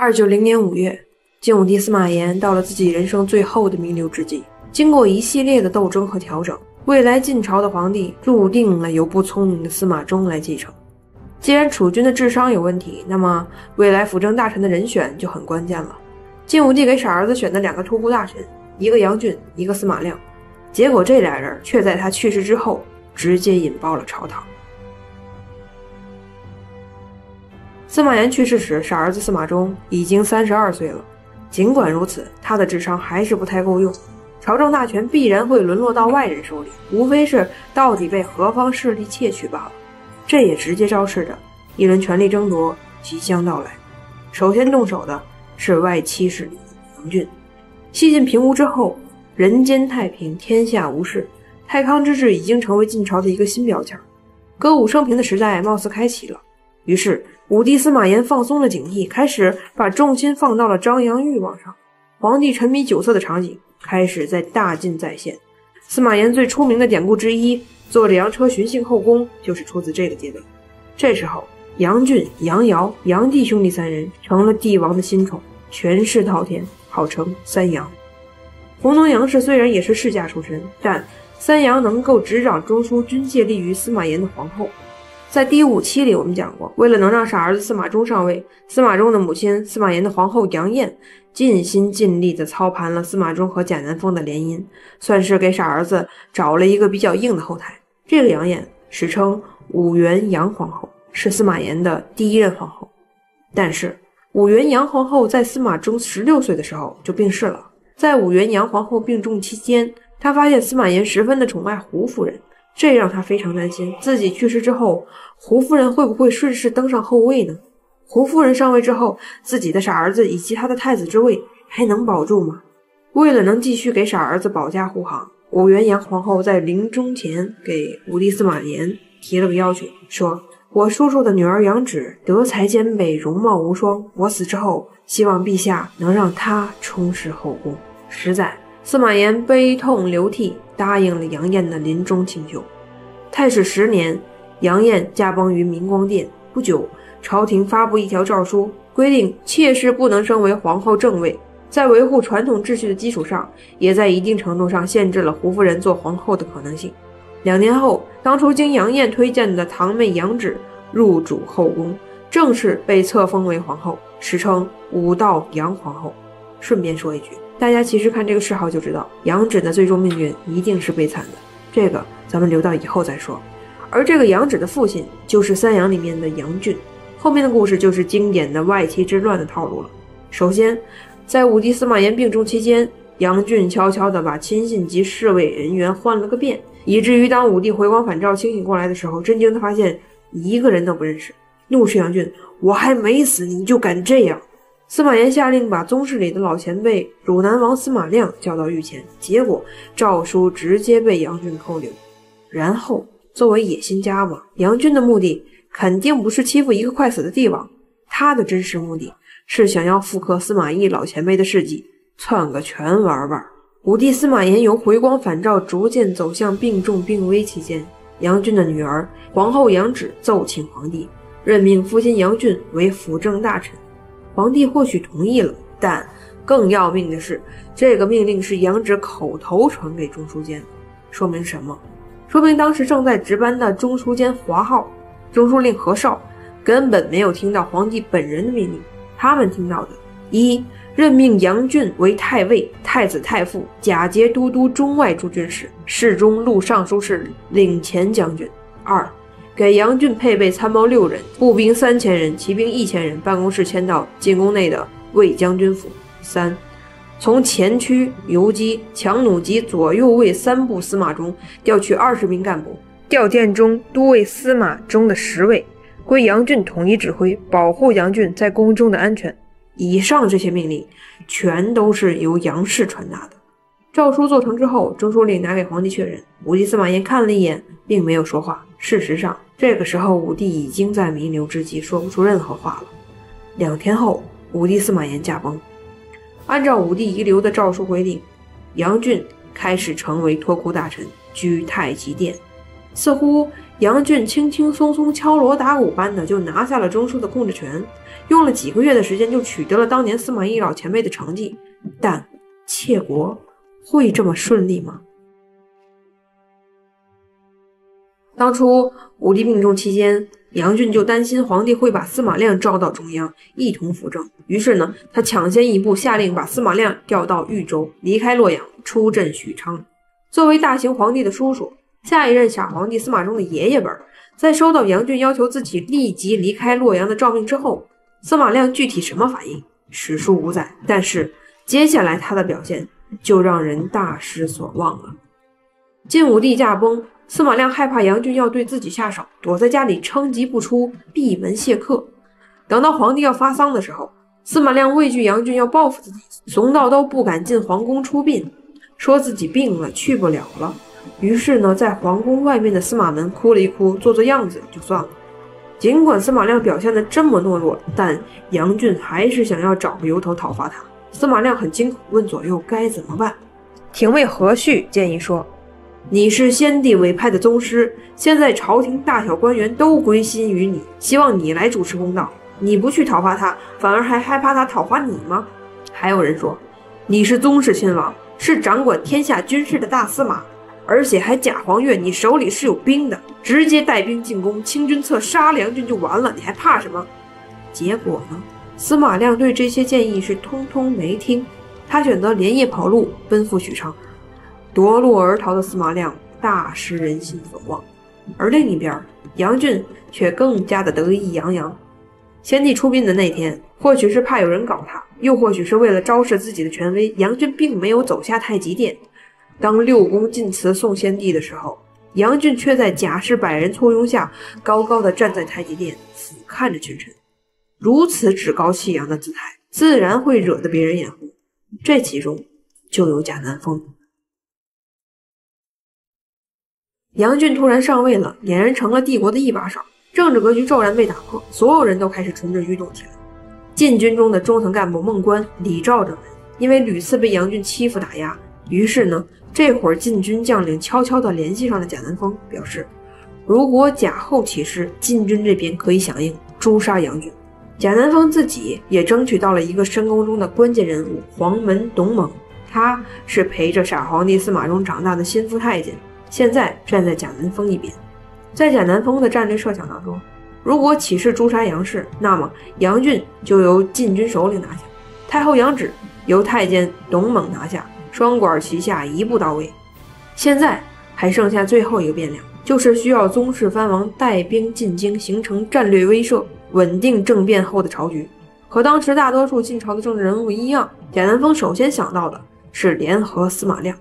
290年5月，晋武帝司马炎到了自己人生最后的弥留之际，经过一系列的斗争和调整，未来晋朝的皇帝注定了由不聪明的司马衷来继承。既然储君的智商有问题，那么未来辅政大臣的人选就很关键了。晋武帝给傻儿子选的2个突库大臣，一个杨俊，一个司马亮，结果这俩人却在他去世之后直接引爆了朝堂。司马炎去世时，傻儿子司马衷已经32岁了。尽管如此，他的智商还是不太够用，朝政大权必然会沦落到外人手里，无非是到底被何方势力窃取罢了。这也直接昭示着一轮权力争夺即将到来。首先动手的是外戚势力杨俊。西晋平吴之后，人间太平，天下无事，太康之治已经成为晋朝的一个新标签。歌舞升平的时代貌似开启了。于是武帝司马炎放松了警惕，开始把重心放到了张扬欲望上。皇帝沉迷酒色的场景开始在大晋再现。司马炎最出名的典故之一，坐着羊车巡幸后宫，就是出自这个阶段。这时候杨俊、杨瑶、杨帝兄弟3人成了帝王的新宠，权势滔天，号称三杨。弘农杨氏虽然也是世家出身，但三杨能够执掌中枢，均借力于司马炎的皇后。在第5期里我们讲过，为了能让傻儿子司马衷上位，司马衷的母亲司马炎的皇后杨艳尽心尽力地操盘了司马衷和贾南风的联姻，算是给傻儿子找了一个比较硬的后台。这个杨艳史称武元杨皇后，是司马炎的第1任皇后。但是武元杨皇后在司马衷16岁的时候就病逝了。在武元杨皇后病重期间，她发现司马炎十分的宠爱胡夫人，这让他非常担心，自己去世之后，胡夫人会不会顺势登上后位呢？胡夫人上位之后，自己的傻儿子以及他的太子之位还能保住吗？为了能继续给傻儿子保驾护航，武元杨皇后在临终前给武帝司马炎提了个要求，说：我叔叔的女儿杨芷德才兼备，容貌无双，我死之后希望陛下能让她充实后宫。实在司马炎悲痛流涕，答应了杨艳的临终请求。太史10年，杨艳驾崩于明光殿。不久，朝廷发布一条诏书，规定妾室不能升为皇后正位，在维护传统秩序的基础上，也在一定程度上限制了胡夫人做皇后的可能性。2年后，当初经杨艳推荐的堂妹杨芷入主后宫，正式被册封为皇后，史称武道杨皇后。顺便说一句，大家其实看这个谥号就知道，杨芷的最终命运一定是悲惨的，这个咱们留到以后再说。而这个杨芷的父亲就是三杨里面的杨俊，后面的故事就是经典的外戚之乱的套路了。首先，在武帝司马炎病重期间，杨俊悄悄地把亲信及侍卫人员换了个遍，以至于当武帝回光返照清醒过来的时候，震惊地发现一个人都不认识，怒斥杨俊：我还没死你就敢这样！司马炎下令把宗室里的老前辈汝南王司马亮叫到御前，结果诏书直接被杨俊扣留。然后作为野心家嘛，杨俊的目的肯定不是欺负一个快死的帝王，他的真实目的是想要复刻司马懿老前辈的事迹，篡个全玩玩。武帝司马炎由回光返照逐渐走向病重病危期间，杨俊的女儿皇后杨芷奏请皇帝任命父亲杨俊为辅政大臣。皇帝或许同意了，但更要命的是，这个命令是杨芷口头传给中书监。说明什么？说明当时正在值班的中书监华浩、中书令何绍根本没有听到皇帝本人的命令，他们听到的：一、任命杨俊为太尉、太子太傅、假节都督中外诸军事、侍中录尚书事领前将军；二、给杨俊配备参谋6人，步兵3000人，骑兵1000人，办公室迁到进宫内的卫将军府；三、从前区、游击、强弩及左右卫3部司马中调去20名干部，调殿中都尉司马中的10位，归杨俊统一指挥，保护杨俊在宫中的安全。以上这些命令全都是由杨氏传达的。诏书做成之后，中书令拿给皇帝确认，武帝司马炎看了一眼，并没有说话。事实上，这个时候武帝已经在弥留之际，说不出任何话了。2天后，武帝司马炎驾崩。按照武帝遗留的诏书规定，杨俊开始成为托库大臣，居太极殿。似乎杨俊轻轻松松敲锣打鼓般的就拿下了中枢的控制权，用了几个月的时间就取得了当年司马懿老前辈的成绩，但窃国会这么顺利吗？当初武帝病重期间，杨俊就担心皇帝会把司马亮召到中央一同辅政，于是呢，他抢先一步下令把司马亮调到豫州，离开洛阳，出镇许昌。作为大行皇帝的叔叔，下一任傻皇帝司马衷的爷爷辈，在收到杨俊要求自己立即离开洛阳的诏命之后，司马亮具体什么反应，史书无载。但是接下来他的表现就让人大失所望了。晋武帝驾崩，司马亮害怕杨俊要对自己下手，躲在家里称疾不出，闭门谢客。等到皇帝要发丧的时候，司马亮畏惧杨俊要报复自己，怂到都不敢进皇宫出殡，说自己病了去不了了。于是呢，在皇宫外面的司马门哭了一哭，做做样子就算了。尽管司马亮表现得这么懦弱，但杨俊还是想要找个由头讨伐他。司马亮很惊恐，问左右该怎么办。廷尉何绪建议说，你是先帝委派的宗师，现在朝廷大小官员都归心于你，希望你来主持公道。你不去讨伐他，反而还害怕他讨伐你吗？还有人说，你是宗室亲王，是掌管天下军事的大司马，而且还假黄钺，你手里是有兵的，直接带兵进攻，清君侧杀梁军就完了，你还怕什么？结果呢，司马亮对这些建议是通通没听，他选择连夜跑路，奔赴许昌。夺路而逃的司马亮大失人心所望，而另一边杨俊却更加的得意洋洋。先帝出殡的那天，或许是怕有人搞他，又或许是为了昭示自己的权威，杨俊并没有走下太极殿。当六宫进祠送先帝的时候，杨俊却在甲士百人簇拥下高高的站在太极殿，俯瞰着群臣。如此趾高气扬的姿态，自然会惹得别人眼红，这其中就有贾南风。杨俊突然上位了，俨然成了帝国的一把手，政治格局骤然被打破，所有人都开始蠢蠢欲动起来。禁军中的中层干部孟观、李肇等人因为屡次被杨俊欺负打压，于是呢，这会儿禁军将领悄悄地联系上了贾南风，表示如果贾后起事，禁军这边可以响应诛杀杨俊。贾南风自己也争取到了一个深宫中的关键人物黄门董猛，他是陪着傻皇帝司马衷长大的心腹太监，现在站在贾南风一边。在贾南风的战略设想当中，如果起事诛杀杨氏，那么杨俊就由禁军首领拿下，太后杨芷由太监董猛拿下，双管齐下，一步到位。现在还剩下最后一个变量，就是需要宗室藩王带兵进京，形成战略威慑，稳定政变后的朝局。和当时大多数晋朝的政治人物一样，贾南风首先想到的是联合司马亮。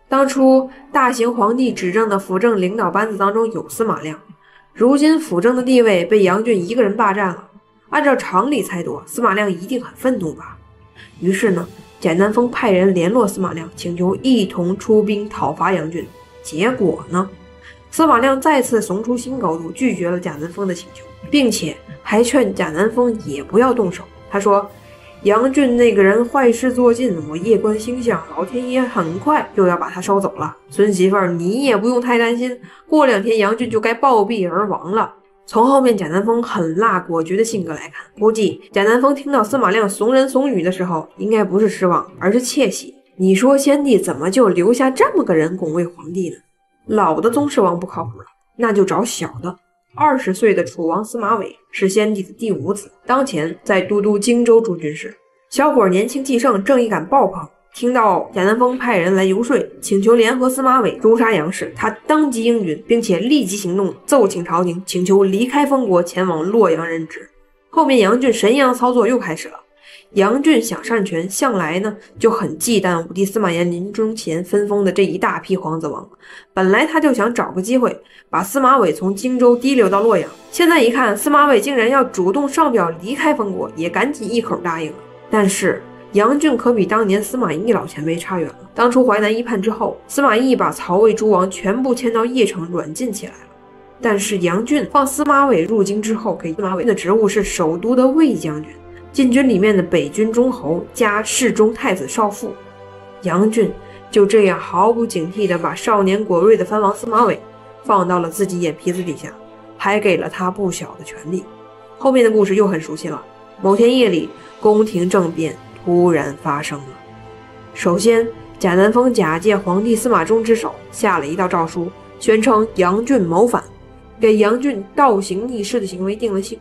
当初大行皇帝执政的辅政领导班子当中有司马亮，如今辅政的地位被杨俊一个人霸占了，按照常理猜度，司马亮一定很愤怒吧。于是呢，贾南风派人联络司马亮，请求一同出兵讨伐杨俊。结果呢，司马亮再次怂出新高度，拒绝了贾南风的请求，并且还劝贾南风也不要动手。他说，杨俊那个人坏事做尽，我夜观星象，老天爷很快就要把他收走了。孙媳妇儿，你也不用太担心，过2天杨俊就该暴毙而亡了。从后面贾南风狠辣果决的性格来看，估计贾南风听到司马亮怂人怂语的时候，应该不是失望，而是窃喜。你说先帝怎么就留下这么个人拱卫皇帝呢？老的宗室王不靠谱了，那就找小的。20岁的楚王司马玮是先帝的第5子，当前在都督荆州诸军事。小伙年轻气盛，正义感爆棚，听到贾南风派人来游说，请求联合司马玮诛杀杨氏，他当即应允，并且立即行动，奏请朝廷，请求离开封国，前往洛阳任职。后面杨俊神一样操作又开始了。杨俊想擅权，向来呢就很忌惮武帝司马炎临终前分封的这一大批皇子王。本来他就想找个机会把司马玮从荆州提溜到洛阳，现在一看司马玮竟然要主动上表离开封国，也赶紧一口答应了。但是杨俊可比当年司马懿老前辈差远了。当初淮南一叛之后，司马懿把曹魏诸王全部迁到邺城软禁起来了。但是杨俊放司马玮入京之后，给司马玮的职务是首都的卫将军，禁军里面的北军中侯加侍中太子少傅。杨俊就这样毫不警惕地把少年果锐的藩王司马玮放到了自己眼皮子底下，还给了他不小的权力。后面的故事又很熟悉了。某天夜里，宫廷政变突然发生了。首先，贾南风假借皇帝司马衷之手，下了一道诏书，宣称杨俊谋反，给杨俊倒行逆施的行为定了性。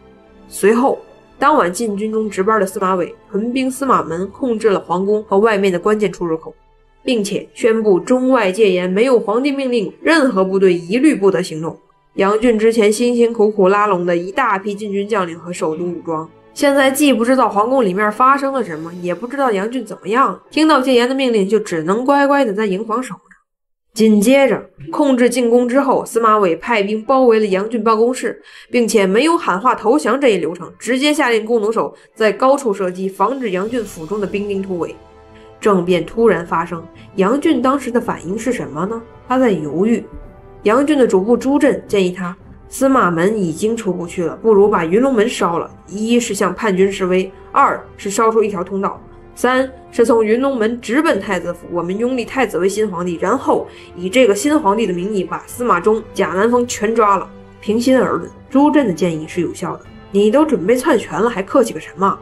随后，当晚禁军中值班的司马伟屯兵司马门，控制了皇宫和外面的关键出入口，并且宣布中外戒严，没有皇帝命令，任何部队一律不得行动。杨俊之前辛辛苦苦拉拢的一大批禁军将领和首都武装，现在既不知道皇宫里面发生了什么，也不知道杨俊怎么样，听到戒严的命令就只能乖乖的在营房守着。紧接着控制进宫之后，司马伟派兵包围了杨俊办公室，并且没有喊话投降这一流程，直接下令弓弩手在高处射击，防止杨俊府中的兵丁突围。政变突然发生，杨俊当时的反应是什么呢？他在犹豫。杨俊的主簿朱振建议他，司马门已经出不去了，不如把云龙门烧了，一是向叛军示威，二是烧出一条通道，三是从云龙门直奔太子府，我们拥立太子为新皇帝，然后以这个新皇帝的名义把司马衷、贾南风全抓了。平心而论，朱振的建议是有效的，你都准备篡权了，还客气个什么？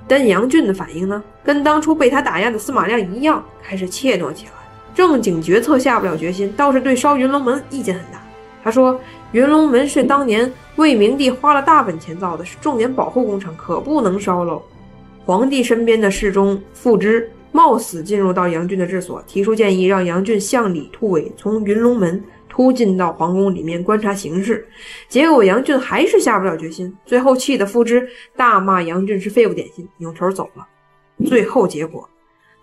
但杨俊的反应呢，跟当初被他打压的司马亮一样，开始怯懦起来。正经决策下不了决心，倒是对烧云龙门意见很大。他说，云龙门是当年魏明帝花了大本钱造的，是重点保护工程，可不能烧喽。皇帝身边的侍中傅之冒死进入到杨俊的治所，提出建议，让杨俊向里突围，从云龙门突进到皇宫里面观察形势。结果杨俊还是下不了决心，最后气得傅之大骂杨俊是废物点心，扭头走了。最后结果，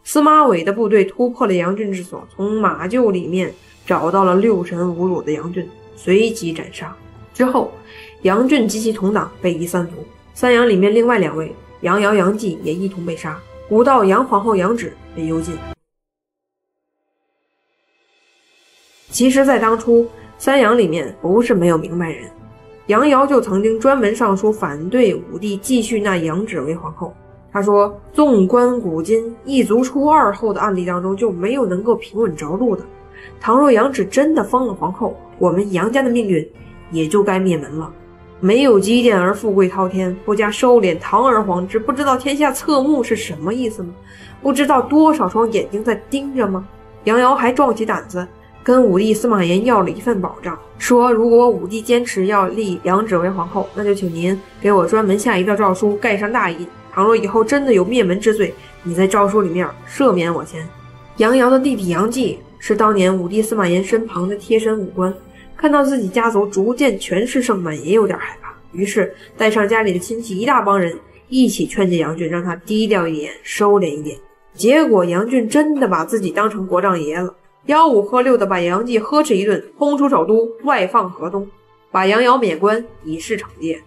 司马伟的部队突破了杨俊治所，从马厩里面找到了六神无主的杨俊，随即斩杀。之后，杨俊及其同党被夷三族，三杨里面另外2位杨瑶、杨继也一同被杀，古道杨皇后杨芷被幽禁。其实在当初，三杨里面不是没有明白人，杨瑶就曾经专门上书反对武帝继续纳杨芷为皇后。他说，纵观古今，一族出2后的案例当中就没有能够平稳着陆的。倘若杨芷真的封了皇后，我们杨家的命运也就该灭门了。没有积淀而富贵滔天，不加收敛堂而皇之，不知道天下侧目是什么意思吗？不知道多少双眼睛在盯着吗？杨瑶还壮起胆子跟武帝司马炎要了一份保障，说如果武帝坚持要立杨芷为皇后，那就请您给我专门下一道诏书，盖上大印，倘若以后真的有灭门之罪，你在诏书里面赦免我先。杨瑶的弟弟杨继是当年武帝司马炎身旁的贴身武官，看到自己家族逐渐权势盛满，也有点害怕，于是带上家里的亲戚一大帮人一起劝诫杨俊，让他低调一点，收敛一点。结果杨俊真的把自己当成国丈爷了，吆五喝六的把杨继呵斥一顿，轰出首都，外放河东，把杨瑶免官，以示惩戒。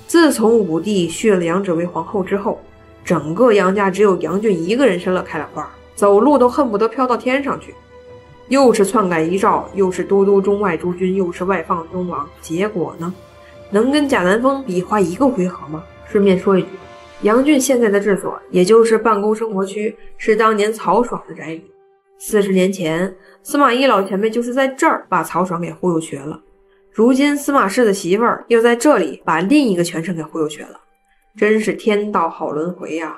自从武帝续了杨芷为皇后之后，整个杨家只有杨俊一个人生了开了花，走路都恨不得飘到天上去。又是篡改遗诏，又是都督中外诸军，又是外放东王，结果呢，能跟贾南风比划一个回合吗？顺便说一句，杨俊现在的治所，也就是办公生活区，是当年曹爽的宅邸。40年前，司马懿老前辈就是在这儿把曹爽给忽悠瘸了。如今司马氏的媳妇儿又在这里把另一个权臣给忽悠瘸了，真是天道好轮回呀！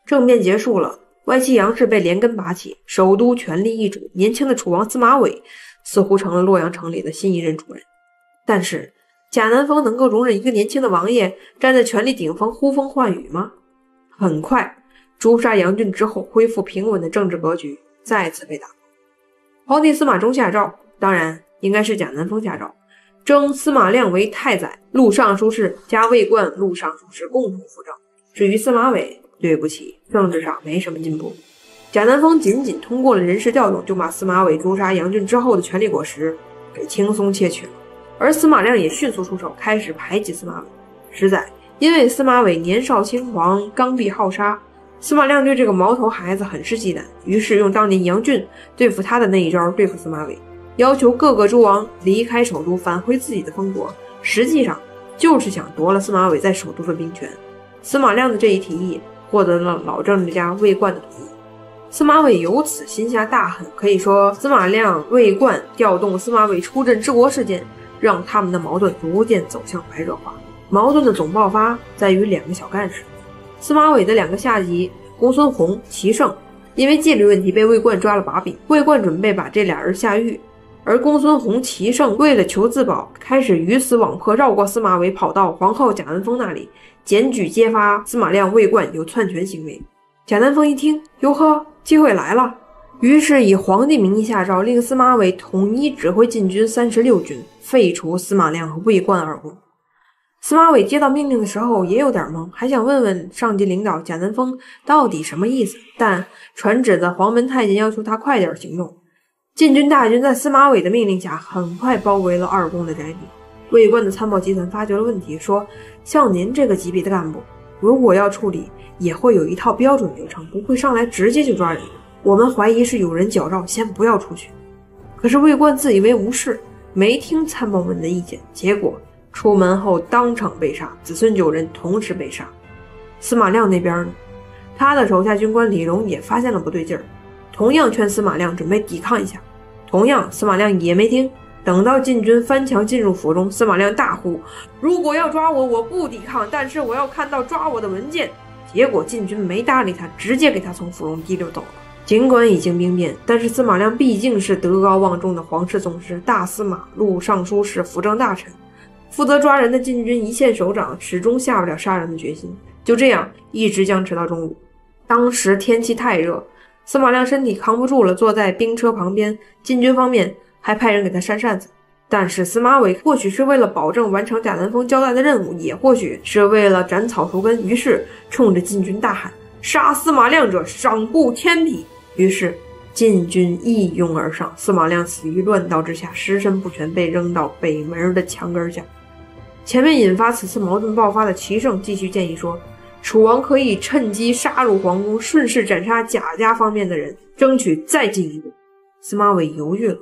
政变结束了，歪七杨氏被连根拔起，首都权力易主，年轻的楚王司马伟似乎成了洛阳城里的新一任主人。但是贾南风能够容忍一个年轻的王爷站在权力顶峰呼风唤雨吗？很快，诛杀杨俊之后恢复平稳的政治格局再次被打破。皇帝司马衷下诏，当然应该是贾南风下诏，征司马亮为太宰、录尚书事加魏冠录尚书事共同辅政。至于司马伟，对不起，政治上没什么进步。贾南风仅仅通过了人事调动，就把司马伟诛杀杨俊之后的权力果实给轻松窃取了。而司马亮也迅速出手，开始排挤司马伟。实在因为司马伟年少轻狂，刚愎好杀，司马亮对这个毛头孩子很是忌惮，于是用当年杨俊对付他的那一招对付司马伟，要求各个诸王离开首都，返回自己的封国，实际上就是想夺了司马伟在首都的兵权。司马亮的这一提议获得了老政治家魏冠的同意，司马伟由此心下大恨。可以说司马亮、魏冠调动司马伟出阵治国事件，让他们的矛盾逐渐走向白热化。矛盾的总爆发在于2个小干事，司马玮的2个下级公孙弘、齐胜，因为纪律问题被魏冠抓了把柄，魏冠准备把这俩人下狱。而公孙弘、齐胜为了求自保，开始鱼死网破，绕过司马玮，跑到皇后贾南风那里，检举揭发司马亮、魏冠有篡权行为。贾南风一听，哟呵，机会来了，于是以皇帝名义下诏，令司马玮统一指挥禁军36军，废除司马亮和魏冠2公。司马玮接到命令的时候也有点懵，还想问问上级领导贾南风到底什么意思，但传旨的黄门太监要求他快点行动。禁军大军在司马玮的命令下很快包围了2公的宅邸。魏冠的参谋集团发觉了问题，说像您这个级别的干部，如果要处理也会有一套标准流程，不会上来直接就抓人，我们怀疑是有人矫诏，先不要出去。可是魏冠自以为无事，没听参谋们的意见，结果出门后当场被杀，子孙9人同时被杀。司马亮那边呢，他的手下军官李荣也发现了不对劲儿，同样劝司马亮准备抵抗一下，同样司马亮也没听。等到禁军翻墙进入府中，司马亮大呼，如果要抓我，我不抵抗，但是我要看到抓我的文件。结果禁军没搭理他，直接给他从府中提溜走了。尽管已经兵变，但是司马亮毕竟是德高望重的皇室宗师，大司马、录尚书使、辅政大臣，负责抓人的禁军一线首长始终下不了杀人的决心，就这样一直僵持到中午。当时天气太热，司马亮身体扛不住了，坐在兵车旁边，禁军方面还派人给他扇扇子。但是司马玮或许是为了保证完成贾南风交代的任务，也或许是为了斩草除根，于是冲着禁军大喊，杀司马亮者赏布天匹。于是禁军一拥而上，司马亮死于乱刀之下，尸身不全，被扔到北门的墙根下。前面引发此次矛盾爆发的齐胜继续建议说，楚王可以趁机杀入皇宫，顺势斩杀贾家方面的人，争取再进一步。司马玮犹豫了，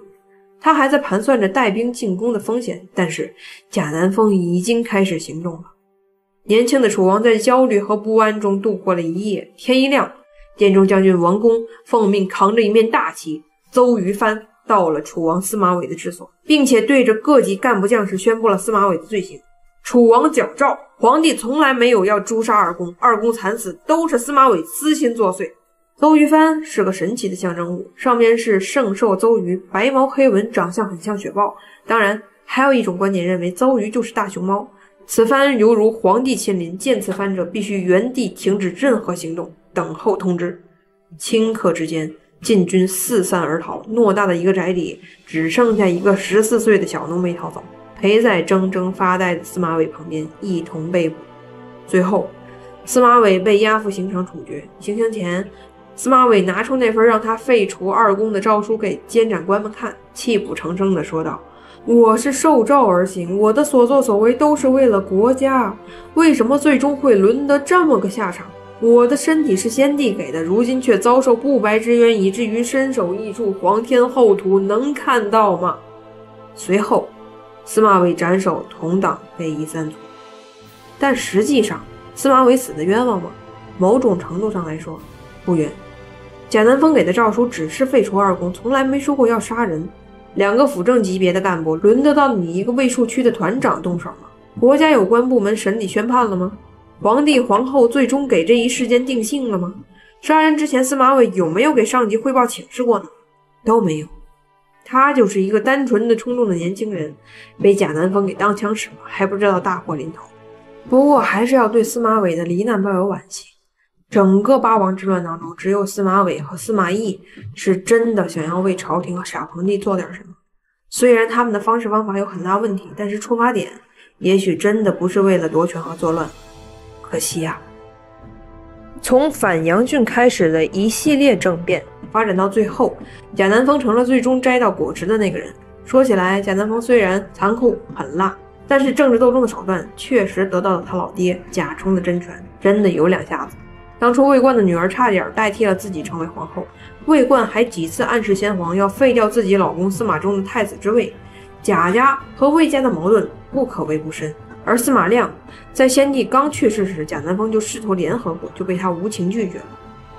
他还在盘算着带兵进攻的风险，但是贾南风已经开始行动了。年轻的楚王在焦虑和不安中度过了一夜，天一亮，殿中将军王公奉命扛着一面大旗，邹于藩到了楚王司马玮的治所，并且对着各级干部将士宣布了司马玮的罪行。楚王矫诏，皇帝从来没有要诛杀2公惨死都是司马玮私心作祟。邹于藩是个神奇的象征物，上面是圣兽邹鱼，白毛黑纹，长相很像雪豹。当然还有一种观点认为邹鱼就是大熊猫。此番犹如皇帝亲临，见此番者必须原地停止任何行动，等候通知。顷刻之间，禁军四散而逃，偌大的一个宅邸只剩下一个14岁的小农没逃走，陪在怔怔发呆的司马玮旁边一同被捕。最后司马玮被押赴刑场处决，行刑前司马玮拿出那份让他废除2公的诏书给监斩官们看，泣不成声地说道，我是受诏而行，我的所作所为都是为了国家，为什么最终会沦得这么个下场？我的身体是先帝给的，如今却遭受不白之冤，以至于身首异处，皇天厚土，能看到吗？随后司马玮斩首，同党被夷3族。但实际上司马玮死的冤枉吗？某种程度上来说不冤。贾南风给的诏书只是废除2公，从来没说过要杀人。2个辅政级别的干部，轮得到你一个卫戍区的团长动手吗？国家有关部门审理宣判了吗？皇帝皇后最终给这一事件定性了吗？杀人之前司马玮有没有给上级汇报请示过呢？都没有。他就是一个单纯的冲动的年轻人，被贾南风给当枪使了，还不知道大祸临头。不过还是要对司马玮的罹难抱有惋惜。整个八王之乱当中，只有司马玮和司马懿是真的想要为朝廷和傻皇帝做点什么。虽然他们的方式方法有很大问题，但是出发点也许真的不是为了夺权和作乱。可惜啊，从反杨俊开始的一系列政变，发展到最后，贾南风成了最终摘到果实的那个人。说起来，贾南风虽然残酷狠辣，但是政治斗争的手段确实得到了他老爹贾充的真传，真的有2下子。当初魏冠的女儿差点代替了自己成为皇后，魏冠还几次暗示先皇要废掉自己老公司马衷的太子之位。贾家和魏家的矛盾不可谓不深，而司马亮在先帝刚去世时，贾南风就试图联合过，就被他无情拒绝了。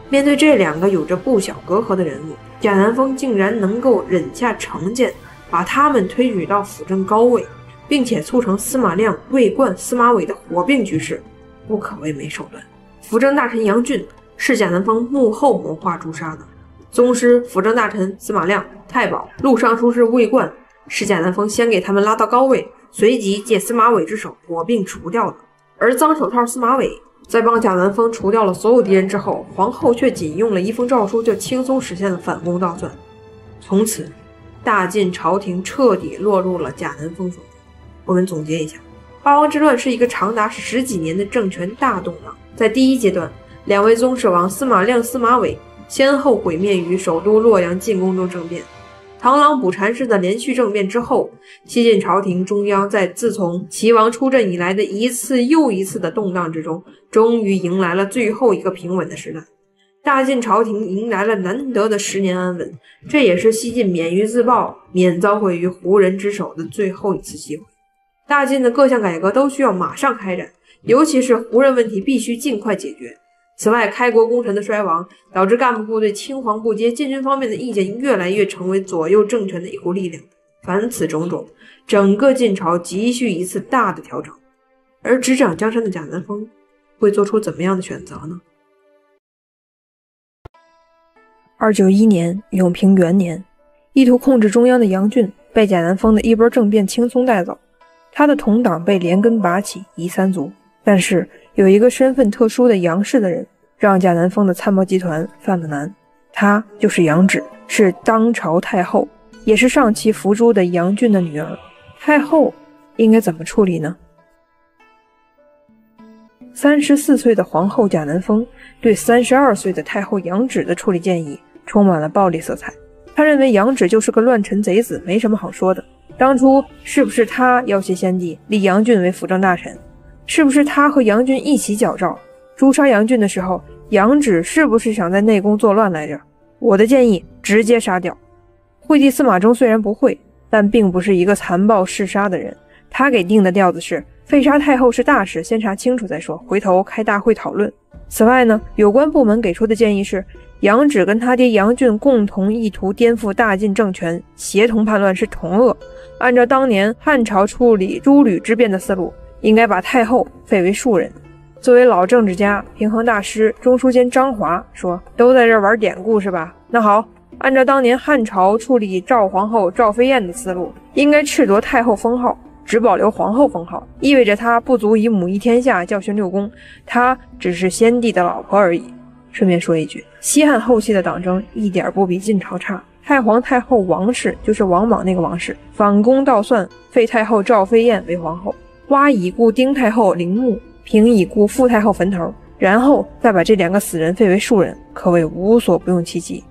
面对这2个有着不小隔阂的人物，贾南风竟然能够忍下成见，把他们推举到辅政高位，并且促成司马亮、魏冠、司马玮的火并局势，不可谓没手段。辅政大臣杨俊是贾南风幕后谋划诛杀的，宗师、辅政大臣司马亮、太保、陆尚书事魏冠是贾南风先给他们拉到高位，随即借司马玮之手火并除掉的。而脏手套司马玮在帮贾南风除掉了所有敌人之后，皇后却仅用了一封诏书就轻松实现了反攻倒算。从此大晋朝廷彻底落入了贾南风手中。我们总结一下，八王之乱是一个长达10几年的政权大动荡。在第一阶段，两位宗室王司马亮、司马玮先后毁灭于首都洛阳进攻中政变。螳螂捕蝉式的连续政变之后，西晋朝廷中央在自从齐王出阵以来的一次又一次的动荡之中，终于迎来了最后一个平稳的时代。大晋朝廷迎来了难得的10年安稳，这也是西晋免于自爆、免遭毁于胡人之手的最后一次机会。大晋的各项改革都需要马上开展，尤其是胡人问题必须尽快解决。此外，开国功臣的衰亡导致干部部队青黄不接，晋军方面的意见越来越成为左右政权的一股力量。凡此种种，整个晋朝急需一次大的调整。而执掌江山的贾南风会做出怎么样的选择呢？291年，永平元年，意图控制中央的杨俊被贾南风的一波政变轻松带走，他的同党被连根拔起，夷三族。但是有一个身份特殊的杨氏的人，让贾南风的参谋集团犯了难。他就是杨芷，是当朝太后，也是上期伏诛的杨俊的女儿。太后应该怎么处理呢？34岁的皇后贾南风对32岁的太后杨芷的处理建议充满了暴力色彩。他认为杨芷就是个乱臣贼子，没什么好说的。当初是不是他要挟先帝立杨俊为辅政大臣？是不是他和杨俊一起矫诏诛杀杨俊的时候，杨芷是不是想在内宫作乱来着？我的建议，直接杀掉。惠帝司马衷虽然不会，但并不是一个残暴嗜杀的人。他给定的调子是废杀太后是大事，先查清楚再说，回头开大会讨论。此外呢，有关部门给出的建议是，杨芷跟他爹杨俊共同意图颠覆大晋政权，协同叛乱是同恶。按照当年汉朝处理诸吕之变的思路，应该把太后废为庶人。作为老政治家、平衡大师中书监张华说，都在这玩典故是吧？那好，按照当年汉朝处理赵皇后赵飞燕的思路，应该褫夺太后封号，只保留皇后封号，意味着她不足以母仪天下，教训六宫，她只是先帝的老婆而已。顺便说一句，西汉后期的党争一点不比晋朝差。太皇太后王氏，就是王莽那个王氏，反攻倒算，废太后赵飞燕为皇后，挖已故丁太后陵墓，平已故傅太后坟头，然后再把这2个死人废为庶人，可谓无所不用其极。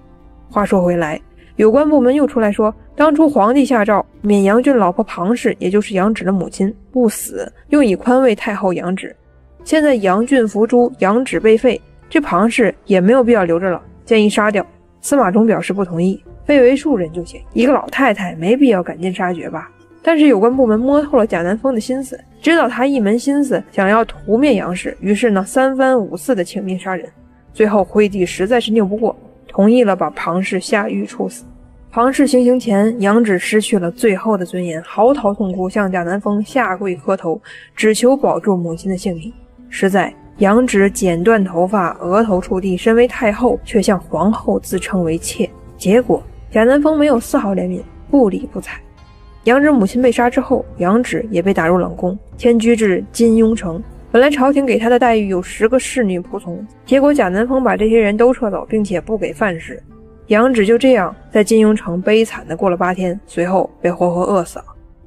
话说回来，有关部门又出来说，当初皇帝下诏免杨俊老婆庞氏，也就是杨芷的母亲不死，用以宽慰太后杨芷。现在杨俊伏诛，杨芷被废，这庞氏也没有必要留着了，建议杀掉。司马衷表示不同意，废为庶人就行，一个老太太没必要赶尽杀绝吧。但是有关部门摸透了贾南风的心思，知道他一门心思想要屠灭杨氏，于是呢3番5次的请命杀人。最后惠帝实在是拗不过，同意了把庞氏下狱处死。庞氏行刑前，杨芷失去了最后的尊严，嚎啕痛哭，向贾南风下跪磕头，只求保住母亲的性命。实在杨芷剪断头发，额头触地，身为太后，却向皇后自称为妾。结果贾南风没有丝毫怜悯，不理不睬。杨芷母亲被杀之后，杨芷也被打入冷宫，迁居至金庸城。本来朝廷给他的待遇有10个侍女仆从，结果贾南风把这些人都撤走，并且不给饭食。杨芷就这样在金庸城悲惨的过了8天，随后被活活饿死了。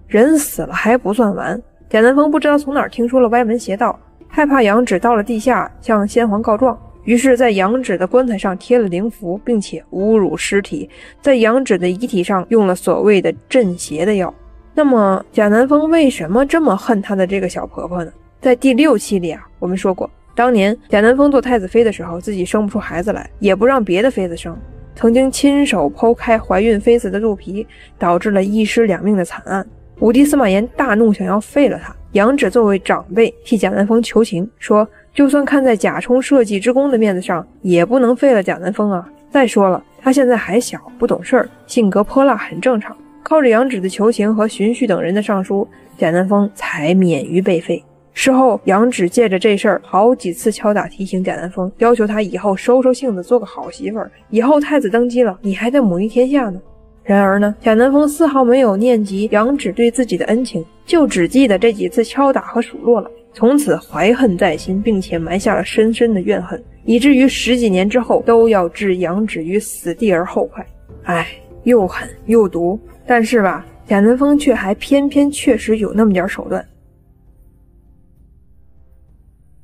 人死了还不算完，贾南风不知道从哪儿听说了歪门邪道，害怕杨芷到了地下向先皇告状，于是在杨芷的棺材上贴了灵符，并且侮辱尸体，在杨芷的遗体上用了所谓的镇邪的药。那么贾南风为什么这么恨他的这个小婆婆呢？在第6期里我们说过，当年贾南风做太子妃的时候，自己生不出孩子来，也不让别的妃子生，曾经亲手剖开怀孕妃子的肚皮，导致了1尸2命的惨案。武帝司马炎大怒，想要废了他。杨芷作为长辈替贾南风求情，说就算看在贾充社稷之功的面子上，也不能废了贾南风啊。再说了，他现在还小，不懂事儿，性格泼辣很正常。靠着杨芷的求情和荀彧等人的上书，贾南风才免于被废。事后杨芷借着这事儿好几次敲打提醒贾南风，要求他以后收收性子，做个好媳妇儿，以后太子登基了，你还得母仪天下呢。然而呢，贾南风丝毫没有念及杨芷对自己的恩情，就只记得这几次敲打和数落了，从此怀恨在心，并且埋下了深深的怨恨，以至于10几年之后都要置杨芷于死地而后快。又狠又毒，但是吧，贾南风却还偏偏确实有那么点手段。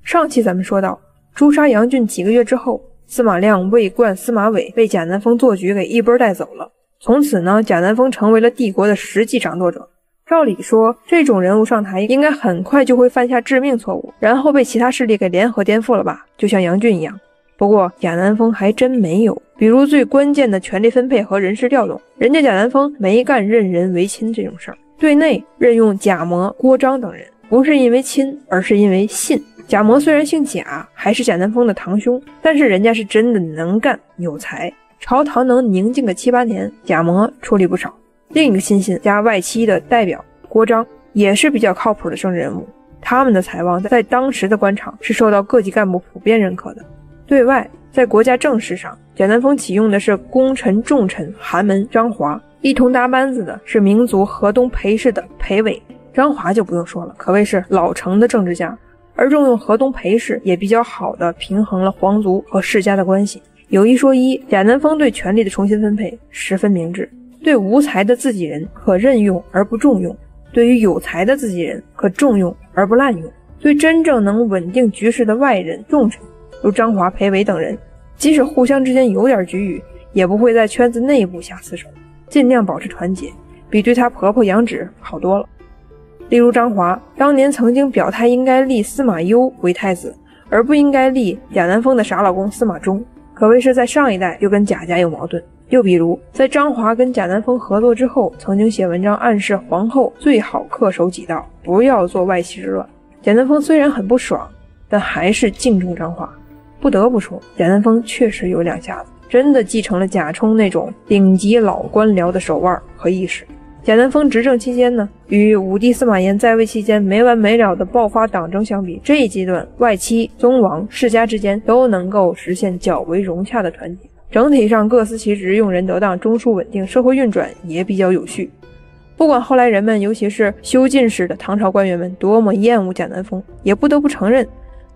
上期咱们说到，诛杀杨俊几个月之后，司马亮、魏冠、司马玮被贾南风做局给一波带走了。从此呢，贾南风成为了帝国的实际掌舵者。照理说，这种人物上台应该很快就会犯下致命错误，然后被其他势力给联合颠覆了吧，就像杨俊一样。不过贾南风还真没有，比如最关键的权力分配和人事调动，人家贾南风没干任人唯亲这种事儿。对内任用贾模、郭彰等人，不是因为亲，而是因为信。贾模虽然姓贾，还是贾南风的堂兄，但是人家是真的能干有才，朝堂能宁静个7、8年，贾模出力不少。另一个亲信加外戚的代表郭彰也是比较靠谱的政治人物，他们的才望在当时的官场是受到各级干部普遍认可的。对外，在国家政事上，贾南风启用的是功臣重臣寒门张华，一同搭班子的是民族河东裴氏的裴伟。张华就不用说了，可谓是老成的政治家，而重用河东裴氏也比较好的平衡了皇族和世家的关系。有一说一，贾南风对权力的重新分配十分明智，对无才的自己人可任用而不重用，对于有才的自己人可重用而不滥用，对真正能稳定局势的外人重臣如张华、裴伟等人，即使互相之间有点局龉，也不会在圈子内部下死手，尽量保持团结，比对他婆婆杨芷好多了。例如张华当年曾经表态应该立司马攸为太子，而不应该立贾南风的傻老公司马衷，可谓是在上一代就跟贾家有矛盾。又比如在张华跟贾南风合作之后，曾经写文章暗示皇后最好恪守己道，不要做外戚之乱。贾南风虽然很不爽，但还是敬重张华。不得不说，贾南风确实有两下子，真的继承了贾充那种顶级老官僚的手腕和意识。贾南风执政期间呢，与武帝司马炎在位期间没完没了的爆发党争相比，这一阶段外戚、宗王、世家之间都能够实现较为融洽的团结，整体上各司其职，用人得当，中枢稳定，社会运转也比较有序。不管后来人们，尤其是修进士的唐朝官员们多么厌恶贾南风，也不得不承认，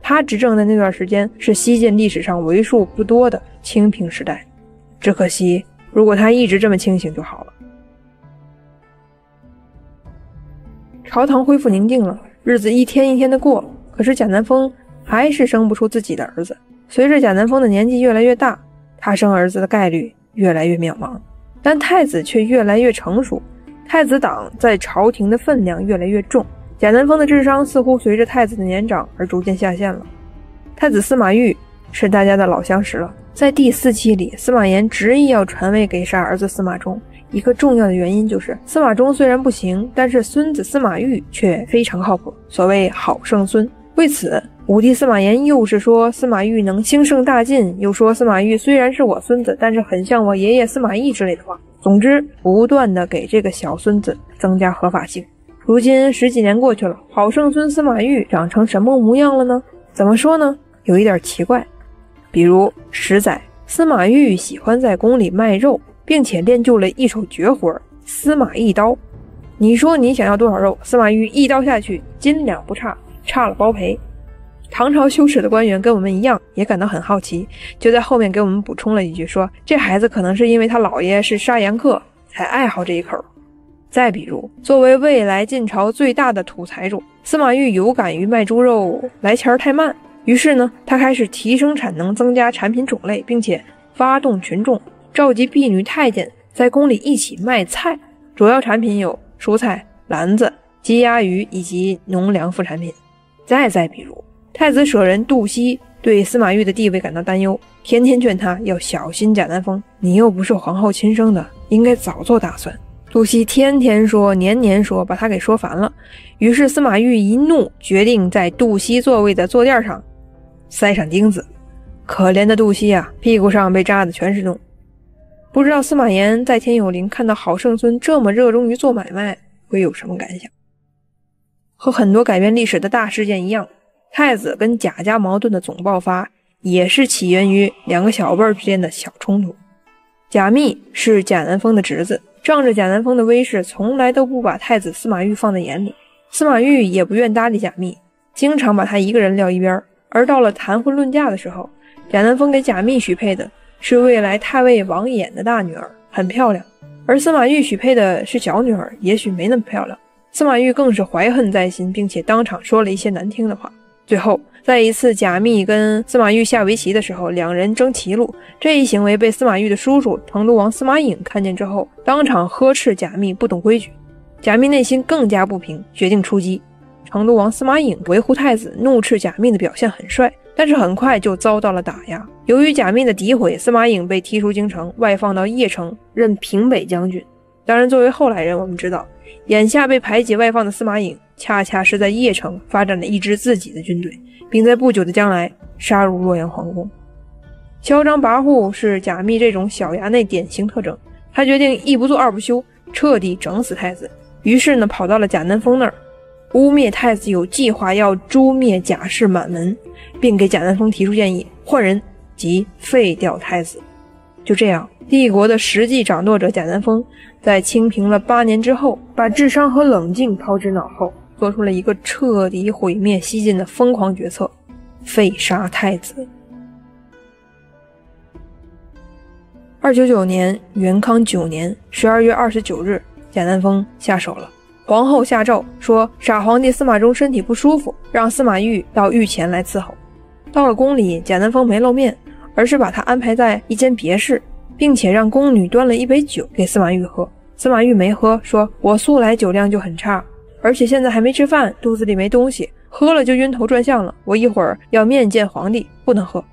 他执政的那段时间是西晋历史上为数不多的清平时代。只可惜，如果他一直这么清醒就好了。朝堂恢复宁静了，日子一天一天的过，可是贾南风还是生不出自己的儿子。随着贾南风的年纪越来越大，他生儿子的概率越来越渺茫，但太子却越来越成熟，太子党在朝廷的分量越来越重。贾南风的智商似乎随着太子的年长而逐渐下线了。太子司马昱是大家的老相识了，在第4期里，司马炎执意要传位给杀儿子司马衷，一个重要的原因就是司马衷虽然不行，但是孙子司马昱却非常靠谱，所谓好生孙。为此，武帝司马炎又是说司马昱能兴盛大进，又说司马昱虽然是我孙子，但是很像我爷爷司马懿之类的话。总之，不断的给这个小孙子增加合法性。如今10几年过去了，好生孙司马懿长成什么模样了呢？怎么说呢？有一点奇怪。比如10载，司马懿喜欢在宫里卖肉，并且练就了一手绝活司马懿刀。你说你想要多少肉，司马懿一刀下去，斤两不差，差了包赔。唐朝修史的官员跟我们一样，也感到很好奇，就在后面给我们补充了一句，说这孩子可能是因为他姥爷是杀盐客，才爱好这一口。再比如，作为未来晋朝最大的土财主，司马懿有感于卖猪肉来钱太慢，于是呢，他开始提升产能，增加产品种类，并且发动群众，召集婢女太监在宫里一起卖菜，主要产品有蔬菜、篮子、鸡鸭鱼以及农粮副产品。再比如，太子舍人杜熙对司马懿的地位感到担忧，天天劝他要小心贾南风，你又不是皇后亲生的，应该早做打算。杜熙天天说，年年说，把他给说烦了。于是司马懿一怒，决定在杜熙座位的坐垫上塞上钉子。可怜的杜熙啊，屁股上被扎的全是洞。不知道司马炎在天有灵看到好圣孙这么热衷于做买卖，会有什么感想？和很多改变历史的大事件一样，太子跟贾家矛盾的总爆发也是起源于两个小辈儿之间的小冲突。贾密是贾南风的侄子，仗着贾南风的威势，从来都不把太子司马懿放在眼里。司马懿也不愿搭理贾密，经常把他一个人撂一边。而到了谈婚论嫁的时候，贾南风给贾密许配的是未来太尉王衍的大女儿，很漂亮，而司马懿许配的是小女儿，也许没那么漂亮。司马懿更是怀恨在心，并且当场说了一些难听的话。最后在一次贾密跟司马懿下围棋的时候，两人争棋路，这一行为被司马懿的叔叔成都王司马颖看见之后，当场呵斥贾密不懂规矩。贾密内心更加不平，决定出击。成都王司马颖维护太子，怒斥贾密的表现很帅，但是很快就遭到了打压。由于贾密的诋毁，司马颖被踢出京城，外放到邺城任平北将军。当然作为后来人，我们知道眼下被排挤外放的司马颖恰恰是在邺城发展了一支自己的军队，并在不久的将来杀入洛阳皇宫。嚣张跋扈是贾密这种小衙内典型特征，他决定一不做二不休，彻底整死太子。于是呢，跑到了贾南风那儿，污蔑太子有计划要诛灭贾氏满门，并给贾南风提出建议，换人即废掉太子。就这样，帝国的实际掌舵者贾南风在清平了8年之后，把智商和冷静抛之脑后，做出了一个彻底毁灭西晋的疯狂决策，废杀太子。299年元康9年12月29日，贾南风下手了。皇后下诏说傻皇帝司马衷身体不舒服，让司马懿到御前来伺候。到了宫里，贾南风没露面，而是把他安排在一间别室，并且让宫女端了一杯酒给司马懿喝。司马懿没喝，说我素来酒量就很差，而且现在还没吃饭，肚子里没东西，喝了就晕头转向了，我一会儿要面见皇帝，不能喝。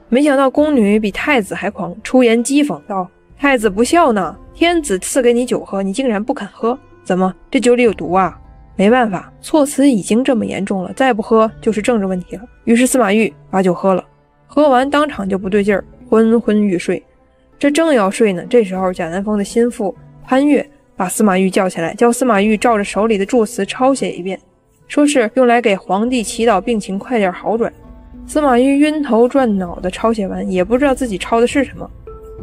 没想到宫女比太子还狂，出言讥讽道：太子不孝呢，天子赐给你酒喝，你竟然不肯喝，怎么这酒里有毒啊？没办法，措辞已经这么严重了，再不喝就是政治问题了。于是司马懿把酒喝了，喝完当场就不对劲儿，昏昏欲睡。这正要睡呢，这时候贾南风的心腹潘岳把司马懿叫起来，叫司马懿照着手里的祝词抄写一遍，说是用来给皇帝祈祷病情快点好转。司马懿晕头转脑的抄写完，也不知道自己抄的是什么。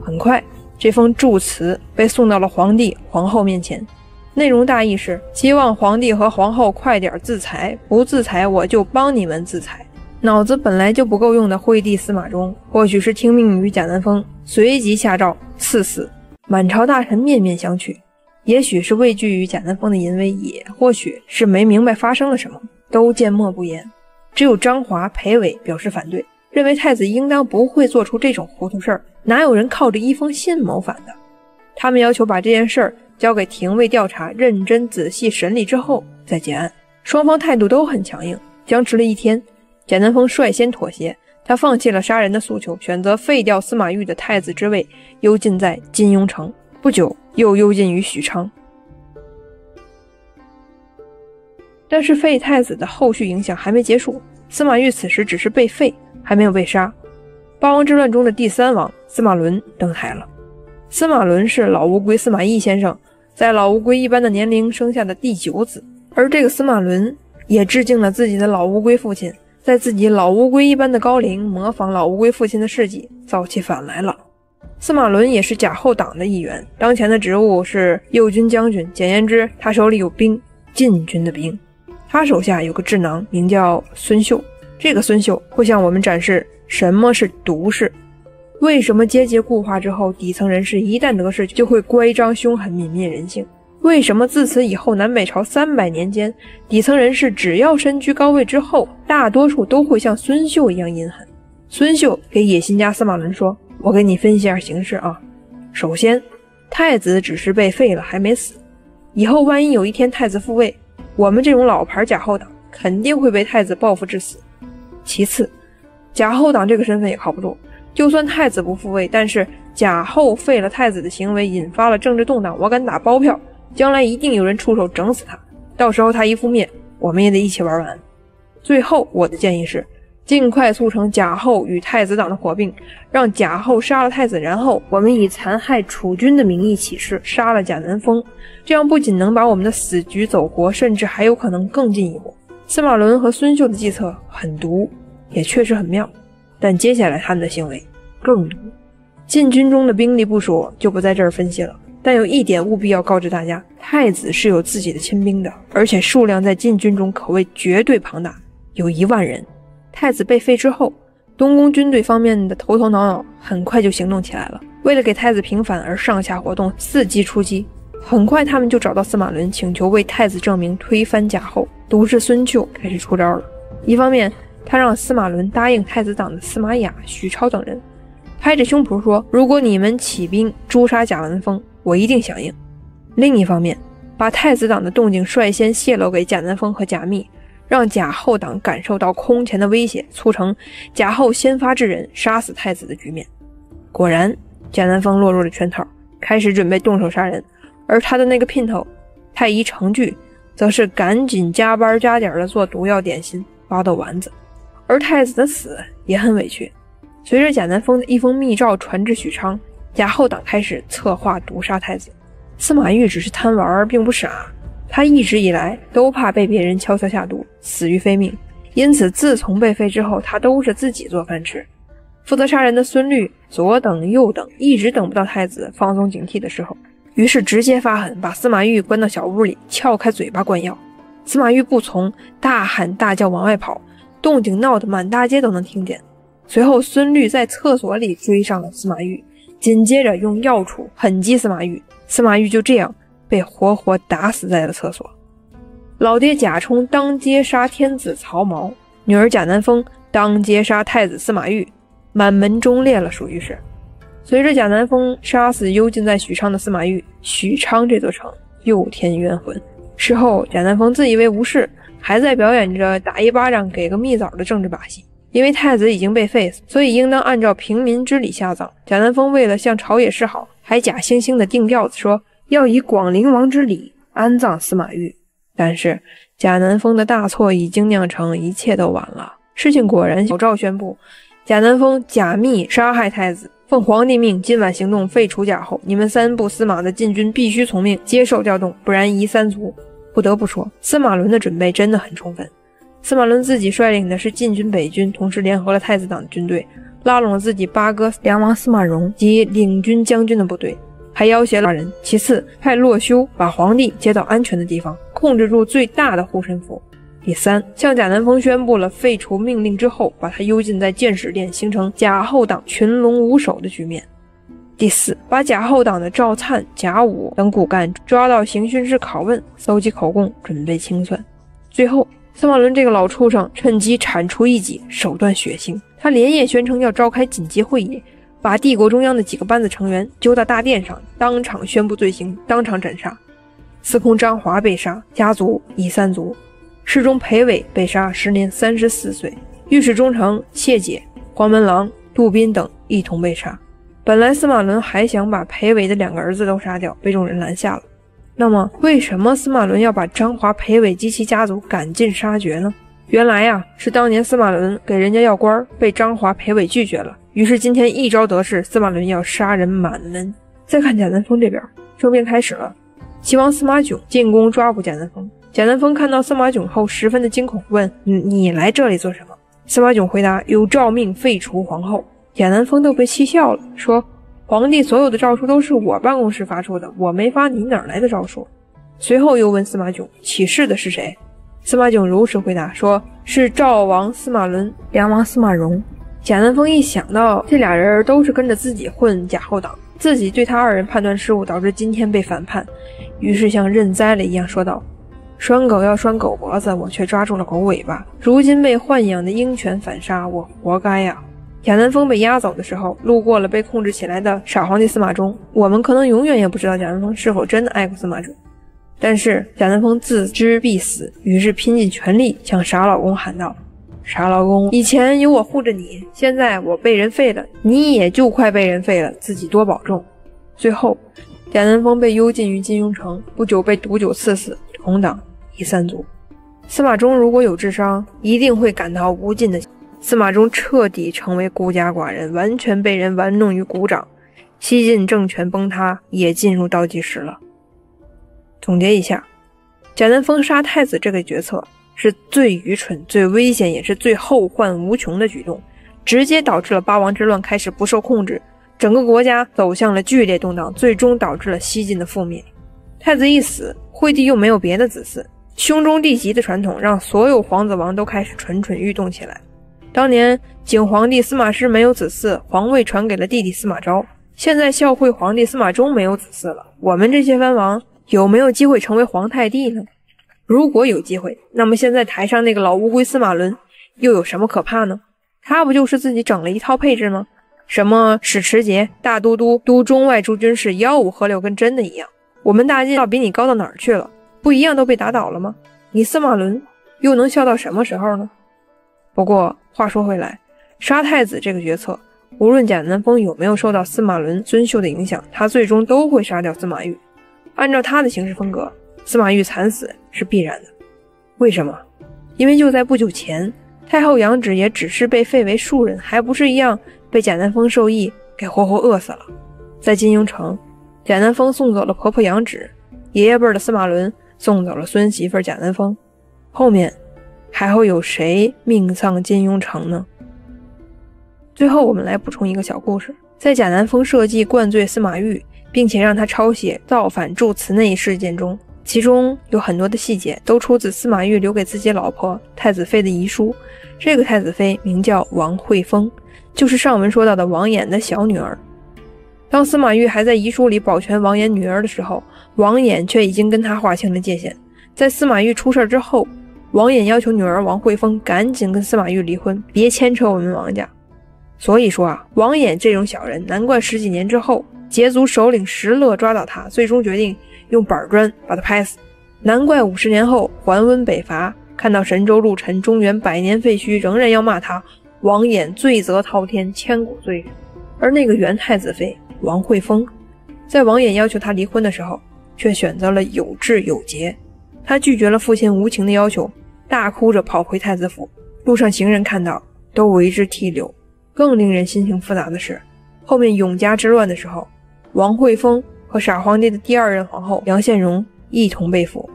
很快这封祝词被送到了皇帝皇后面前，内容大意是希望皇帝和皇后快点自裁，不自裁我就帮你们自裁。脑子本来就不够用的惠帝司马衷，或许是听命于贾南风，随即下诏赐死。满朝大臣面面相觑，也许是畏惧于贾南风的淫威，也或许是没明白发生了什么，都缄默不言。只有张华、裴伟表示反对，认为太子应当不会做出这种糊涂事儿，哪有人靠着一封信谋反的。他们要求把这件事儿交给廷尉调查，认真仔细审理之后再结案。双方态度都很强硬，僵持了1天，贾南风率先妥协，他放弃了杀人的诉求，选择废掉司马懿的太子之位，幽禁在金庸城，不久又幽禁于许昌。但是废太子的后续影响还没结束，司马懿此时只是被废，还没有被杀。八王之乱中的第3王司马伦登台了。司马伦是老乌龟司马懿先生在老乌龟一般的年龄生下的第9子，而这个司马伦也致敬了自己的老乌龟父亲，在自己老乌龟一般的高龄模仿老乌龟父亲的事迹，造起反来了。司马伦也是贾后党的一员，当前的职务是右军将军，简言之他手里有兵，禁军的兵。他手下有个智囊名叫孙秀，这个孙秀会向我们展示什么是毒士，为什么阶级固化之后底层人士一旦得势就会乖张凶狠泯灭人性，为什么自此以后南北朝300年间底层人士只要身居高位之后大多数都会像孙秀一样阴狠。孙秀给野心家司马伦说，我给你分析一下形势啊。首先，太子只是被废了还没死，以后万一有一天太子复位，我们这种老牌贾后党肯定会被太子报复致死。其次，贾后党这个身份也靠不住，就算太子不复位，但是贾后废了太子的行为引发了政治动荡，我敢打包票，将来一定有人出手整死他，到时候他一覆灭，我们也得一起玩完。最后我的建议是尽快促成贾后与太子党的合并，让贾后杀了太子，然后我们以残害楚军的名义起事，杀了贾南风，这样不仅能把我们的死局走活，甚至还有可能更进一步，司马伦和孙秀的计策很毒，也确实很妙，但接下来他们的行为更毒。禁军中的兵力不说，就不在这儿分析了，但有一点务必要告知大家，太子是有自己的亲兵的，而且数量在禁军中可谓绝对庞大，有1万人。太子被废之后，东宫军队方面的头头脑脑很快就行动起来了，为了给太子平反而上下活动，伺机出击。很快他们就找到司马伦，请求为太子证明，推翻贾后。毒士孙秀开始出招了。一方面他让司马伦答应太子党的司马雅、许超等人，拍着胸脯说，如果你们起兵诛杀贾文峰，我一定响应。另一方面把太子党的动静率先泄露给贾南风和贾密，让贾后党感受到空前的威胁，促成贾后先发制人杀死太子的局面。果然贾南风落入了圈套，开始准备动手杀人，而他的那个姘头太医程据则是赶紧加班加点的做毒药点心、挖豆丸子。而太子的死也很委屈，随着贾南风的一封密诏传至许昌，贾后党开始策划毒杀太子。司马懿只是贪玩并不傻，他一直以来都怕被别人悄悄下毒，死于非命，因此自从被废之后，他都是自己做饭吃。负责杀人的孙律左等右等，一直等不到太子放松警惕的时候，于是直接发狠，把司马懿关到小屋里，撬开嘴巴灌药。司马懿不从，大喊大叫往外跑，动静闹得满大街都能听见。随后孙律在厕所里追上了司马懿，紧接着用药杵狠击司马懿，司马懿就这样被活活打死在了厕所。老爹贾充当街杀天子曹髦，女儿贾南风当街杀太子司马懿，满门忠烈了，属于是。随着贾南风杀死幽禁在许昌的司马懿，许昌这座城又添冤魂。事后贾南风自以为无事，还在表演着打一巴掌给个蜜枣的政治把戏。因为太子已经被废，所以应当按照平民之礼下葬。贾南风为了向朝野示好，还假惺惺的定调子说要以广陵王之礼安葬司马懿。但是贾南风的大错已经酿成，一切都晚了。事情果然，小诏宣布贾南风假密杀害太子，奉皇帝命今晚行动废除贾后，你们3部司马的禁军必须从命接受调动，不然夷3族。不得不说，司马伦的准备真的很充分。司马伦自己率领的是禁军北军，同时联合了太子党的军队，拉拢了自己8哥梁王司马荣及领军将军的部队，还要挟了人。其次派洛修把皇帝接到安全的地方，控制住最大的护身符。第三，向贾南风宣布了废除命令之后，把他幽禁在建始殿，形成贾后党群龙无首的局面。第四，把贾后党的赵灿、贾武等骨干抓到刑讯室拷问，搜集口供，准备清算。最后司马伦这个老畜生趁机铲除异己，手段血腥。他连夜宣称要召开紧急会议，把帝国中央的几个班子成员揪到大殿上，当场宣布罪行，当场斩杀。司空张华被杀，家族夷3族。侍中裴伟被杀，时年34岁。御史中丞谢解、黄门郎杜宾等一同被杀。本来司马伦还想把裴伟的2个儿子都杀掉，被众人拦下了。那么为什么司马伦要把张华、裴伟及其家族赶尽杀绝呢？原来啊，是当年司马伦给人家要官，被张华、裴伟拒绝了，于是今天一朝得势，司马伦要杀人满门。再看贾南风这边，政变开始了，齐王司马囧进宫抓捕贾南风。贾南风看到司马囧后十分的惊恐，问你来这里做什么？司马囧回答有诏命废除皇后。贾南风都被气笑了，说皇帝所有的诏书都是我办公室发出的，我没发，你哪来的诏书？随后又问司马囧起事的是谁？司马囧如实回答说是赵王司马伦、梁王司马荣。贾南风一想到这俩人都是跟着自己混贾后党，自己对他2人判断失误，导致今天被反叛，于是像认栽了一样说道，拴狗要拴狗脖子，我却抓住了狗尾巴，如今被豢养的鹰犬反杀，我活该呀。贾南风被押走的时候，路过了被控制起来的傻皇帝司马衷。我们可能永远也不知道贾南风是否真的爱过司马衷，但是贾南风自知必死，于是拼尽全力向傻老公喊道，傻老公，以前有我护着你，现在我被人废了，你也就快被人废了，自己多保重。最后贾南风被幽禁于金庸城，不久被毒酒赐死，同党夷3族。司马衷如果有智商，一定会感到无尽的司马衷彻底成为孤家寡人，完全被人玩弄于股掌，西晋政权崩塌也进入倒计时了。总结一下，贾南风杀太子这个决策是最愚蠢、最危险，也是最后患无穷的举动，直接导致了八王之乱开始不受控制，整个国家走向了剧烈动荡，最终导致了西晋的覆灭。太子一死，惠帝又没有别的子嗣，兄终弟及的传统让所有皇子王都开始蠢蠢欲动起来。当年景皇帝司马师没有子嗣，皇位传给了弟弟司马昭，现在孝惠皇帝司马衷没有子嗣了，我们这些藩王有没有机会成为皇太帝呢？如果有机会，那么现在台上那个老乌龟司马伦又有什么可怕呢？他不就是自己整了一套配置吗？什么使持节、大都督、都中外诸军事，吆五喝六，跟真的一样。我们大晋要比你高到哪儿去了？不一样都被打倒了吗？你司马伦又能笑到什么时候呢？不过话说回来，杀太子这个决策，无论贾南风有没有受到司马伦孙秀的影响，他最终都会杀掉司马懿。按照他的行事风格，司马懿惨死是必然的。为什么？因为就在不久前，太后杨芷也只是被废为庶人，还不是一样被贾南风授意给活活饿死了。在金庸城，贾南风送走了婆婆杨芷，爷爷辈的司马伦送走了孙媳妇贾南风，后面还会有谁命丧金庸城呢？最后我们来补充一个小故事，在贾南风设计灌醉司马懿，并且让他抄写造反祝词那一事件中，其中有很多的细节都出自司马懿留给自己老婆太子妃的遗书。这个太子妃名叫王惠丰，就是上文说到的王衍的小女儿。当司马懿还在遗书里保全王衍女儿的时候，王衍却已经跟他划清了界限。在司马懿出事之后，王衍要求女儿王惠丰赶紧跟司马懿离婚，别牵扯我们王家。所以说啊，王衍这种小人，难怪十几年之后羯族首领石勒抓到他，最终决定用板砖把他拍死。难怪50年后桓温北伐，看到神州陆沉，中原百年废墟，仍然要骂他王衍罪责滔天，千古罪人。而那个原太子妃王惠丰，在王衍要求他离婚的时候，却选择了有志有节。他拒绝了父亲无情的要求，大哭着跑回太子府，路上行人看到都为之涕流。更令人心情复杂的是，后面永嘉之乱的时候，王惠丰和傻皇帝的第二任皇后杨宪荣一同被俘。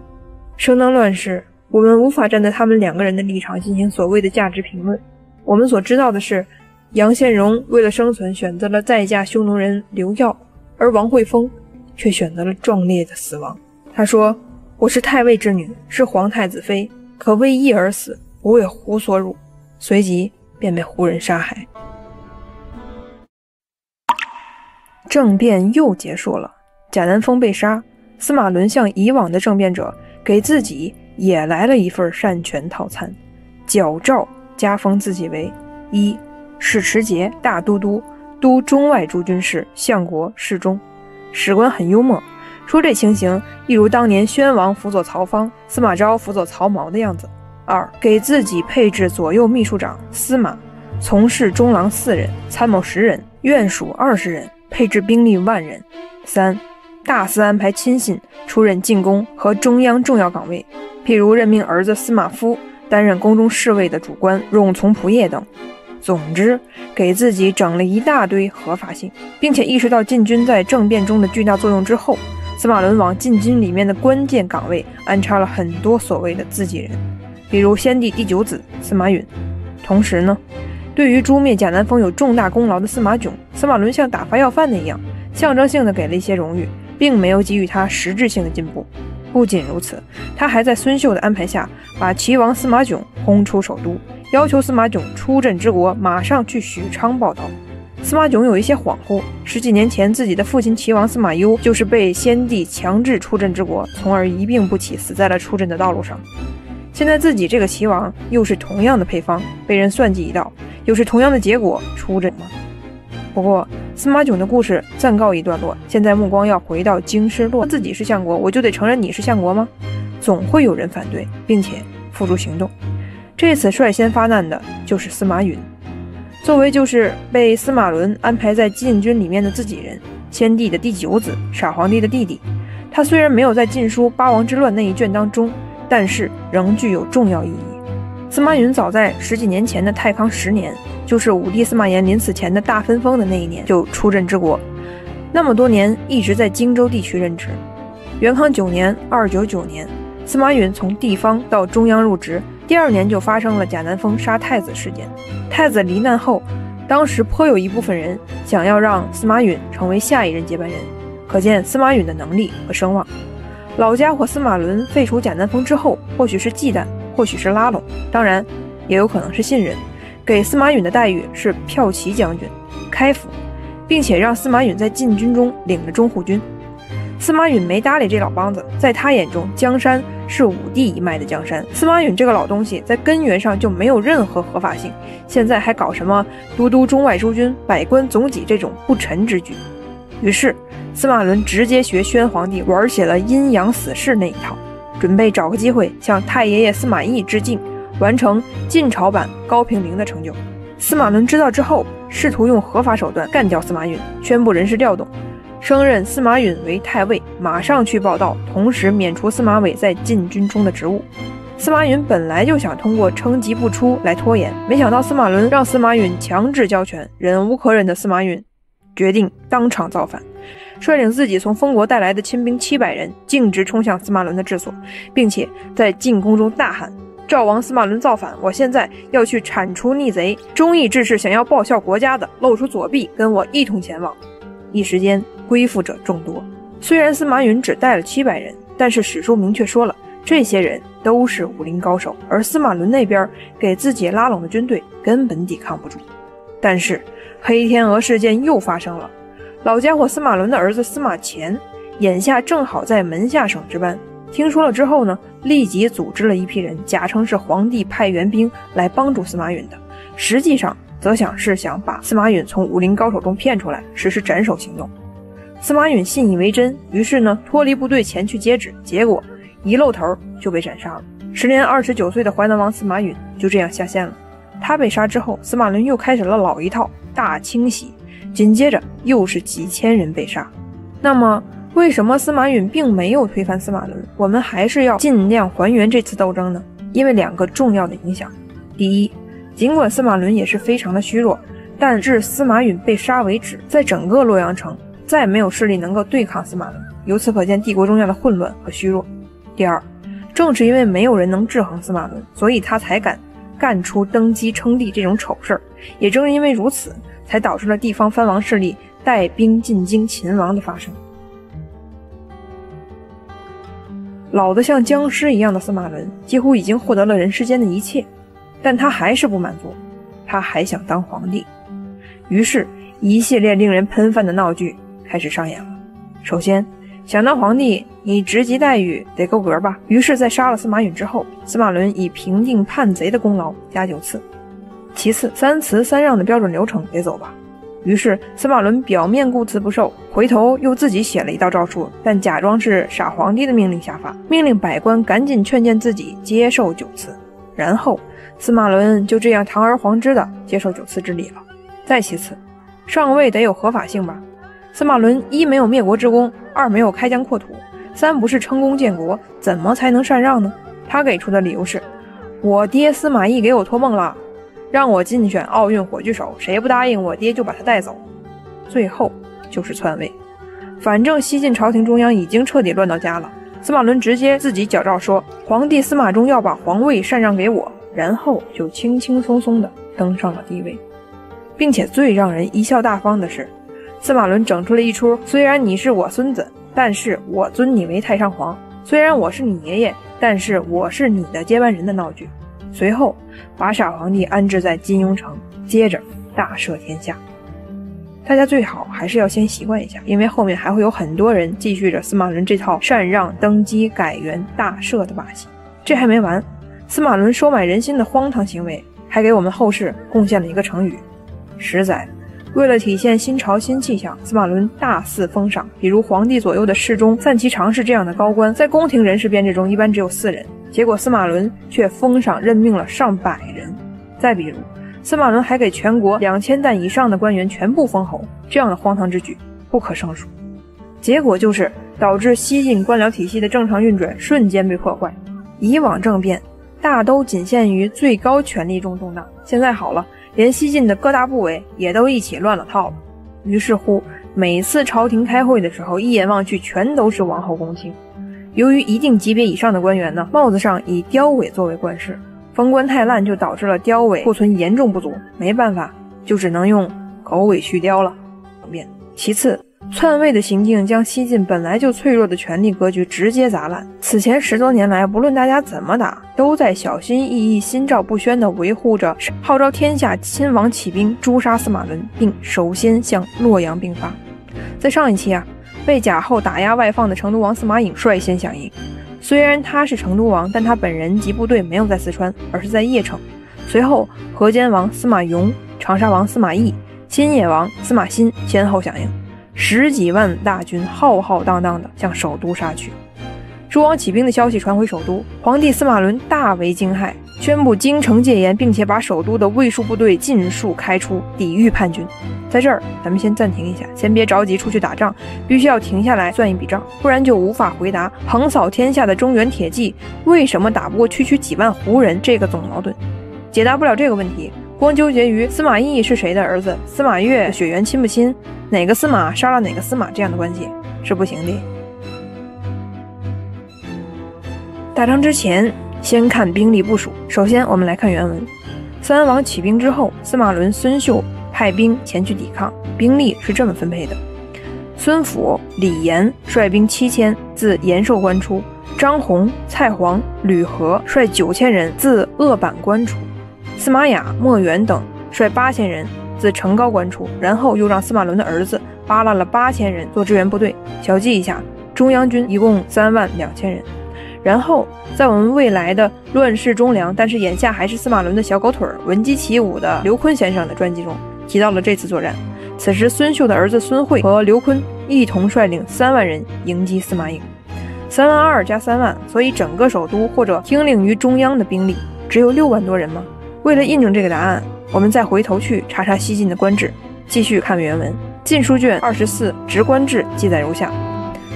生当乱世，我们无法站在他们两个人的立场进行所谓的价值评论。我们所知道的是，杨宪荣为了生存选择了再嫁匈奴人刘耀，而王惠丰却选择了壮烈的死亡。他说，我是太尉之女，是皇太子妃，可为义而死，不为胡所辱。随即便被胡人杀害。政变又结束了，贾南风被杀，司马伦像以往的政变者，给自己也来了一份擅权套餐，矫诏加封自己为1使持节、大都督、都中外诸军事、相国、侍中。史官很幽默，说这情形一如当年宣王辅佐曹芳，司马昭辅佐曹髦的样子。2给自己配置左右秘书长、司马、从事中郎4人，参谋10人，院属20人，配置兵力10000人。3大肆安排亲信出任进宫和中央重要岗位，譬如任命儿子司马夫担任宫中侍卫的主官、冗从仆射等。总之，给自己整了一大堆合法性，并且意识到禁军在政变中的巨大作用之后，司马伦往禁军里面的关键岗位安插了很多所谓的自己人，比如先帝第9子司马允。同时呢，对于诛灭贾南风有重大功劳的司马囧，司马伦像打发要饭的一样，象征性的给了一些荣誉，并没有给予他实质性的进步。不仅如此，他还在孙秀的安排下，把齐王司马囧轰出首都，要求司马囧出镇之国，马上去许昌报道。司马囧有一些恍惚，十几年前自己的父亲齐王司马攸就是被先帝强制出镇之国，从而一病不起，死在了出镇的道路上。现在自己这个齐王又是同样的配方，被人算计一道，又是同样的结果，出镇吗？不过司马囧的故事暂告一段落，现在目光要回到京师洛。自己是相国，我就得承认你是相国吗？总会有人反对，并且付诸行动。这次率先发难的就是司马允。作为就是被司马伦安排在禁军里面的自己人，先帝的第9子，傻皇帝的弟弟，他虽然没有在禁书八王之乱那一卷当中，但是仍具有重要意义。司马允早在10几年前的太康10年，就是武帝司马炎临死前的大分封的那一年就出镇之国，那么多年一直在荆州地区任职。元康9年299年，司马允从地方到中央入职，第2年就发生了贾南风杀太子事件。太子罹难后，当时颇有一部分人想要让司马允成为下一任接班人，可见司马允的能力和声望。老家伙司马伦废除贾南风之后，或许是忌惮，或许是拉拢，当然也有可能是信任，给司马允的待遇是骠骑将军、开府，并且让司马允在禁军中领了中护军。司马允没搭理这老帮子，在他眼中江山是武帝一脉的江山，司马允这个老东西在根源上就没有任何合法性，现在还搞什么都督中外诸军、百官总己这种不臣之举。于是司马伦直接学宣皇帝玩起了阴阳死士那一套，准备找个机会向太爷爷司马懿致敬，完成晋朝版高平陵的成就。司马伦知道之后，试图用合法手段干掉司马允，宣布人事调动，升任司马允为太尉，马上去报道，同时免除司马玮在禁军中的职务。司马允本来就想通过称疾不出来拖延，没想到司马伦让司马允强制交权，忍无可忍的司马允决定当场造反，率领自己从封国带来的亲兵700人，径直冲向司马伦的治所，并且在进宫中大喊：赵王司马伦造反，我现在要去铲除逆贼，忠义志士想要报效国家的，露出左臂，跟我一同前往。一时间归附者众多。虽然司马允只带了700人，但是史书明确说了，这些人都是武林高手，而司马伦那边给自己拉拢的军队根本抵抗不住。但是黑天鹅事件又发生了，老家伙司马伦的儿子司马迁眼下正好在门下省值班，听说了之后呢，立即组织了一批人，假称是皇帝派援兵来帮助司马允的，实际上则想把司马允从武林高手中骗出来，实施斩首行动。司马允信以为真，于是呢脱离部队前去接旨，结果一露头就被斩杀了。时年29岁的淮南王司马允就这样下线了。他被杀之后，司马伦又开始了老一套大清洗，紧接着又是几千人被杀。那么为什么司马允并没有推翻司马伦？我们还是要尽量还原这次斗争呢？因为2个重要的影响。第一，尽管司马伦也是非常的虚弱，但至司马允被杀为止，在整个洛阳城再没有势力能够对抗司马伦，由此可见帝国中央的混乱和虚弱。第二，正是因为没有人能制衡司马伦，所以他才敢干出登基称帝这种丑事儿。也正是因为如此，才导致了地方藩王势力带兵进京擒王的发生。老得像僵尸一样的司马伦几乎已经获得了人世间的一切，但他还是不满足，他还想当皇帝。于是一系列令人喷饭的闹剧开始上演了。首先，想当皇帝，你职级待遇得够格吧？于是在杀了司马允之后，司马伦以平定叛贼的功劳加9次。其次，3辞3让的标准流程得走吧。于是司马伦表面顾辞不受，回头又自己写了一道诏书，但假装是傻皇帝的命令下发，命令百官赶紧劝谏自己接受9次。然后司马伦就这样堂而皇之的接受9次之礼了。再其次，上位得有合法性吧？司马伦1没有灭国之功，2没有开疆扩土，3不是称功建国，怎么才能禅让呢？他给出的理由是，我爹司马懿给我托梦了，让我竞选奥运火炬手，谁不答应我爹就把他带走。最后就是篡位。反正西晋朝廷中央已经彻底乱到家了，司马伦直接自己矫诏说，皇帝司马衷要把皇位禅让给我，然后就轻轻松松的登上了帝位。并且最让人贻笑大方的是，司马伦整出了一出虽然你是我孙子，但是我尊你为太上皇，虽然我是你爷爷，但是我是你的接班人的闹剧。随后把傻皇帝安置在金庸城，接着大赦天下。大家最好还是要先习惯一下，因为后面还会有很多人继续着司马伦这套禅让、登基、改元、大赦的把戏。这还没完，司马伦收买人心的荒唐行为还给我们后世贡献了一个成语实载。为了体现新朝新气象，司马伦大肆封赏，比如皇帝左右的侍中、散骑常侍这样的高官，在宫廷人事编制中一般只有4人，结果司马伦却封赏任命了上百人。再比如，司马伦还给全国2000担以上的官员全部封侯，这样的荒唐之举不可胜数。结果就是导致西晋官僚体系的正常运转瞬间被破坏。以往政变大都仅限于最高权力中动荡，现在好了，连西晋的各大部委也都一起乱了套了。于是乎，每次朝廷开会的时候，一眼望去全都是王侯公卿。由于一定级别以上的官员呢，帽子上以雕尾作为冠饰，封官太烂就导致了雕尾库存严重不足，没办法，就只能用狗尾续貂了。其次，篡位的行径将西晋本来就脆弱的权力格局直接砸烂。此前10多年来，不论大家怎么打，都在小心翼翼、心照不宣地维护着号召天下亲王起兵诛杀司马伦，并首先向洛阳兵发。在上一期被贾后打压外放的成都王司马颖率先响应。虽然他是成都王，但他本人及部队没有在四川，而是在邺城。随后，河间王司马颙、长沙王司马懿、新野王司马欣先后响应，10几万大军浩浩荡荡地向首都杀去。诸王起兵的消息传回首都，皇帝司马伦大为惊骇，宣布京城戒严，并且把首都的卫戍部队尽数开出，抵御叛军。在这儿咱们先暂停一下，先别着急出去打仗，必须要停下来算一笔账，不然就无法回答横扫天下的中原铁骑为什么打不过区区几万胡人这个总矛盾。解答不了这个问题，光纠结于司马懿是谁的儿子，司马越血缘亲不亲，哪个司马杀了哪个司马这样的关系是不行的。打仗之前先看兵力部署。首先我们来看原文。三王起兵之后，司马伦、孙秀派兵前去抵抗，兵力是这么分配的：孙辅、李严率兵7000自延寿关出，张宏、蔡璜、吕和率9000人自鄂坂关出，司马雅、莫元等率8000人自成高关出，然后又让司马伦的儿子扒拉了8000人做支援部队。小记一下，中央军一共32000人。然后在我们未来的乱世忠良，但是眼下还是司马伦的小狗腿闻鸡起舞的刘琨先生的传记中提到了这次作战。此时孙秀的儿子孙慧和刘琨一同率领3万人迎击司马颖，32000加3万，所以整个首都或者听令于中央的兵力只有6万多人吗？为了印证这个答案，我们再回头去查查西晋的官制，继续看原文。晋书卷24职官制记载如下：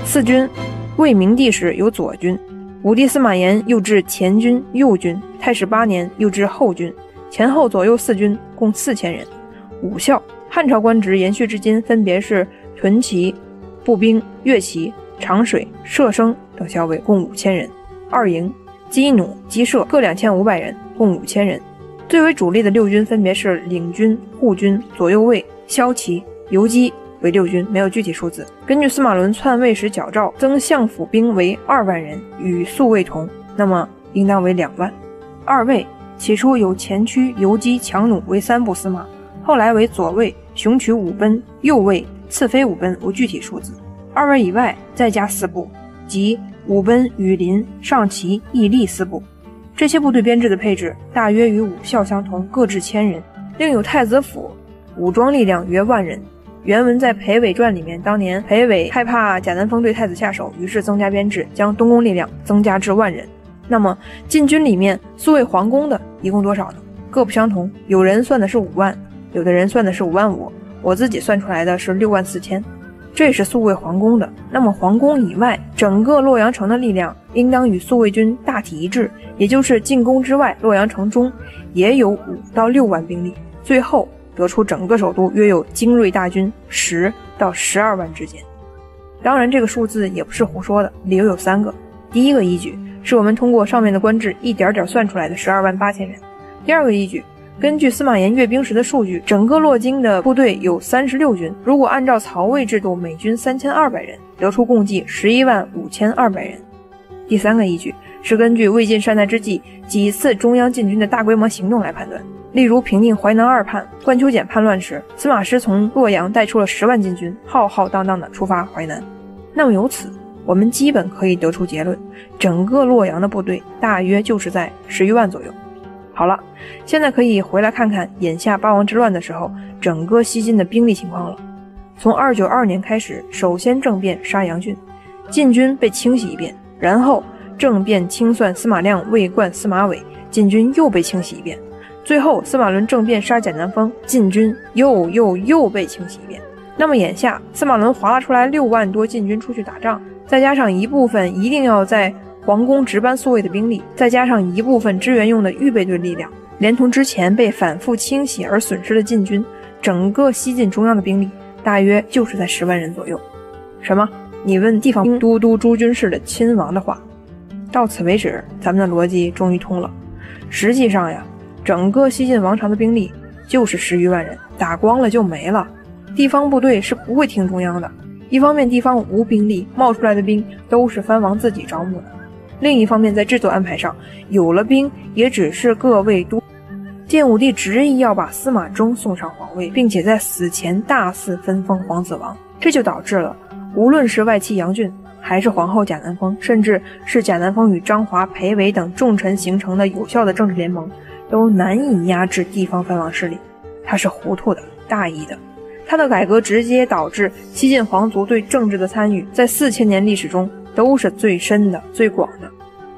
四军，魏明帝时有左军，武帝司马炎又置前军、右军，太史8年又置后军，前后左右4军，共4000人。武校，汉朝官职延续至今，分别是屯骑、步兵、乐骑、长水、射生等校尉，共5000人。二营，机弩、机射各2500人，共5000人。最为主力的6军分别是领军、护军、左右卫、骁骑、游击为6军，没有具体数字。根据司马伦篡位时矫诏，增相府兵为2万人，与宿卫同，那么应当为2万。二卫起初有前驱、游击、强弩为3部司马，后来为左卫、雄曲5奔、右卫、次飞5奔，无具体数字。二卫以外再加4部，即5奔、羽林、上骑、义利4部。这些部队编制的配置大约与武校相同，各置1000人。另有太子府，武装力量约10000人。原文在裴伟传里面，当年裴伟害怕贾南风对太子下手，于是增加编制，将东宫力量增加至10000人。那么禁军里面宿卫皇宫的一共多少呢？各不相同，有人算的是5万，有的人算的是55000，我自己算出来的是64000。这是宿卫皇宫的。那么皇宫以外，整个洛阳城的力量应当与宿卫军大体一致，也就是进宫之外，洛阳城中也有5到6万兵力。最后得出整个首都约有精锐大军10到12万之间。当然这个数字也不是胡说的，理由有3个。第一个依据是我们通过上面的官制一点点算出来的128000人。第二个依据，根据司马炎阅兵时的数据，整个洛京的部队有36军，如果按照曹魏制度，每军3200人，得出共计115200人。第三个依据是根据魏晋善代之际几次中央禁军的大规模行动来判断。例如平定淮南2叛、关秋俭叛乱时，司马师从洛阳带出了10万禁军，浩浩荡荡地出发淮南。那么由此我们基本可以得出结论，整个洛阳的部队大约就是在10余万左右。好了，现在可以回来看看眼下八王之乱的时候整个西晋的兵力情况了。从292年开始，首先政变杀杨俊，禁军被清洗一遍，然后政变清算司马亮、魏冠、司马玮，禁军又被清洗一遍，最后司马伦政变杀贾南风，禁军又被清洗一遍。那么眼下司马伦划拉出来6万多禁军出去打仗，再加上一部分一定要在皇宫值班宿卫的兵力，再加上一部分支援用的预备队力量，连同之前被反复清洗而损失的禁军，整个西晋中央的兵力大约就是在10万人左右。什么？你问地方兵都督诸军事的亲王的话。到此为止，咱们的逻辑终于通了。实际上呀，整个西晋王朝的兵力就是10余万人，打光了就没了。地方部队是不会听中央的，一方面地方无兵力，冒出来的兵都是藩王自己招募的，另一方面在制度安排上，有了兵也只是各位都。建武帝执意要把司马衷送上皇位，并且在死前大肆分封皇子王，这就导致了无论是外戚杨俊，还是皇后贾南风，甚至是贾南风与张华、裴伟等重臣形成的有效的政治联盟，都难以压制地方藩王势力。他是糊涂的、大意的。他的改革直接导致西晋皇族对政治的参与，在4000年历史中都是最深的、最广的。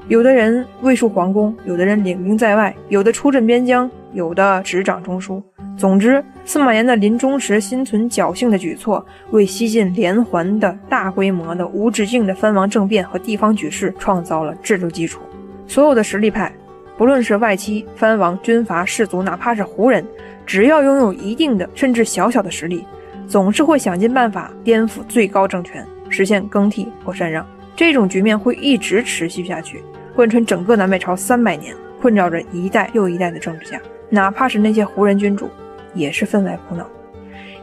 有的人卫戍皇宫，有的人领兵在外，有的出镇边疆，有的执掌中枢。总之，司马炎的临终时心存侥幸的举措，为西晋连环的大规模的无止境的藩王政变和地方举事创造了制度基础。所有的实力派，不论是外戚、藩王、军阀、士族，哪怕是胡人，只要拥有一定的甚至小小的实力，总是会想尽办法颠覆最高政权，实现更替或禅让。这种局面会一直持续下去，贯穿整个南北朝300年，困扰着一代又一代的政治家，哪怕是那些胡人君主，也是分外苦恼。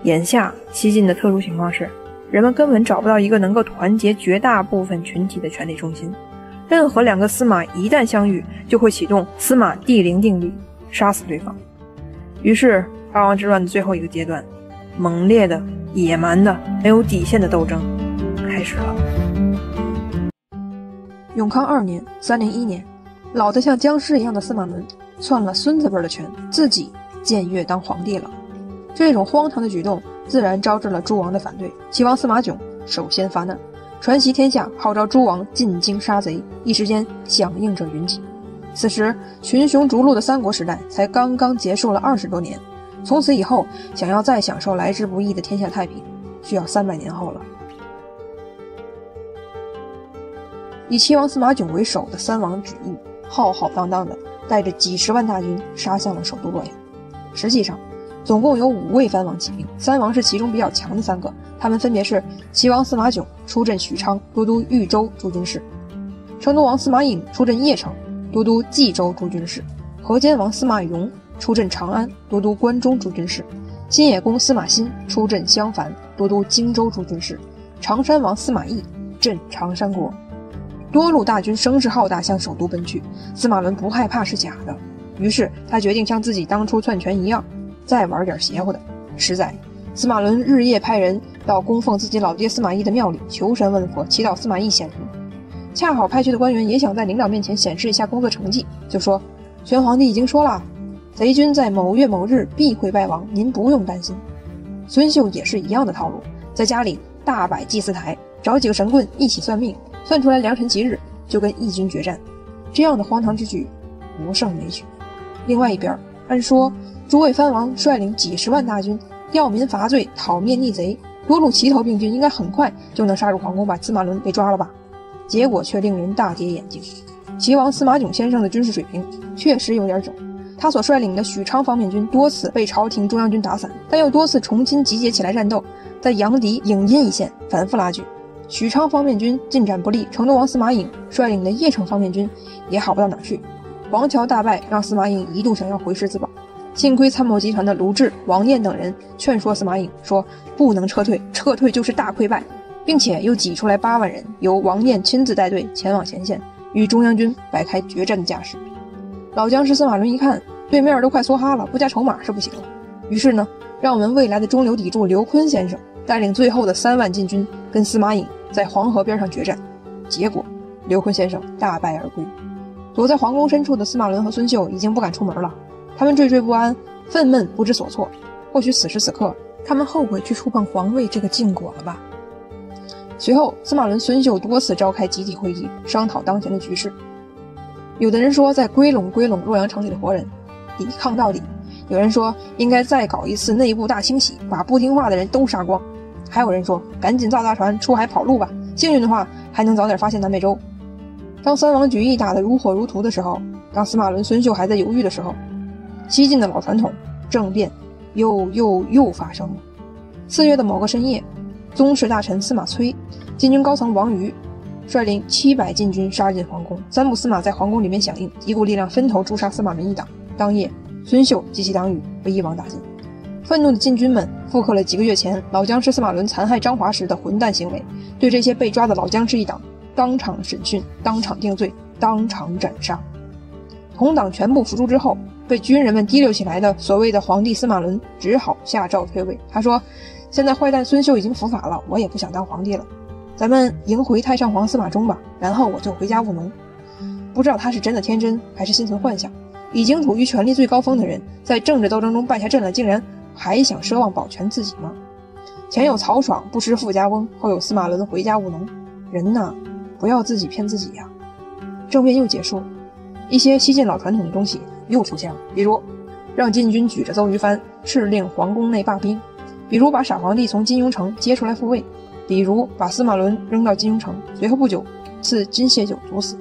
眼下西晋的特殊情况是，人们根本找不到一个能够团结绝大部分群体的权力中心。任何2个司马一旦相遇，就会启动司马帝陵定律，杀死对方。于是八王之乱的最后一个阶段，猛烈的、野蛮的、没有底线的斗争开始了。永康2年301年，老得像僵尸一样的司马伦篡了孙子辈的权，自己僭越当皇帝了。这种荒唐的举动自然招致了诸王的反对。齐王司马囧首先发难，传檄天下，号召诸王进京杀贼，一时间响应者云集。此时群雄逐鹿的三国时代才刚刚结束了20多年，从此以后想要再享受来之不易的天下太平，需要300年后了。以齐王司马囧为首的三王举义，浩浩荡荡的带着几十万大军杀向了首都洛阳。实际上总共有5位藩王起兵，3王是其中比较强的3个，他们分别是齐王司马囧出镇许昌，都督豫州诸军事；成都王司马颖出镇邺城，都督冀州诸军事；河间王司马颙出镇长安，都督关中诸军事；新野公司马欣出镇襄樊，都督荆州诸军事；常山王司马懿镇长山国。多路大军声势浩大向首都奔去，司马伦不害怕是假的，于是他决定像自己当初篡权一样，再玩点邪乎的。实在司马伦日夜派人到供奉自己老爹司马懿的庙里求神问佛，祈祷司马懿显灵。恰好派去的官员也想在领导面前显示一下工作成绩，就说宣皇帝已经说了，贼军在某月某日必会败亡，您不用担心。孙秀也是一样的套路，在家里大摆祭祀台，找几个神棍一起算命，算出来良辰吉日就跟义军决战。这样的荒唐之举不胜枚举。另外一边，按说诸位藩王率领几十万大军吊民伐罪，讨灭逆贼，多路齐头并进，应该很快就能杀入皇宫，把司马伦给抓了吧。结果却令人大跌眼镜。齐王司马囧先生的军事水平确实有点肿，他所率领的许昌方面军多次被朝廷中央军打散，但又多次重新集结起来战斗，在杨敌颍阴一线反复拉锯。许昌方面军进展不利，成都王司马颖率领的邺城方面军也好不到哪去。黄桥大败让司马颖一度想要回师自保，幸亏参谋集团的卢志、王念等人劝说司马颖说不能撤退，撤退就是大溃败，并且又挤出来8万人，由王念亲自带队前往前线，与中央军摆开决战的架势。老将士司马伦一看对面都快梭哈了，不加筹码是不行了，于是呢，让我们未来的中流砥柱刘琨先生带领最后的3万禁军跟司马颖在黄河边上决战。结果刘琨先生大败而归。躲在皇宫深处的司马伦和孙秀已经不敢出门了，他们惴惴不安，愤懑不知所措。或许此时此刻他们后悔去触碰皇位这个禁果了吧。随后司马伦、孙秀多次召开集体会议，商讨当前的局势。有的人说在归拢洛阳城里的活人，抵抗到底；有人说应该再搞一次内部大清洗，把不听话的人都杀光；还有人说赶紧造大船出海跑路吧，幸运的话还能早点发现南北周。当三王举义打得如火如荼的时候，当司马伦、孙秀还在犹豫的时候，西晋的老传统政变又发生了。4月的某个深夜，宗室大臣司马崔、禁军高层王瑜率领700禁军杀进皇宫，三部司马在皇宫里面响应，一股力量分头诛杀司马伦一党。当夜，孙秀及其党羽被一网打尽。愤怒的禁军们复刻了几个月前老僵尸司马伦残害张华时的混蛋行为，对这些被抓的老僵尸一党当场审讯，当场定罪，当场斩杀。同党全部伏诛之后，被军人们提溜起来的所谓的皇帝司马伦只好下诏退位。他说，现在坏蛋孙秀已经伏法了，我也不想当皇帝了，咱们迎回太上皇司马衷吧，然后我就回家务农。不知道他是真的天真还是心存幻想，已经处于权力最高峰的人，在政治斗争中败下阵来，竟然还想奢望保全自己吗？前有曹爽不识富家翁，后有司马伦回家务农，人呐，不要自己骗自己呀。政变又结束，一些西晋老传统的东西又出现了，比如让禁军举着邹鱼幡敕令皇宫内罢兵，比如把傻皇帝从金庸城接出来复位，比如把司马伦扔到金庸城，随后不久赐金屑酒毒死。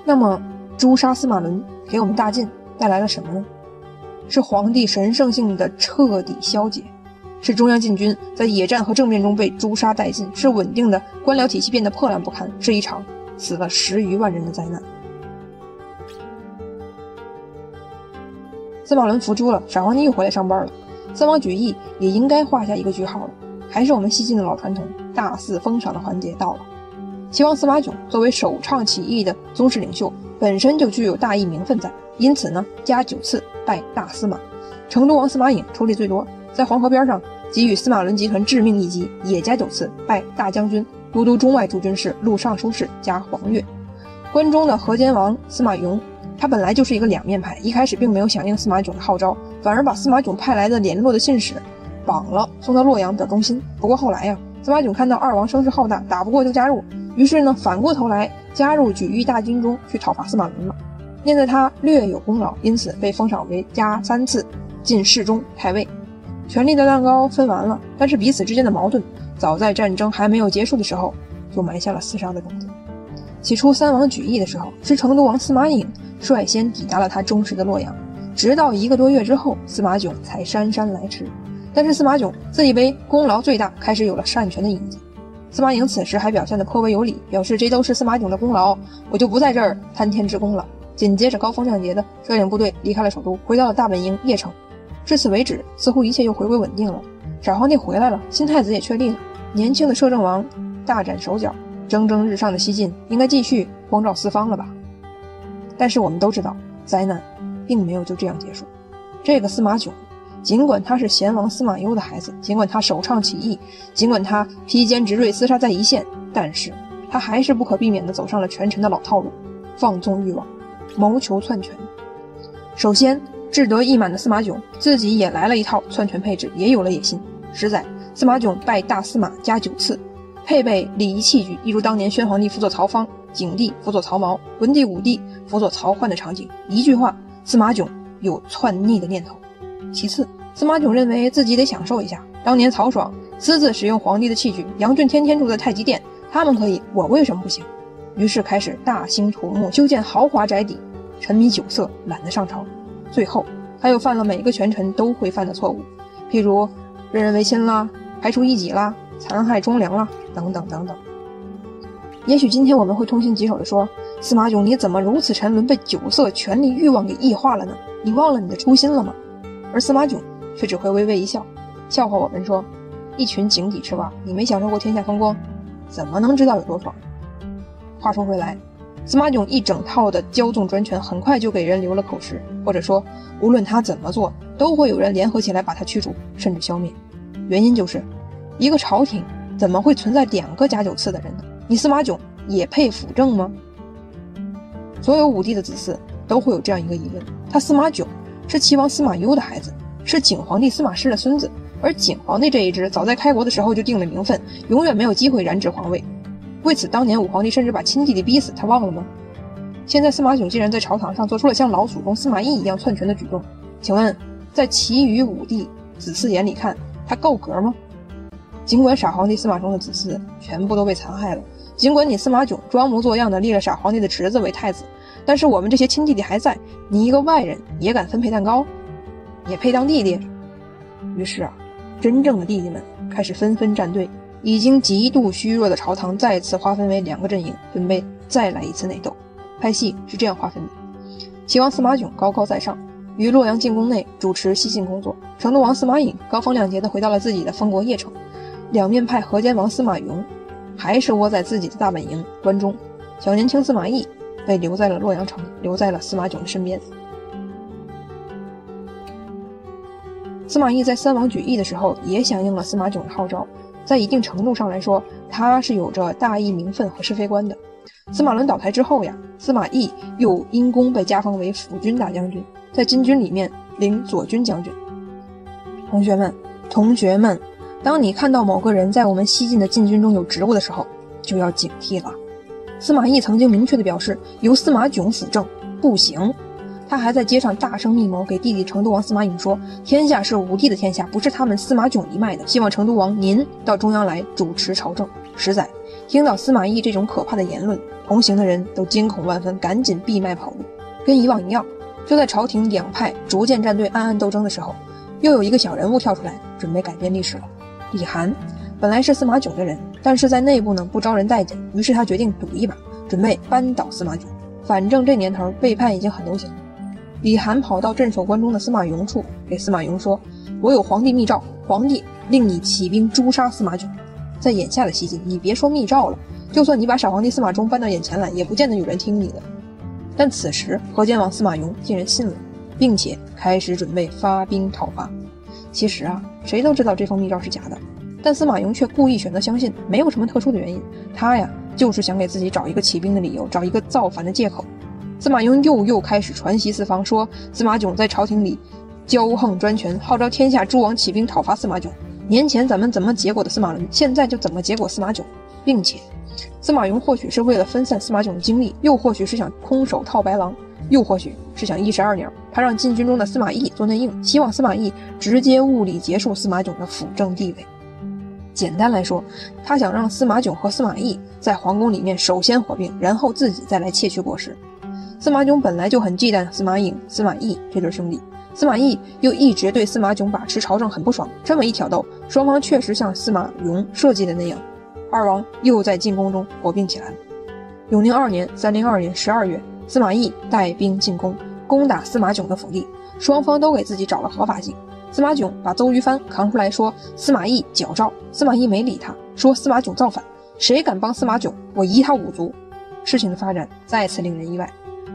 那么诛杀司马伦给我们大晋带来了什么呢？是皇帝神圣性的彻底消解，是中央禁军在野战和政变中被诛杀殆尽，是稳定的官僚体系变得破烂不堪，是一场死了10余万人的灾难。司马伦伏诛了，傻皇帝又回来上班了，三王举义也应该画下一个句号了。还是我们西晋的老传统，大肆封赏的环节到了。齐王司马囧作为首倡起义的宗室领袖，本身就具有大义名分在，因此呢，加9次拜大司马。成都王司马颖出力最多，在黄河边上给予司马伦集团致命一击，也加9次拜大将军、都督中外诸军事、录尚书事加黄钺。关中的河间王司马颙，他本来就是一个两面派，一开始并没有响应司马囧的号召，反而把司马囧派来的联络的信使绑了，送到洛阳表忠心。不过后来呀，司马囧看到二王声势浩大，打不过就加入，于是呢，反过头来加入举义大军中去讨伐司马伦了。念在他略有功劳，因此被封赏为加3次进侍中、太尉。权力的蛋糕分完了，但是彼此之间的矛盾早在战争还没有结束的时候就埋下了厮杀的种子。起初三王举义的时候，是成都王司马颖率先抵达了他忠实的洛阳，直到1个多月之后，司马囧才姗姗来迟。但是司马囧自以为功劳最大，开始有了擅权的影子。司马颖此时还表现得颇为有理，表示这都是司马囧的功劳，我就不在这儿贪天之功了。紧接着高风亮节的率领部队离开了首都，回到了大本营邺城。至此为止，似乎一切又回归稳定了。傻皇帝回来了，新太子也确立了，年轻的摄政王大展手脚，蒸蒸日上的西晋应该继续光照四方了吧。但是我们都知道，灾难并没有就这样结束。这个司马囧，尽管他是贤王司马攸的孩子，尽管他首倡起义，尽管他披坚执锐厮杀在一线，但是他还是不可避免地走上了权臣的老套路，放纵欲望，谋求篡权。首先，志得意满的司马囧自己也来了一套篡权配置，也有了野心。实在，司马囧拜大司马加9次，配备礼仪器具，一如当年宣皇帝辅佐曹芳，景帝辅佐曹髦，文帝武帝辅佐曹奂的场景。一句话，司马囧有篡逆的念头。其次，司马囧认为自己得享受一下，当年曹爽私自使用皇帝的器具，杨俊天天住在太极殿，他们可以，我为什么不行？于是开始大兴土木，修建豪华宅邸，沉迷酒色，懒得上朝。最后他又犯了每个权臣都会犯的错误，譬如任人唯亲啦，排除异己啦，残害忠良啦，等等等等。也许今天我们会痛心疾首地说，司马囧你怎么如此沉沦，被酒色权力欲望给异化了呢？你忘了你的初心了吗？而司马囧却只会微微一笑，笑话我们说，一群井底之蛙，你没享受过天下风光，怎么能知道有多爽？话说回来，司马囧一整套的骄纵专权很快就给人留了口实，或者说无论他怎么做，都会有人联合起来把他驱逐甚至消灭。原因就是一个朝廷怎么会存在2个加9次的人呢？你司马囧也配辅政吗？所有武帝的子嗣都会有这样一个疑问，他司马囧是齐王司马攸的孩子，是景皇帝司马师的孙子，而景皇帝这一支早在开国的时候就定了名分，永远没有机会染指皇位。为此当年武皇帝甚至把亲弟弟逼死，他忘了吗？现在司马囧既然在朝堂上做出了像老祖宗司马懿一样篡权的举动，请问在其余武帝子嗣眼里看，他够格吗？尽管傻皇帝司马衷的子嗣全部都被残害了，尽管你司马囧装模作样的立了傻皇帝的侄子为太子，但是我们这些亲弟弟还在，你一个外人也敢分配蛋糕，也配当弟弟？于是啊，真正的弟弟们开始纷纷站队，已经极度虚弱的朝堂再次划分为2个阵营，准备再来一次内斗。派系是这样划分的：齐王司马囧高高在上，于洛阳进宫内主持西进工作；成都王司马颖高风亮节地回到了自己的封国邺城。两面派河间王司马颙还是窝在自己的大本营关中，小年轻司马懿被留在了洛阳城，留在了司马囧的身边。司马懿在三王举义的时候也响应了司马囧的号召，在一定程度上来说，他是有着大义名分和是非观的。司马伦倒台之后呀，司马懿又因功被加封为辅军大将军，在禁军里面领左军将军。同学们，当你看到某个人在我们西晋的禁军中有职务的时候，就要警惕了。司马懿曾经明确地表示，由司马囧辅政不行。他还在街上大声密谋，给弟弟成都王司马颖说，天下是武帝的天下，不是他们司马囧一脉的，希望成都王您到中央来主持朝政。实在听到司马懿这种可怕的言论，同行的人都惊恐万分，赶紧闭麦跑路。跟以往一样，就在朝廷两派逐渐站队暗暗斗争的时候，又有一个小人物跳出来，准备改变历史了。李涵本来是司马囧的人，但是在内部呢不招人待见，于是他决定赌一把，准备扳倒司马囧。反正这年头背叛已经很流行。李涵跑到镇守关中的司马颙处，给司马颙说，我有皇帝密诏，皇帝令你起兵诛杀司马囧。在眼下的西晋，你别说密诏了，就算你把傻皇帝司马衷搬到眼前来，也不见得有人听你的。但此时河间王司马颙竟然信了，并且开始准备发兵讨伐。其实啊，谁都知道这封密诏是假的，但司马颙却故意选择相信，没有什么特殊的原因，他呀就是想给自己找一个起兵的理由，找一个造反的借口。司马颙又开始传檄四方，说司马囧在朝廷里骄横专权，号召天下诸王起兵讨伐司马囧。年前咱们怎么结果的司马伦，现在就怎么结果司马囧。并且司马颙或许是为了分散司马囧的精力，又或许是想空手套白狼，又或许是想一石二鸟。他让禁军中的司马懿做内应，希望司马懿直接物理结束司马囧的辅政地位。简单来说，他想让司马囧和司马懿在皇宫里面首先火并，然后自己再来窃取果实。司马囧本来就很忌惮司马颖、司马懿这对兄弟，司马懿又一直对司马囧把持朝政很不爽，这么一挑逗，双方确实像司马颙设计的那样，二王又在进攻中火并起来了。永宁2年302年12月，司马懿带兵进攻，攻打司马囧的府邸，双方都给自己找了合法性。司马囧把邹虞藩扛出来说司马懿矫诏，司马懿没理他，说司马囧造反，谁敢帮司马囧，我夷他5族。事情的发展再次令人意外，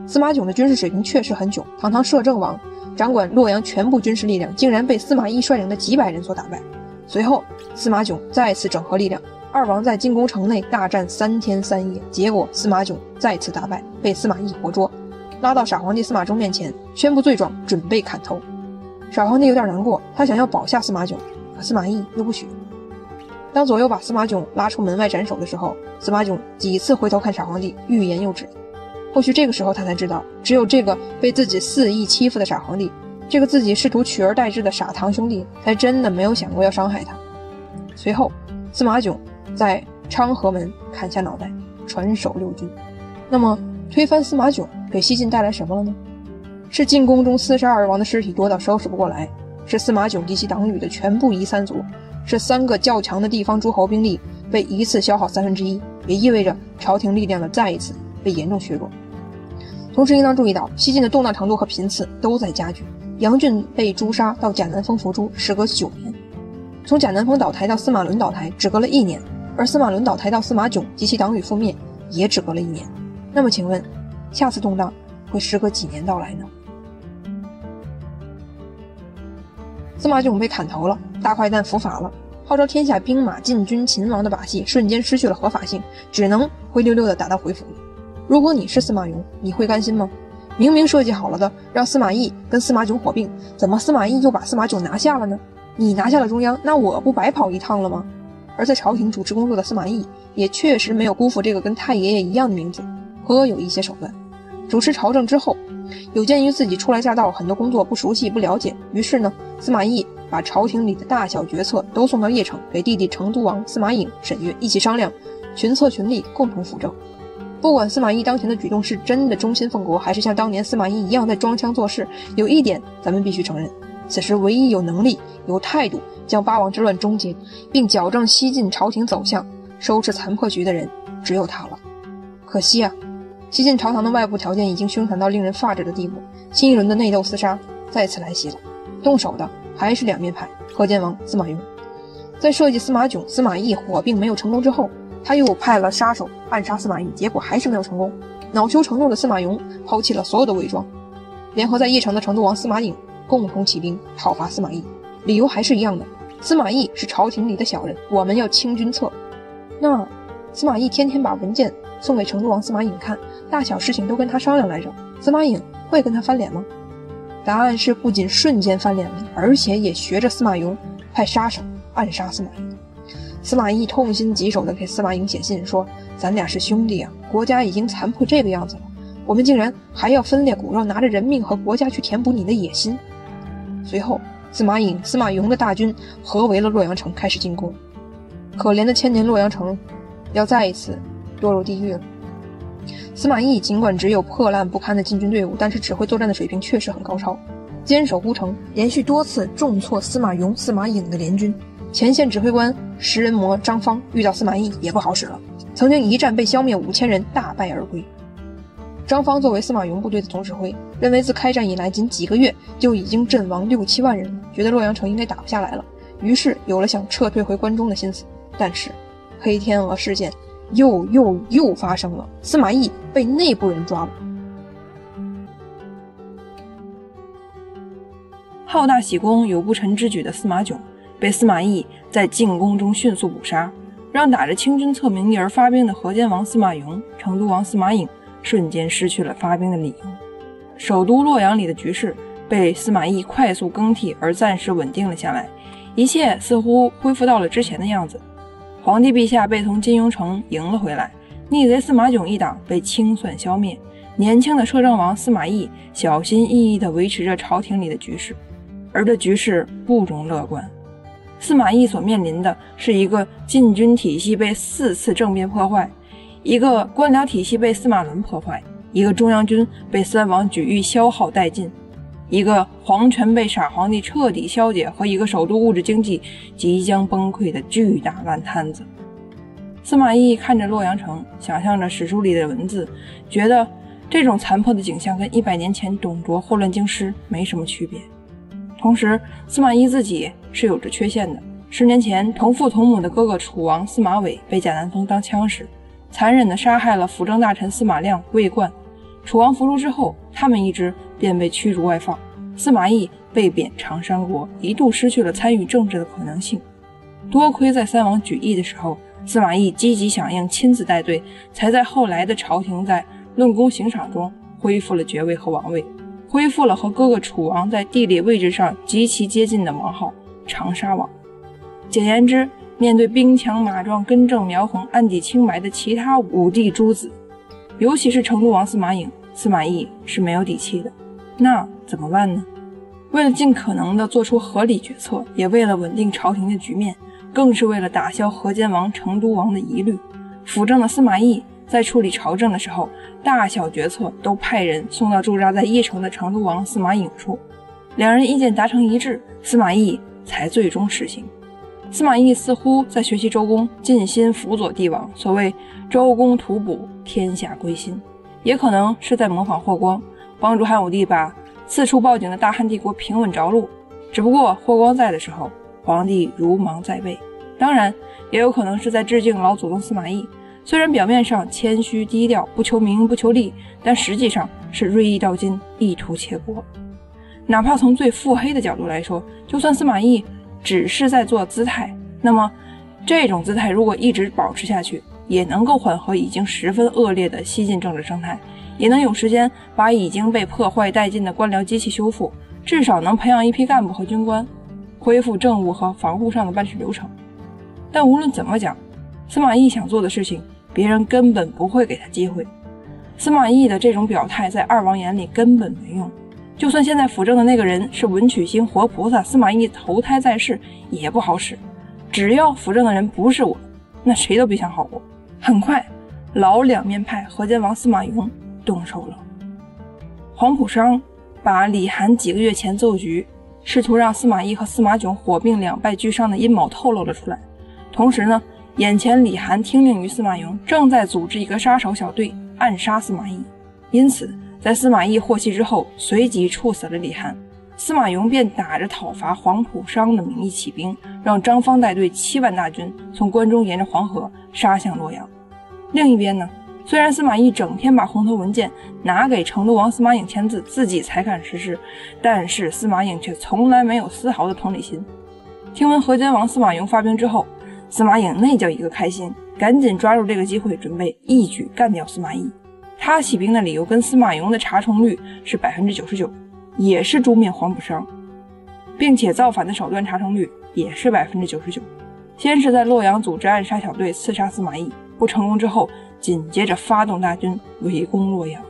司马囧的军事水平确实很囧，堂堂摄政王，掌管洛阳全部军事力量，竟然被司马懿率领的几百人所打败。随后司马囧再次整合力量，二王在进攻城内大战3天3夜，结果司马囧再次大败，被司马懿活捉，拉到傻皇帝司马衷面前，宣布罪状，准备砍头。傻皇帝有点难过，他想要保下司马囧，可司马懿又不许。当左右把司马囧拉出门外斩首的时候，司马囧几次回头看傻皇帝，欲言又止。或许这个时候他才知道，只有这个被自己肆意欺负的傻皇帝，这个自己试图取而代之的傻堂兄弟，才真的没有想过要伤害他。随后司马囧在昌河门砍下脑袋，传首六军。那么推翻司马囧给西晋带来什么了呢？是进宫中42王的尸体多到收拾不过来，是司马囧及其党羽的全部夷三族，是3个较强的地方诸侯兵力被一次消耗1/3，也意味着朝廷力量的再一次被严重削弱。同时应当注意到，西晋的动荡程度和频次都在加剧。杨俊被诛杀到贾南风伏诛，时隔9年；从贾南风倒台到司马伦倒台，只隔了1年；而司马伦倒台到司马囧及其党羽覆灭，也只隔了1年。那么请问，下次动荡会时隔几年到来呢？司马囧被砍头了，大坏蛋伏法了，号召天下兵马进军秦王的把戏瞬间失去了合法性，只能灰溜溜地打到回府里。如果你是司马颙，你会甘心吗？明明设计好了的，让司马懿跟司马囧火并，怎么司马懿又把司马囧拿下了呢？你拿下了中央，那我不白跑一趟了吗？而在朝廷主持工作的司马懿也确实没有辜负这个跟太爷爷一样的名字，颇有一些手段。主持朝政之后，有鉴于自己初来乍到，很多工作不熟悉不了解，于是呢，司马懿把朝廷里的大小决策都送到邺城，给弟弟成都王司马颖、沈岳一起商量，群策群力，共同辅政。不管司马懿当前的举动是真的忠心奉国，还是像当年司马懿一样在装腔作势，有一点咱们必须承认，此时唯一有能力、有态度将八王之乱终结，并矫正西晋朝廷走向、收拾残破局的人，只有他了。可惜啊，西晋朝堂的外部条件已经凶残到令人发指的地步，新一轮的内斗厮杀再次来袭了。动手的还是两面派，河间王司马雍。在设计司马囧、司马懿火并没有成功之后，他又派了杀手暗杀司马懿，结果还是没有成功。恼羞成怒的司马雍抛弃了所有的伪装，联合在邺城的成都王司马颖共同起兵讨伐司马懿，理由还是一样的，司马懿是朝廷里的小人，我们要清君侧。那司马懿天天把文件送给成都王司马颖看，大小事情都跟他商量来着，司马颖会跟他翻脸吗？答案是不仅瞬间翻脸了，而且也学着司马雍派杀手暗杀司马懿。司马懿痛心疾首地给司马颖写信说，咱俩是兄弟啊，国家已经残破这个样子了，我们竟然还要分裂骨肉，拿着人命和国家去填补你的野心。随后司马颖、司马雍的大军合围了洛阳城，开始进攻。可怜的千年洛阳城要再一次堕入地狱了。司马懿尽管只有破烂不堪的禁军队伍，但是指挥作战的水平确实很高超，坚守孤城，连续多次重挫司马雍、司马颖的联军。前线指挥官食人魔张方遇到司马懿也不好使了，曾经一战被消灭5000人，大败而归。张方作为司马雍部队的总指挥，认为自开战以来仅几个月就已经阵亡6、7万人了，觉得洛阳城应该打不下来了，于是有了想撤退回关中的心思。但是黑天鹅事件又发生了，司马懿被内部人抓了。好大喜功有不臣之举的司马囧被司马懿在进攻中迅速捕杀，让打着清君侧名义而发兵的河间王司马雍、成都王司马颖瞬间失去了发兵的理由。首都洛阳里的局势被司马懿快速更替而暂时稳定了下来，一切似乎恢复到了之前的样子。皇帝陛下被从金庸城赢了回来，逆贼司马囧一党被清算消灭，年轻的摄政王司马懿小心翼翼地维持着朝廷里的局势，而这局势不容乐观。司马懿所面临的是一个禁军体系被4次政变破坏，一个官僚体系被司马伦破坏，一个中央军被三王举义消耗殆尽，一个皇权被傻皇帝彻底消解，和一个首都物质经济即将崩溃的巨大烂摊子。司马懿看着洛阳城，想象着史书里的文字，觉得这种残破的景象跟100年前董卓祸乱京师没什么区别。同时司马懿自己是有着缺陷的，10年前同父同母的哥哥楚王司马玮被贾南风当枪使，残忍地杀害了辅政大臣司马亮、魏冠。楚王伏诛之后，他们一支便被驱逐外放，司马懿被贬长山国，一度失去了参与政治的可能性。多亏在三王举义的时候，司马懿积极响应，亲自带队，才在后来的朝廷在论功行赏中恢复了爵位和王位，恢复了和哥哥楚王在地理位置上极其接近的王号长沙王。简言之，面对兵强马壮、根正苗红、案底清白的其他五帝诸子，尤其是成都王司马颖，司马懿是没有底气的。那怎么办呢？为了尽可能的做出合理决策，也为了稳定朝廷的局面，更是为了打消河间王、成都王的疑虑，辅政的司马懿在处理朝政的时候，大小决策都派人送到驻扎在邺城的成都王司马颖处，两人意见达成一致，司马懿才最终实行。司马懿似乎在学习周公，尽心辅佐帝王，所谓周公吐哺，天下归心，也可能是在模仿霍光，帮助汉武帝把四处报警的大汉帝国平稳着陆。只不过霍光在的时候，皇帝如芒在背。当然也有可能是在致敬老祖宗司马懿，虽然表面上谦虚低调，不求名不求利，但实际上是锐意到金，意图窃国。哪怕从最腹黑的角度来说，就算司马懿只是在做姿态，那么这种姿态如果一直保持下去，也能够缓和已经十分恶劣的西晋政治生态，也能有时间把已经被破坏殆尽的官僚机器修复，至少能培养一批干部和军官，恢复政务和防护上的办事流程。但无论怎么讲，司马懿想做的事情，别人根本不会给他机会。司马懿的这种表态在二王眼里根本没用，就算现在辅政的那个人是文曲星活菩萨，司马懿投胎在世也不好使。只要辅政的人不是我，那谁都别想好过。很快，老两面派河间王司马雍动手了。黄埔商把李涵几个月前奏局试图让司马懿和司马囧火并两败俱伤的阴谋透露了出来。同时呢，眼前李涵听命于司马雍，正在组织一个杀手小队暗杀司马懿，因此在司马懿获悉之后，随即处死了李涵。司马雍便打着讨伐黄埔商的名义起兵，让张方带队7万大军从关中沿着黄河杀向洛阳。另一边呢，虽然司马懿整天把红头文件拿给成都王司马颖签字，自己才敢实施，但是司马颖却从来没有丝毫的同理心。听闻河间王司马雍发兵之后，司马颖那叫一个开心，赶紧抓住这个机会，准备一举干掉司马懿。他起兵的理由跟司马雍的查重率是 99%， 也是诛灭黄埔商，并且造反的手段查重率也是 99%。 先是在洛阳组织暗杀小队刺杀司马懿，不成功之后，紧接着发动大军围攻洛阳。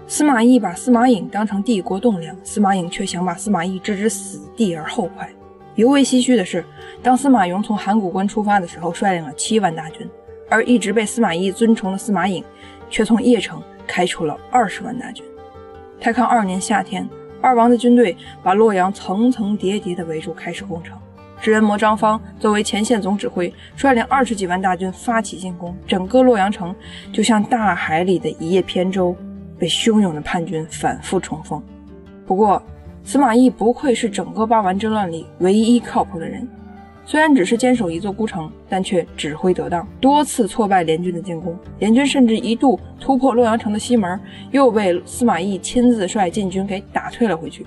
司马懿把司马颖当成帝国栋梁，司马颖却想把司马懿置之死地而后快。尤为唏嘘的是，当司马雍从函谷关出发的时候，率领了7万大军，而一直被司马懿尊崇的司马颖却从邺城开出了20万大军。太康2年夏天，二王的军队把洛阳层层叠叠地围住，开始攻城。食人魔张方作为前线总指挥，率领20几万大军发起进攻，整个洛阳城就像大海里的一叶扁舟，被汹涌的叛军反复冲锋。不过司马懿不愧是整个八丸之乱里唯一靠谱的人，虽然只是坚守一座孤城，但却指挥得当，多次挫败联军的进攻。联军甚至一度突破洛阳城的西门，又被司马懿亲自率禁军给打退了回去。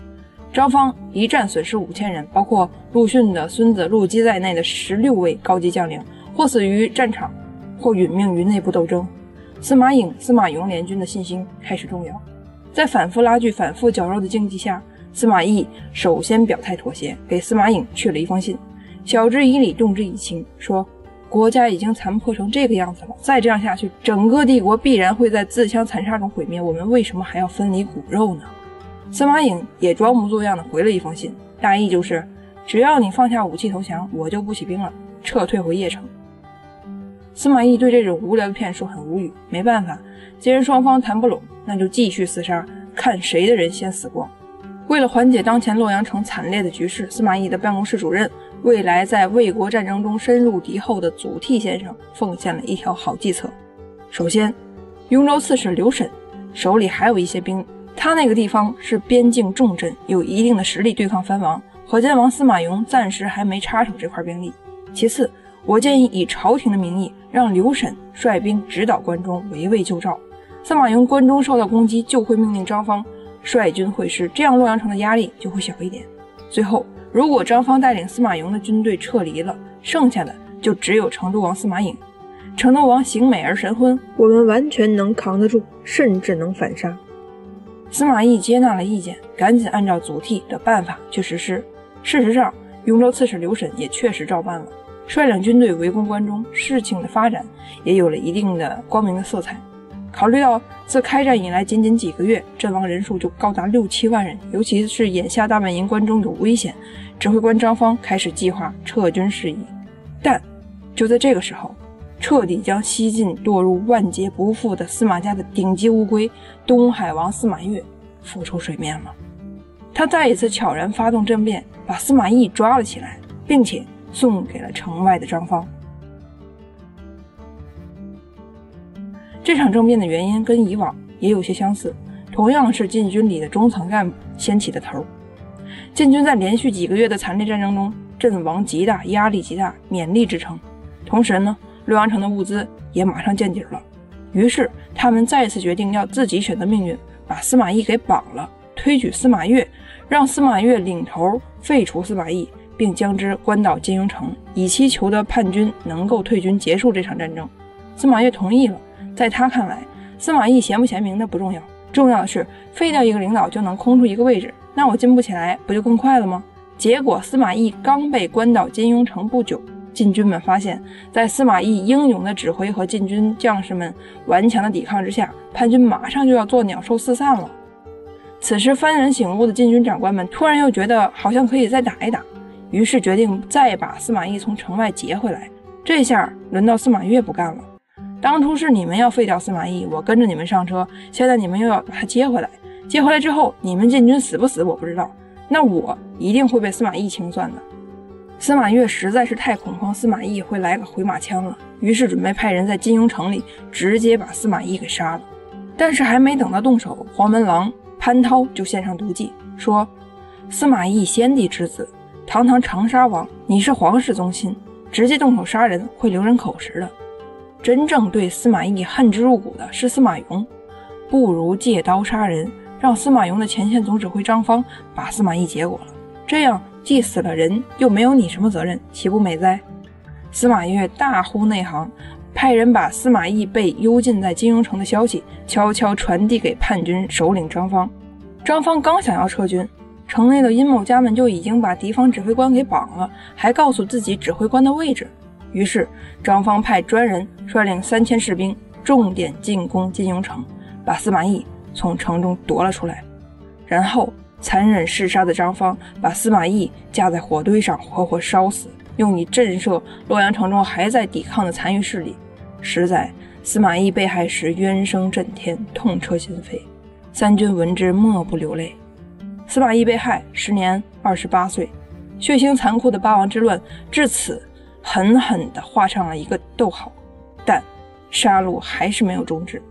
张方一战损失5000人，包括陆逊的孙子陆基在内的16位高级将领，或死于战场，或殒命于内部斗争。司马颖、司马雍联军的信心开始动摇。在反复拉锯、反复绞肉的境地下，司马懿首先表态妥协，给司马颖去了一封信，晓之以理，动之以情，说国家已经残破成这个样子了，再这样下去，整个帝国必然会在自相残杀中毁灭，我们为什么还要分离骨肉呢？司马颖也装模作样的回了一封信，大意就是只要你放下武器投降，我就不起兵了，撤退回邺城。司马懿对这种无聊的骗术很无语，没办法，既然双方谈不拢，那就继续厮杀，看谁的人先死光。为了缓解当前洛阳城惨烈的局势，司马懿的办公室主任，未来在卫国战争中深入敌后的祖逖先生奉献了一条好计策。首先，雍州刺史刘审手里还有一些兵，他那个地方是边境重镇，有一定的实力对抗藩王。河间王司马雍暂时还没插手这块兵力。其次，我建议以朝廷的名义让刘审率兵直捣关中，围魏救赵。司马雍关中受到攻击，就会命令张方率军会师，这样洛阳城的压力就会小一点。最后，如果张方带领司马雍的军队撤离了，剩下的就只有成都王司马颖。成都王行美而神昏，我们完全能扛得住，甚至能反杀。司马懿接纳了意见，赶紧按照祖逖的办法去实施。事实上，雍州刺史刘审也确实照办了，率领军队围攻关中，事情的发展也有了一定的光明的色彩。考虑到自开战以来仅仅几个月，阵亡人数就高达6、7万人，尤其是眼下大本营关中有危险，指挥官张方开始计划撤军事宜。但就在这个时候，彻底将西晋堕入万劫不复的司马家的顶级乌龟东海王司马越浮出水面了。他再一次悄然发动政变，把司马懿抓了起来，并且送给了城外的张方。这场政变的原因跟以往也有些相似，同样是禁军里的中层干部掀起的头。禁军在连续几个月的惨烈战争中阵亡极大，压力极大，勉力支撑。同时呢，洛阳城的物资也马上见底了，于是他们再次决定要自己选择命运，把司马懿给绑了，推举司马越，让司马越领头废除司马懿，并将之关到金庸城，以期求得叛军能够退军，结束这场战争。司马越同意了。在他看来，司马懿贤不贤明的不重要，重要的是废掉一个领导就能空出一个位置，那我进不起来不就更快了吗？结果司马懿刚被关到金庸城不久，禁军们发现，在司马懿英勇的指挥和禁军将士们顽强的抵抗之下，叛军马上就要做鸟兽四散了。此时幡然醒悟的禁军长官们突然又觉得好像可以再打一打，于是决定再把司马懿从城外劫回来。这下轮到司马越不干了，当初是你们要废掉司马懿，我跟着你们上车，现在你们又要把他接回来。接回来之后，你们禁军死不死我不知道，那我一定会被司马懿清算的。司马越实在是太恐慌司马懿会来个回马枪了，于是准备派人在金庸城里直接把司马懿给杀了。但是还没等到动手，黄门郎潘涛就献上毒计，说司马懿先帝之子，堂堂长沙王，你是皇室宗亲，直接动手杀人会留人口实的。真正对司马懿恨之入骨的是司马雍，不如借刀杀人，让司马雍的前线总指挥张方把司马懿结果了，这样既死了人，又没有你什么责任，岂不美哉？司马越大呼内行，派人把司马懿被幽禁在金庸城的消息悄悄传递给叛军首领张方。张方刚想要撤军，城内的阴谋家们就已经把敌方指挥官给绑了，还告诉自己指挥官的位置。于是张方派专人率领3000士兵重点进攻金庸城，把司马懿从城中夺了出来。然后残忍嗜杀的张方把司马懿架在火堆上活活烧死，用以震慑洛阳城中还在抵抗的残余势力。实在司马懿被害时冤声震天，痛彻心扉，三军闻之莫不流泪。司马懿被害，时年28岁，血腥残酷的八王之乱至此狠狠地画上了一个逗号，但杀戮还是没有终止。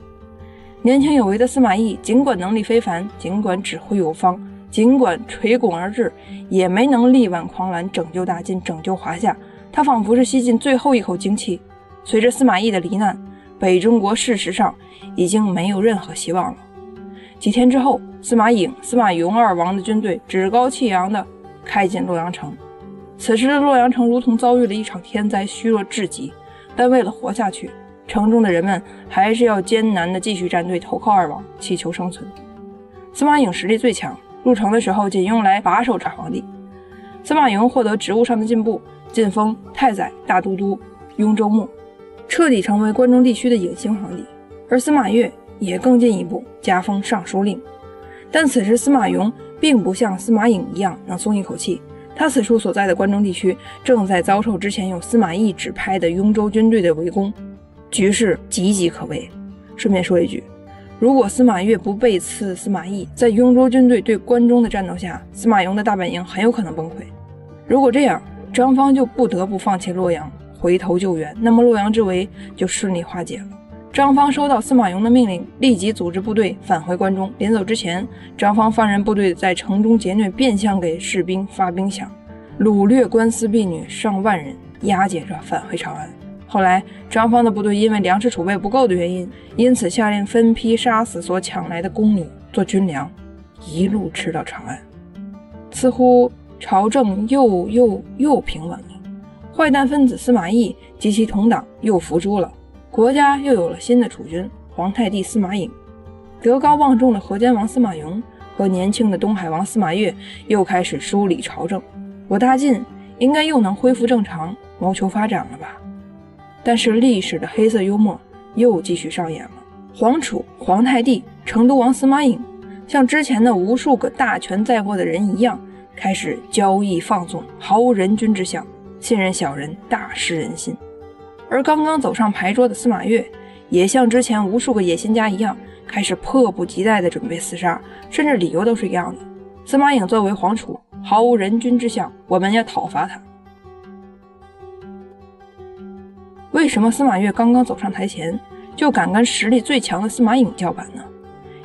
年轻有为的司马懿尽管能力非凡，尽管指挥有方，尽管垂拱而治，也没能力挽狂澜，拯救大晋，拯救华夏。他仿佛是吸进最后一口精气。随着司马懿的罹难，北中国事实上已经没有任何希望了。几天之后，司马颖、司马雍二王的军队趾高气扬地开进洛阳城。此时的洛阳城如同遭遇了一场天灾，虚弱至极，但为了活下去，城中的人们还是要艰难地继续站队投靠二王，祈求生存。司马颖实力最强，入城的时候仅用来把守查皇帝。司马颖获得职务上的进步，晋封太宰、大都督、雍州牧，彻底成为关中地区的隐形皇帝。而司马越也更进一步，加封尚书令。但此时司马雍并不像司马颖一样能松一口气，他此处所在的关中地区正在遭受之前有司马懿指派的雍州军队的围攻，局势岌岌可危。顺便说一句，如果司马越不背刺司马懿，在雍州军队对关中的战斗下，司马雍的大本营很有可能崩溃。如果这样，张方就不得不放弃洛阳，回头救援，那么洛阳之围就顺利化解了。张方收到司马雍的命令，立即组织部队返回关中。临走之前，张方放任部队在城中劫掠，变相给士兵发兵饷，掳掠官司婢女上万人，押解着返回长安。后来张方的部队因为粮食储备不够的原因，因此下令分批杀死所抢来的宫女做军粮，一路吃到长安。似乎朝政又平稳了，坏蛋分子司马懿及其同党又伏诛了，国家又有了新的储君皇太帝司马颖。德高望重的河间王司马雍和年轻的东海王司马越又开始梳理朝政，我大晋应该又能恢复正常，谋求发展了吧。但是历史的黑色幽默又继续上演了。皇储、皇太帝、成都王司马颖像之前的无数个大权在握的人一样，开始骄逸放纵，毫无人君之相，信任小人，大失人心。而刚刚走上牌桌的司马越也像之前无数个野心家一样，开始迫不及待地准备厮杀，甚至理由都是一样的。司马颖作为皇储，毫无人君之相，我们要讨伐他。为什么司马越刚刚走上台前就敢跟实力最强的司马颖叫板呢？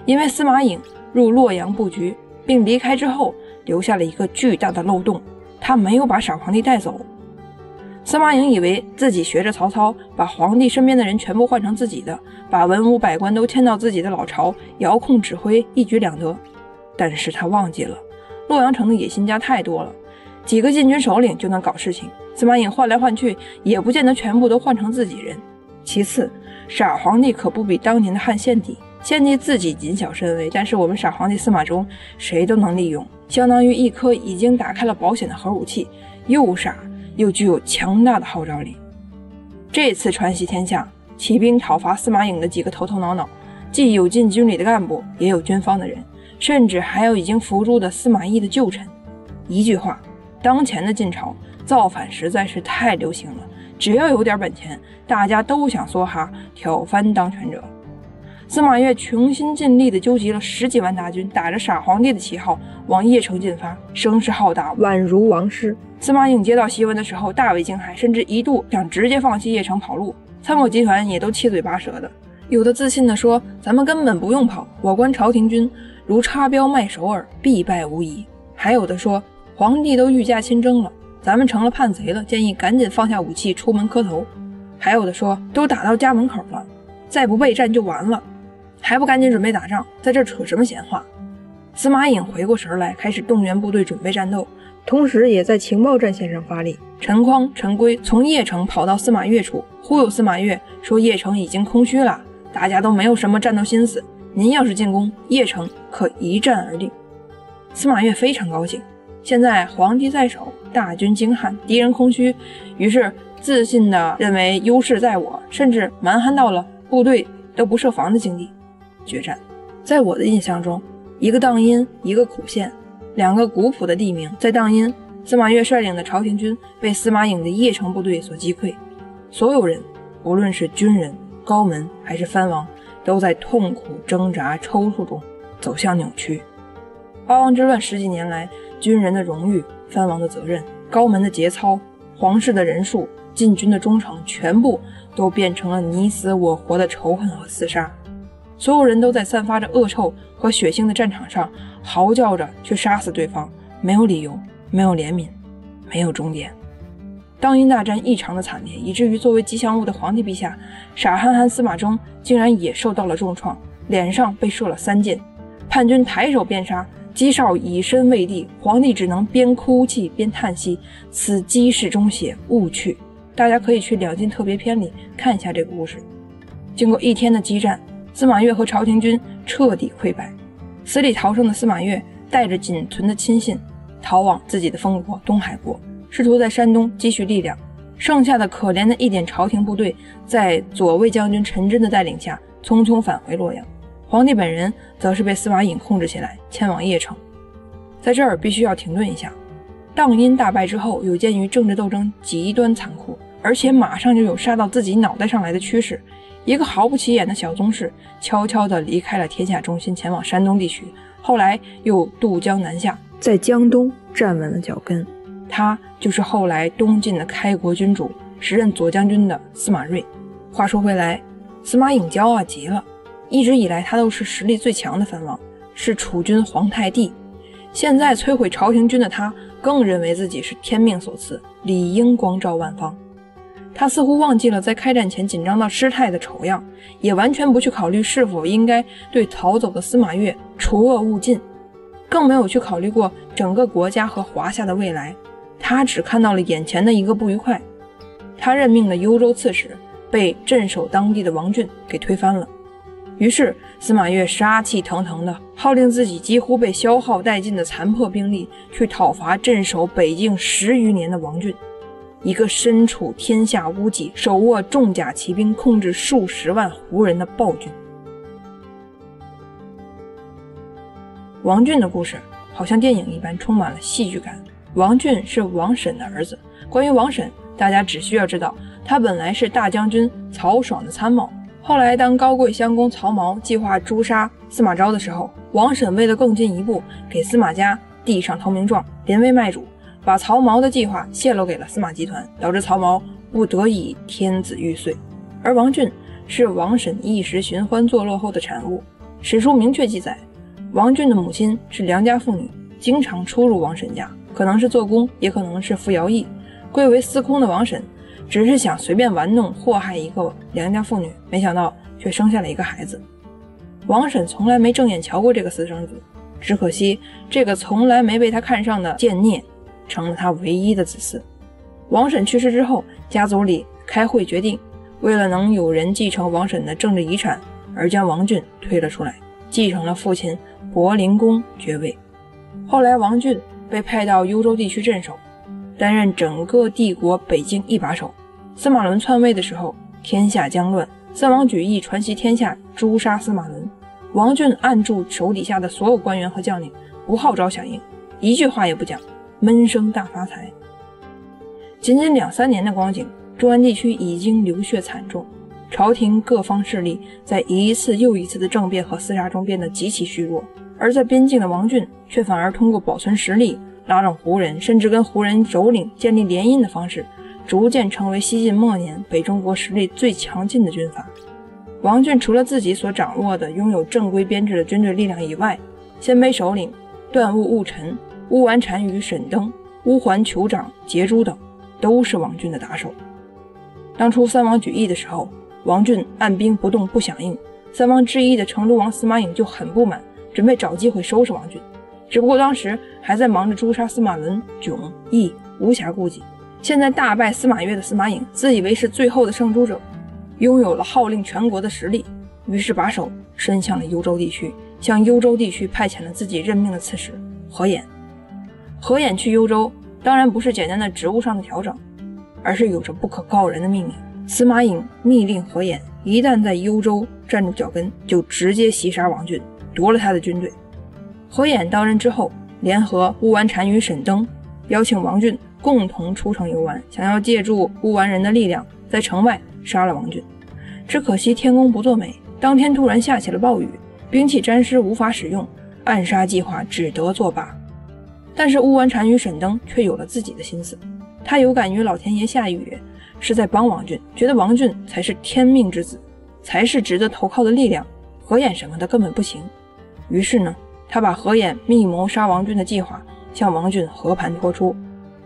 因为司马颖入洛阳布局并离开之后，留下了一个巨大的漏洞，他没有把傻皇帝带走。司马颖以为自己学着曹操，把皇帝身边的人全部换成自己的，把文武百官都迁到自己的老巢，遥控指挥，一举两得。但是他忘记了，洛阳城的野心家太多了，几个禁军首领就能搞事情，司马颖换来换去也不见得全部都换成自己人。其次，傻皇帝可不比当年的汉献帝，献帝自己谨小慎微，但是我们傻皇帝司马衷谁都能利用，相当于一颗已经打开了保险的核武器，又傻又具有强大的号召力。这次传檄天下，起兵讨伐司马颖的几个头头脑脑，既有禁军里的干部，也有军方的人，甚至还有已经伏诛的司马懿的旧臣。一句话，当前的晋朝造反实在是太流行了，只要有点本钱，大家都想梭哈挑翻当权者。司马越穷心尽力地纠集了10几万大军，打着杀皇帝的旗号往邺城进发，声势浩大，宛如王师。司马颖接到檄文的时候大为惊骇，甚至一度想直接放弃邺城跑路。参谋集团也都七嘴八舌的，有的自信地说咱们根本不用跑，我观朝廷军如插标卖首尔，必败无疑。还有的说皇帝都御驾亲征了，咱们成了叛贼了，建议赶紧放下武器出门磕头。还有的说都打到家门口了，再不备战就完了，还不赶紧准备打仗，在这扯什么闲话。司马颖回过神来，开始动员部队准备战斗，同时也在情报战线上发力。陈匡、陈规从邺城跑到司马越处，忽悠司马越说邺城已经空虚了，大家都没有什么战斗心思，您要是进攻邺城，可一战而定。司马越非常高兴，现在皇帝在手，大军精悍，敌人空虚，于是自信地认为优势在我，甚至蛮横到了部队都不设防的境地。决战，在我的印象中，一个荡阴，一个苦县，两个古朴的地名。在荡阴，司马越率领的朝廷军被司马颖的邺城部队所击溃，所有人，无论是军人、高门还是藩王，都在痛苦挣扎抽搐中走向扭曲。八王之乱10几年来，军人的荣誉、藩王的责任、高门的节操、皇室的人数、禁军的忠诚，全部都变成了你死我活的仇恨和厮杀。所有人都在散发着恶臭和血腥的战场上嚎叫着去杀死对方，没有理由，没有怜悯，没有终点。荡阴大战异常的惨烈，以至于作为吉祥物的皇帝陛下傻憨憨司马衷竟然也受到了重创，脸上被射了3箭。叛军抬手便杀，姬少以身卫地，皇帝只能边哭泣边叹息，此姬室中血，勿去。大家可以去两晋特别篇里看一下这个故事。经过1天的激战，司马越和朝廷军彻底溃败，死里逃生的司马越带着仅存的亲信逃往自己的封国东海国，试图在山东积蓄力量。剩下的可怜的一点朝廷部队在左卫将军陈真的带领下匆匆返回洛阳，皇帝本人则是被司马颖控制起来，迁往邺城。在这儿必须要停顿一下，荡阴大败之后，有鉴于政治斗争极端残酷，而且马上就有杀到自己脑袋上来的趋势，一个毫不起眼的小宗室悄悄地离开了天下中心，前往山东地区，后来又渡江南下，在江东站稳了脚跟。他就是后来东晋的开国君主，时任左将军的司马睿。话说回来，司马颖骄傲极了，一直以来他都是实力最强的藩王，是储君皇太帝。现在摧毁朝廷军的他，更认为自己是天命所赐，理应光照万方。他似乎忘记了在开战前紧张到失态的丑样，也完全不去考虑是否应该对逃走的司马越除恶务尽，更没有去考虑过整个国家和华夏的未来。他只看到了眼前的一个不愉快。他任命的幽州刺史被镇守当地的王浚给推翻了，于是司马越杀气腾腾的号令自己几乎被消耗殆尽的残破兵力去讨伐镇守北境10余年的王浚，一个身处天下屋脊，手握重甲骑兵，控制数十万胡人的暴君。王浚的故事好像电影一般，充满了戏剧感。王浚是王审的儿子。关于王审，大家只需要知道，他本来是大将军曹爽的参谋。后来当高贵襄公曹髦计划诛杀司马昭的时候，王审为了更进一步，给司马家递上投名状，临危卖主，把曹髦的计划泄露给了司马集团，导致曹髦不得已天子玉碎。而王浚是王审一时寻欢作乐后的产物。史书明确记载，王浚的母亲是良家妇女，经常出入王审家，可能是做工，也可能是服徭役。贵为司空的王审只是想随便玩弄祸害一个良家妇女，没想到却生下了一个孩子。王审从来没正眼瞧过这个私生子，只可惜这个从来没被他看上的贱孽成了他唯一的子嗣。王审去世之后，家族里开会决定，为了能有人继承王审的政治遗产，而将王浚推了出来，继承了父亲柏林公爵位。后来王浚被派到幽州地区镇守，担任整个帝国北境一把手。司马伦篡位的时候，天下将乱，三王举义传习天下，诛杀司马伦。王浚按住手底下的所有官员和将领，不号召响应，一句话也不讲，闷声大发财。仅仅2、3年的光景，中原地区已经流血惨重，朝廷各方势力在一次又一次的政变和厮杀中变得极其虚弱，而在边境的王俊却反而通过保存实力，拉拢胡人，甚至跟胡人首领建立联姻的方式，逐渐成为西晋末年北中国实力最强劲的军阀。王俊除了自己所掌握的拥有正规编制的军队力量以外，鲜卑首领段务务陈、乌丸单于沈登、乌桓酋长节珠等都是王俊的打手。当初三王举义的时候，王俊按兵不动不响应，三王之一的成都王司马颖就很不满，准备找机会收拾王俊。只不过当时还在忙着诛杀司马伦、迥、羿，无暇顾及。现在大败司马越的司马颖自以为是最后的圣诛者，拥有了号令全国的实力，于是把手伸向了幽州地区，向幽州地区派遣了自己任命的刺史何衍。何衍去幽州当然不是简单的职务上的调整，而是有着不可告人的秘密。司马颖密令何衍一旦在幽州站住脚跟，就直接袭杀王俊，夺了他的军队。何衍到任之后，联合乌丸单于沈登，邀请王俊共同出城游玩，想要借助乌丸人的力量在城外杀了王俊。只可惜天公不作美，当天突然下起了暴雨，兵器沾湿无法使用，暗杀计划只得作罢。但是乌丸单于沈登却有了自己的心思，他有感于老天爷下雨是在帮王俊，觉得王俊才是天命之子，才是值得投靠的力量，何衍什么的根本不行。于是呢，他把何衍密谋杀王俊的计划向王俊和盘托出。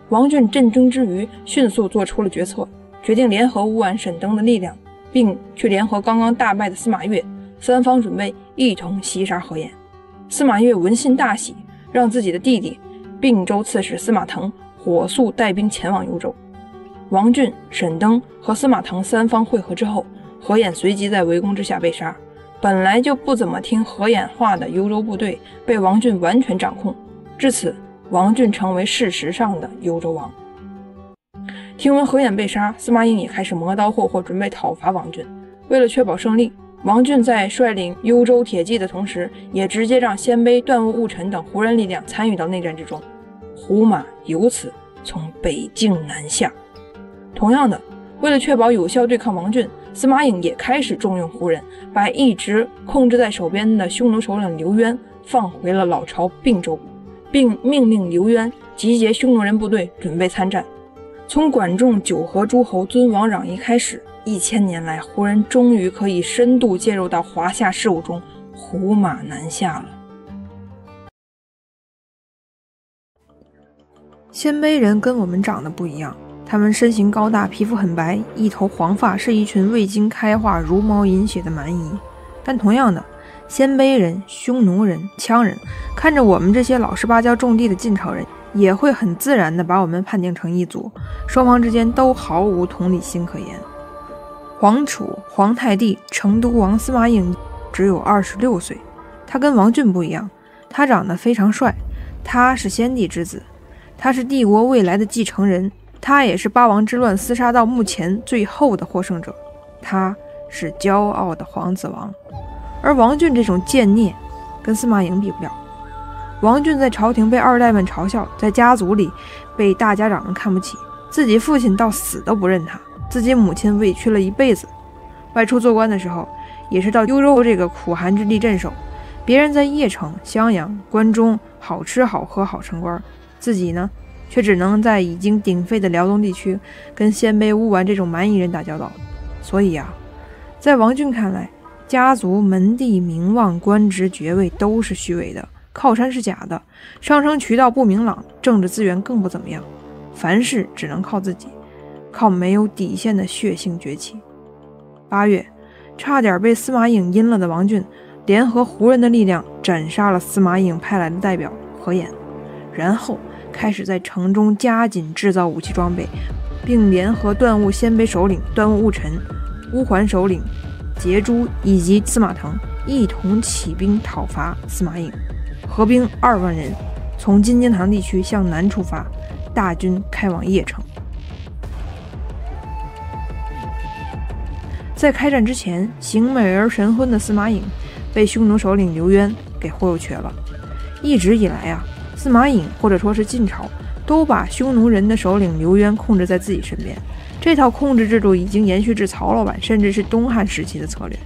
王俊震惊之余，迅速做出了决策，决定联合乌丸、沈登的力量，并去联合刚刚大败的司马越，三方准备一同袭杀何衍。司马越闻信大喜，让自己的弟弟并州刺史司马腾火速带兵前往幽州。王俊、沈登和司马腾三方会合之后，何衍随即在围攻之下被杀。本来就不怎么听何衍话的幽州部队被王俊完全掌控，至此王俊成为事实上的幽州王。听闻何衍被杀，司马颖也开始磨刀霍霍，准备讨伐王俊。为了确保胜利，王俊在率领幽州铁骑的同时，也直接让鲜卑、段务、务陈等胡人力量参与到内战之中，胡马由此从北境南下。同样的，为了确保有效对抗王俊，司马颖也开始重用胡人，把一直控制在手边的匈奴首领刘渊放回了老巢并州，并命令刘渊集结匈奴人部队准备参战。从管仲、九合诸侯尊王攘夷开始，1000年来，胡人终于可以深度介入到华夏事务中，胡马南下了。鲜卑人跟我们长得不一样，他们身形高大，皮肤很白，一头黄发，是一群未经开化、茹毛饮血的蛮夷。但同样的，鲜卑人、匈奴人、羌人看着我们这些老实巴交种地的晋朝人，也会很自然地把我们判定成一族，双方之间都毫无同理心可言。皇储皇太帝成都王司马颖只有26岁，他跟王俊不一样，他长得非常帅，他是先帝之子，他是帝国未来的继承人，他也是八王之乱厮杀到目前最后的获胜者，他是骄傲的皇子王。而王俊这种贱孽跟司马颖比不了。王俊在朝廷被二代们嘲笑，在家族里被大家长们看不起，自己父亲到死都不认他，自己母亲委屈了一辈子。外出做官的时候，也是到幽州这个苦寒之地镇守，别人在邺城、襄阳、关中好吃好喝好升官，自己呢却只能在已经鼎沸的辽东地区跟鲜卑、乌丸这种蛮夷人打交道。所以啊，在王俊看来，家族、门第、名望、官职、爵位都是虚伪的，靠山是假的，上升渠道不明朗，政治资源更不怎么样，凡事只能靠自己，靠没有底线的血性崛起。8月，差点被司马颖阴了的王俊，联合胡人的力量斩杀了司马颖派来的代表何衍，然后开始在城中加紧制造武器装备，并联合段务鲜卑首领段务、务陈、乌桓首领节珠以及司马腾一同起兵讨伐司马颖，合兵2万人，从金经堂地区向南出发，大军开往邺城。在开战之前，行美而神婚的司马颖被匈奴首领刘渊给忽悠瘸了。一直以来啊，司马颖或者说是晋朝都把匈奴人的首领刘渊控制在自己身边，这套控制制度已经延续至曹老板甚至是东汉时期的策略，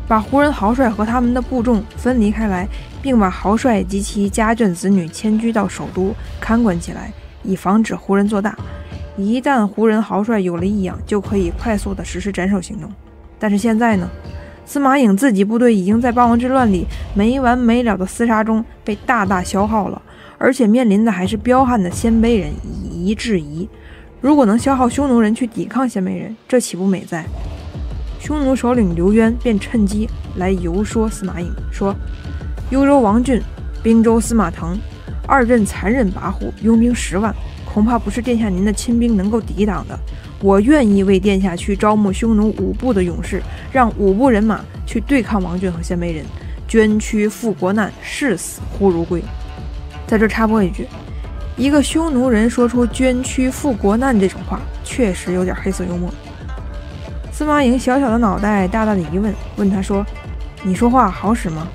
把胡人豪帅和他们的部众分离开来，并把豪帅及其家眷子女迁居到首都看管起来，以防止胡人做大。一旦胡人豪帅有了异样，就可以快速地实施斩首行动。但是现在呢，司马颖自己部队已经在八王之乱里没完没了的厮杀中被大大消耗了，而且面临的还是彪悍的鲜卑人以夷制夷。如果能消耗匈奴人去抵抗鲜卑人，这岂不美哉？匈奴首领刘渊便趁机来游说司马颖，说：幽州王浚、滨州司马腾二阵残忍跋扈，拥兵10万，恐怕不是殿下您的亲兵能够抵挡的。我愿意为殿下去招募匈奴5部的勇士，让5部人马去对抗王浚和鲜卑人，捐躯赴国难，视死忽如归。在这插播一句，一个匈奴人说出捐躯赴国难这种话，确实有点黑色幽默。司马颖小小的脑袋大大的疑问，问他说：你说话好使吗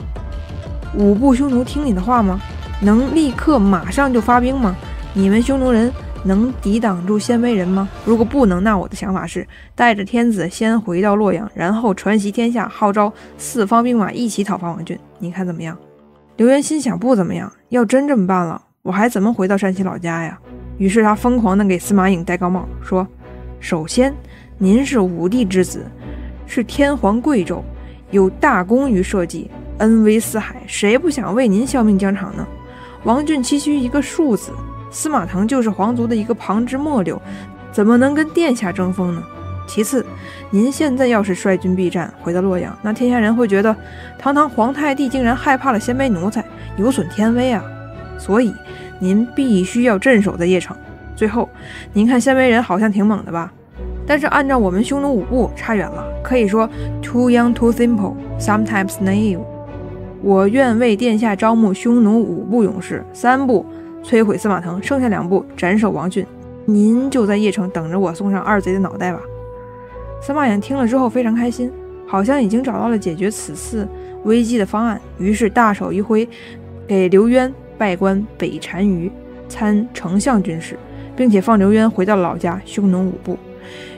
？5部匈奴听你的话吗？能立刻马上就发兵吗？你们匈奴人能抵挡住鲜卑人吗？如果不能，那我的想法是带着天子先回到洛阳，然后传檄天下，号召4方兵马一起讨伐王浚，你看怎么样？刘渊心想，不怎么样，要真这么办了，我还怎么回到山西老家呀？于是他疯狂地给司马颖戴高帽，说：首先您是武帝之子，是天皇贵胄，有大功于社稷，恩威四海，谁不想为您效命疆场呢？王浚区区一个庶子，司马腾就是皇族的一个旁支末流，怎么能跟殿下争锋呢？其次，您现在要是率军避战回到洛阳，那天下人会觉得堂堂皇太帝竟然害怕了鲜卑奴才，有损天威啊。所以您必须要镇守在邺城。最后，您看鲜卑人好像挺猛的吧？但是按照我们匈奴5部差远了，可以说 too young too simple, sometimes naive。我愿为殿下招募匈奴5部勇士，3部摧毁司马腾，剩下2部斩首王浚。您就在邺城等着我送上2贼的脑袋吧。司马颖听了之后非常开心，好像已经找到了解决此次危机的方案，于是大手一挥，给刘渊拜官北单于，参丞相军事，并且放刘渊回到了老家匈奴5部。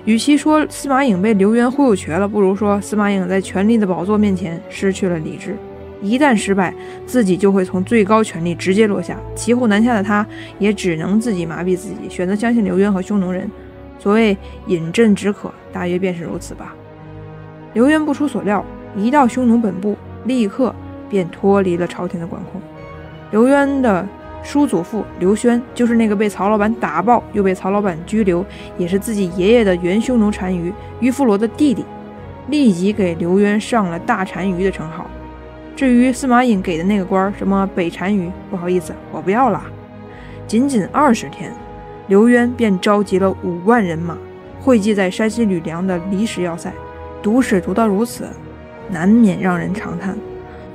与其说司马颖被刘渊忽悠瘸了，不如说司马颖在权力的宝座面前失去了理智。一旦失败，自己就会从最高权力直接落下，骑虎难下的他也只能自己麻痹自己，选择相信刘渊和匈奴人。所谓饮鸩止渴，大约便是如此吧。刘渊不出所料，一到匈奴本部，立刻便脱离了朝廷的管控。刘渊的叔祖父刘轩，就是那个被曹老板打爆又被曹老板拘留，也是自己爷爷的原匈奴单于于夫罗的弟弟，立即给刘渊上了大单于的称号。至于司马颖给的那个官什么北单于，不好意思，我不要了。仅仅20天，刘渊便召集了5万人马，汇集在山西吕梁的离石要塞。读史读到如此，难免让人长叹。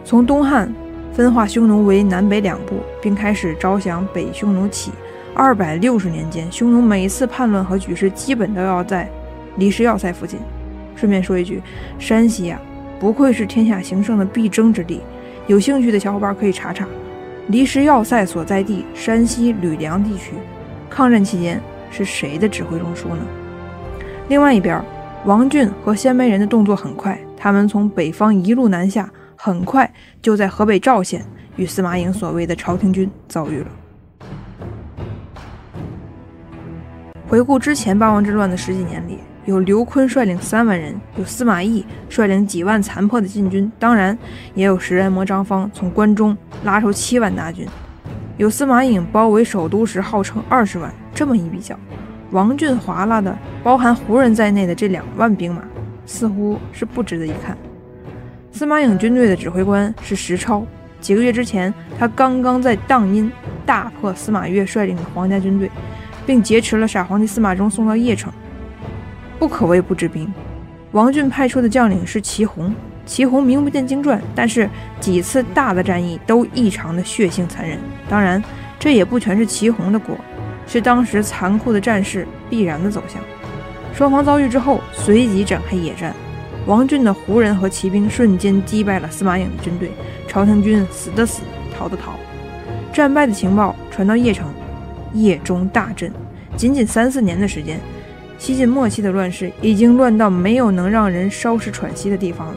从东汉分化匈奴为南北2部，并开始招降北匈奴起，260年间，匈奴每一次叛乱和举事基本都要在离石要塞附近。顺便说一句，山西啊，不愧是天下兴盛的必争之地，有兴趣的小伙伴可以查查离石要塞所在地山西吕梁地区，抗战期间是谁的指挥中枢呢？另外一边，王浚和鲜卑人的动作很快，他们从北方一路南下，很快就在河北赵县与司马颖所谓的朝廷军遭遇了。回顾之前八王之乱的10几年里，有刘琨率领3万人，有司马懿率领几万残破的禁军，当然也有食人魔张方从关中拉出7万大军，有司马颖包围首都时号称20万。这么一比较，王浚划拉的包含胡人在内的这2万兵马似乎是不值得一看。司马颖军队的指挥官是石超，几个月之前他刚刚在荡阴大破司马越率领的皇家军队，并劫持了傻皇帝司马衷送到邺城，不可谓不知兵。王浚派出的将领是祁洪，祁洪名不见经传，但是几次大的战役都异常的血腥残忍。当然这也不全是祁洪的锅，是当时残酷的战事必然的走向。双方遭遇之后，随即展开野战，王浚的胡人和骑兵瞬间击败了司马颖的军队，朝廷军死的死，逃的逃。战败的情报传到邺城，邺中大震，仅仅3、4年的时间，西晋末期的乱世已经乱到没有能让人稍事喘息的地方了，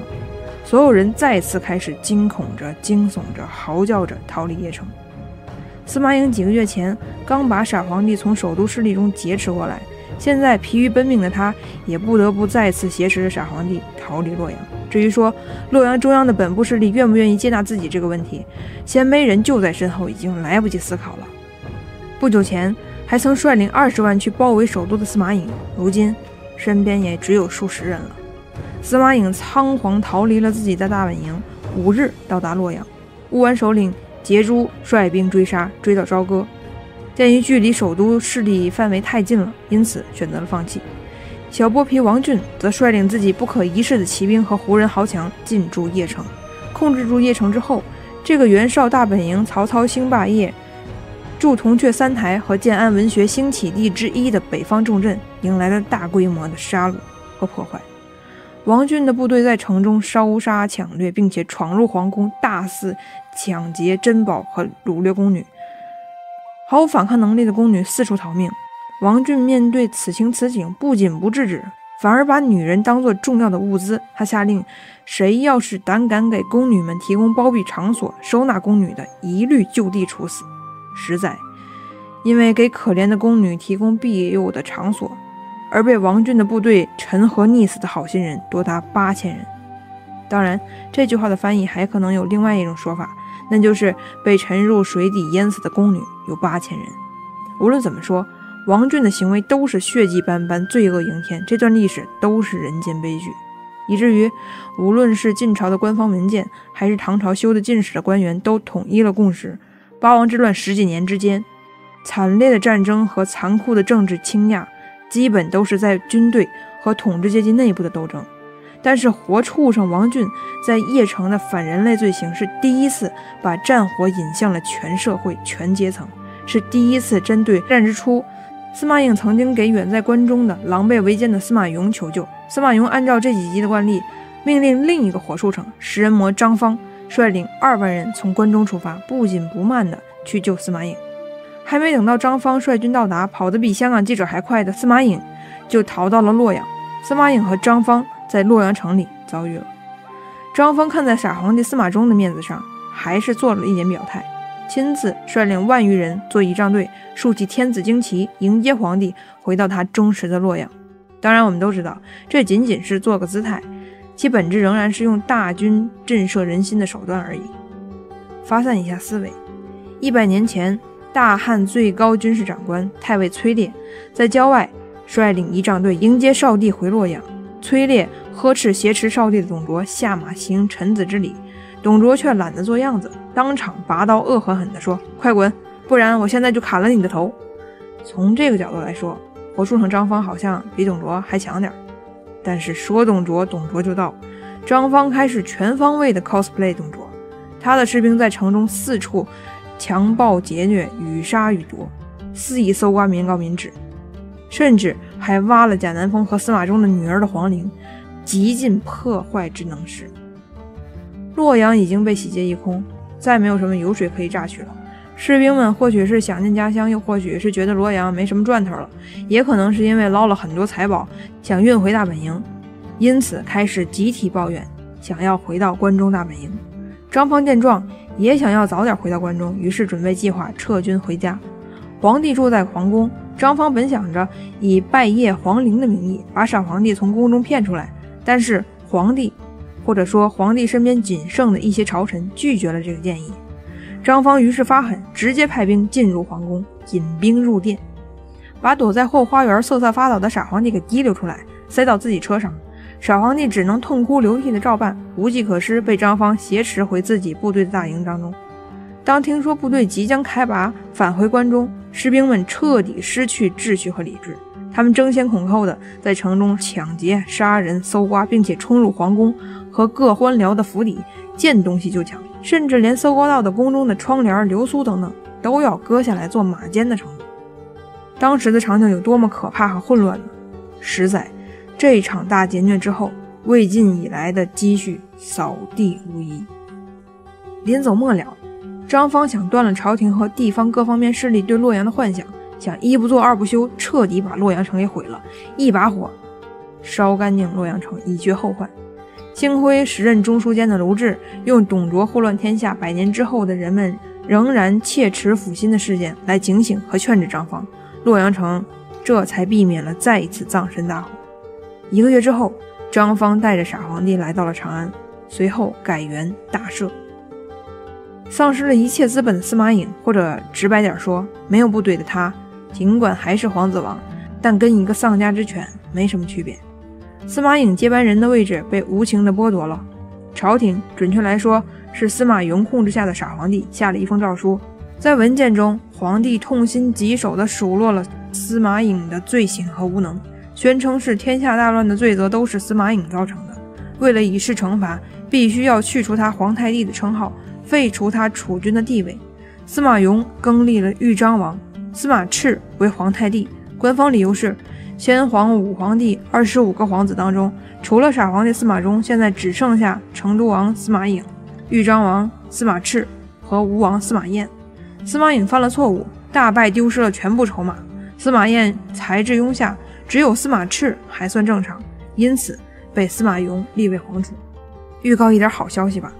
所有人再次开始惊恐着、惊悚着、嚎叫着逃离邺城。司马颖几个月前刚把傻皇帝从首都势力中劫持过来，现在疲于奔命的他也不得不再次挟持着傻皇帝逃离洛阳。至于说洛阳中央的本部势力愿不愿意接纳自己这个问题，鲜卑人就在身后，已经来不及思考了。不久前还曾率领20万去包围首都的司马颖，如今身边也只有数十人了。司马颖仓皇逃离了自己的大本营，5日到达洛阳。乌丸首领杰珠率兵追杀，追到朝歌。鉴于距离首都势力范围太近了，因此选择了放弃。小剥皮王浚则率领自己不可一世的骑兵和胡人豪强进驻邺城。控制住邺城之后，这个袁绍大本营曹操兴霸业、驻铜雀三台和建安文学兴起地之一的北方重镇迎来了大规模的杀戮和破坏。王浚的部队在城中烧杀抢掠，并且闯入皇宫，大肆抢劫珍宝和掳掠宫女。毫无反抗能力的宫女四处逃命。王浚面对此情此景，不仅不制止，反而把女人当作重要的物资。他下令，谁要是胆敢给宫女们提供包庇场所、收纳宫女的，一律就地处死。实在因为给可怜的宫女提供庇佑的场所而被王浚的部队沉河溺死的好心人多达8000人。当然，这句话的翻译还可能有另外一种说法，那就是被沉入水底淹死的宫女有8000人。无论怎么说，王浚的行为都是血迹斑斑、罪恶盈天，这段历史都是人间悲剧，以至于无论是晋朝的官方文件，还是唐朝修的进士的官员，都统一了共识：八王之乱10几年之间，惨烈的战争和残酷的政治倾轧，基本都是在军队和统治阶级内部的斗争。但是活畜生王浚在邺城的反人类罪行是第一次把战火引向了全社会、全阶层，是第一次针对战之初司马颖曾经给远在关中的狼狈为奸的司马雍求救。司马雍按照这几集的惯例，命令另一个活畜生食人魔张方率领2万人从关中出发，不紧不慢地去救司马颖。还没等到张方率军到达，跑得比香港记者还快的司马颖就逃到了洛阳。司马颖和张方在洛阳城里遭遇了。张方看在傻皇帝司马衷的面子上，还是做了一点表态，亲自率领10000余人做仪仗队，竖起天子旌旗，迎接皇帝回到他忠实的洛阳。当然我们都知道，这仅仅是做个姿态，其本质仍然是用大军震慑人心的手段而已。发散一下思维，100年前大汉最高军事长官太尉崔烈在郊外率领仪仗队迎接少帝回洛阳。崔烈呵斥挟持少帝的董卓下马行臣子之礼，董卓却懒得做样子，当场拔刀恶狠狠地说：“快滚，不然我现在就砍了你的头。”从这个角度来说，活畜生张方好像比董卓还强点。但是说董卓，董卓就到。张方开始全方位的 cosplay 董卓，他的士兵在城中四处强暴劫掠，雨杀雨夺，肆意搜刮民膏民脂，甚至还挖了贾南风和司马衷的女儿的皇陵，极尽破坏之能事。洛阳已经被洗劫一空，再没有什么油水可以榨取了。士兵们或许是想念家乡，又或许是觉得洛阳没什么赚头了，也可能是因为捞了很多财宝，想运回大本营，因此开始集体抱怨，想要回到关中大本营。张方见状，也想要早点回到关中，于是准备计划撤军回家。皇帝住在皇宫，张方本想着以拜谒皇陵的名义把傻皇帝从宫中骗出来，但是皇帝或者说皇帝身边仅剩的一些朝臣拒绝了这个建议。张方于是发狠，直接派兵进入皇宫，引兵入殿，把躲在后花园瑟瑟发抖的傻皇帝给提溜出来，塞到自己车上。傻皇帝只能痛哭流涕的照办，无计可施，被张方挟持回自己部队的大营当中。当听说部队即将开拔返回关中，士兵们彻底失去秩序和理智，他们争先恐后的在城中抢劫、杀人、搜刮，并且冲入皇宫和各官僚的府邸，见东西就抢，甚至连搜刮到的宫中的窗帘、流苏等等都要割下来做马肩的程度。当时的场景有多么可怕和混乱呢？实在这一场大劫掠之后，魏晋以来的积蓄扫地无遗。临走末了，张方想断了朝廷和地方各方面势力对洛阳的幻想，想一不做二不休，彻底把洛阳城给毁了，一把火烧干净洛阳城，以绝后患。幸亏时任中书监的卢志用董卓祸乱天下100年之后的人们仍然切齿抚心的事件来警醒和劝止张方，洛阳城这才避免了再一次葬身大火。1个月之后，张方带着傻皇帝来到了长安，随后改元大赦。丧失了一切资本的司马颖，或者直白点说，没有部队的他，尽管还是皇子王，但跟一个丧家之犬没什么区别。司马颖接班人的位置被无情地剥夺了，朝廷准确来说是司马雍控制下的傻皇帝下了一封诏书，在文件中，皇帝痛心疾首地数落了司马颖的罪行和无能，宣称是天下大乱的罪责都是司马颖造成的，为了以示惩罚，必须要去除他皇太帝的称号，废除他储君的地位。司马雍更立了豫章王，司马炽为皇太帝，官方理由是先皇武皇帝25个皇子当中，除了傻皇帝司马衷，现在只剩下成都王司马颖、豫章王司马炽和吴王司马晏。司马颖犯了错误，大败丢失了全部筹码，司马晏才智庸下，只有司马炽还算正常，因此被司马雍立为皇储。预告一点好消息吧，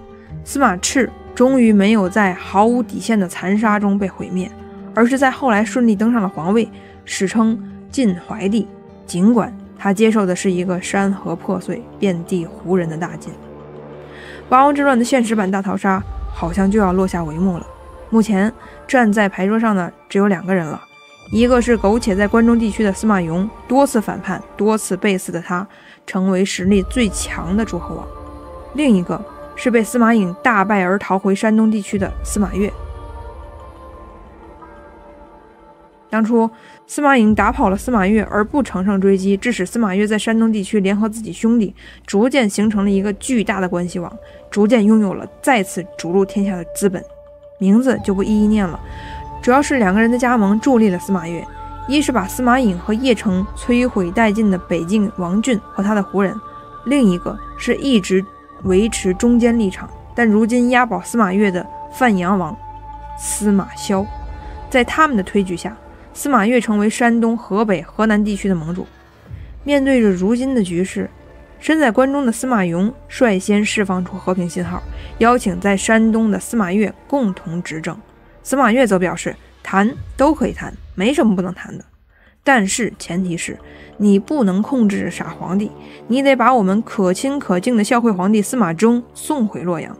司马炽终于没有在毫无底线的残杀中被毁灭，而是在后来顺利登上了皇位，史称晋怀帝，尽管他接受的是一个山河破碎、遍地胡人的大晋。八王之乱的现实版大逃杀好像就要落下帷幕了。目前站在牌桌上的只有2个人了，一个是苟且在关中地区的司马雍，多次反叛、多次被刺的他，成为实力最强的诸侯王；另一个是被司马颖大败而逃回山东地区的司马越。当初司马颖打跑了司马越而不乘胜追击，致使司马越在山东地区联合自己兄弟，逐渐形成了一个巨大的关系网，逐渐拥有了再次逐鹿天下的资本。名字就不一一念了，主要是2个人的加盟助力了司马越，一是把司马颖和邺城摧毁殆尽的北境王浚和他的胡人，另一个是一直维持中间立场，但如今押宝司马越的范阳王司马萧。在他们的推举下，司马越成为山东、河北、河南地区的盟主。面对着如今的局势，身在关中的司马雍率先释放出和平信号，邀请在山东的司马越共同执政。司马越则表示，谈都可以谈，没什么不能谈的，但是前提是你不能控制着傻皇帝，你得把我们可亲可敬的孝惠皇帝司马衷送回洛阳。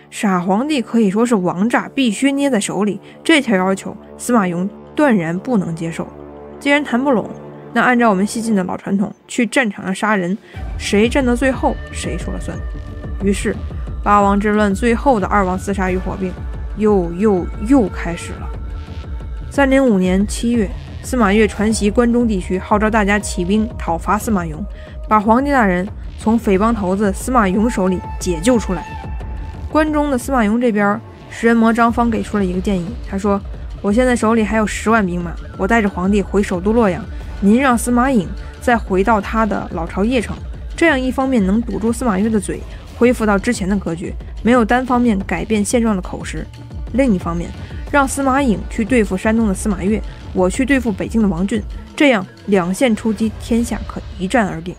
傻皇帝可以说是王炸，必须捏在手里，这条要求司马雍断然不能接受。既然谈不拢，那按照我们西晋的老传统，去战场上杀人，谁战到最后谁说了算。于是八王之乱最后的2王厮杀与火并又开始了。305年7月，司马越传习关中地区，号召大家起兵讨伐司马雍，把皇帝大人从匪帮头子司马雍手里解救出来。关中的司马雍这边，食人魔张方给出了一个建议，他说，我现在手里还有10万兵马，我带着皇帝回首都洛阳，您让司马颖再回到他的老巢邺城，这样一方面能堵住司马越的嘴，恢复到之前的格局，没有单方面改变现状的口实；另一方面，让司马颖去对付山东的司马越，我去对付北京的王浚，这样2线出击，天下可一战而定。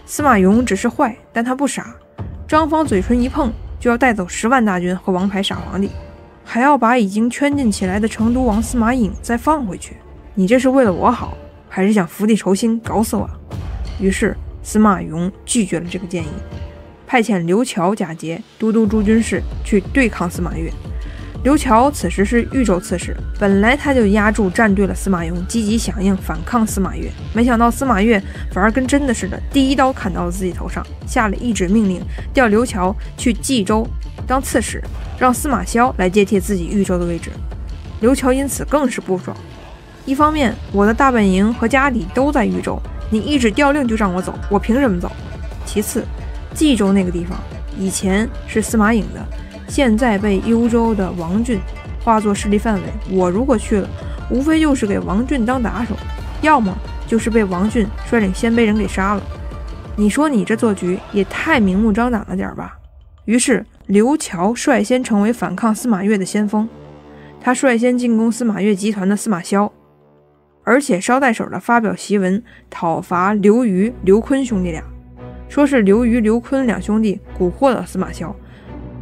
司马雍只是坏，但他不傻。张方嘴唇一碰，就要带走10万大军和王牌傻皇帝，还要把已经圈禁起来的成都王司马颖再放回去。你这是为了我好，还是想伏地仇心搞死我？于是司马雍拒绝了这个建议，派遣刘乔、贾节都督诸军事去对抗司马越。刘乔此时是豫州刺史，本来他就压住站队了司马雍，积极响应反抗司马越，没想到司马越反而跟真的似的，第一刀砍到了自己头上，下了一纸命令，调刘乔去冀州当刺史，让司马萧来接替自己豫州的位置。刘乔因此更是不爽，一方面我的大本营和家底都在豫州，你一纸调令就让我走，我凭什么走？其次，冀州那个地方以前是司马颖的，现在被幽州的王浚化作势力范围，我如果去了，无非就是给王浚当打手，要么就是被王浚率领鲜卑人给杀了。你说你这做局也太明目张胆了点吧？于是刘乔率先成为反抗司马越的先锋，他率先进攻司马越集团的司马萧，而且捎带手的发表檄文讨伐刘虞、刘琨兄弟俩，说是刘虞、刘琨两兄弟蛊惑了司马萧，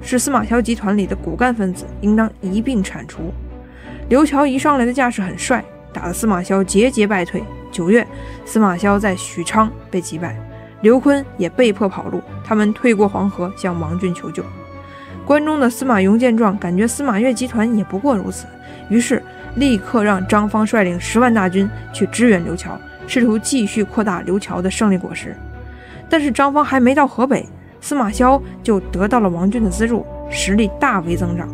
是司马萧集团里的骨干分子，应当一并铲除。刘乔一上来的架势很帅，打得司马萧节节败退。9月，司马萧在许昌被击败，刘琨也被迫跑路，他们退过黄河向王浚求救。关中的司马雍见状，感觉司马越集团也不过如此，于是立刻让张方率领10万大军去支援刘乔，试图继续扩大刘乔的胜利果实。但是张方还没到河北，司马萧就得到了王浚的资助，实力大为增长。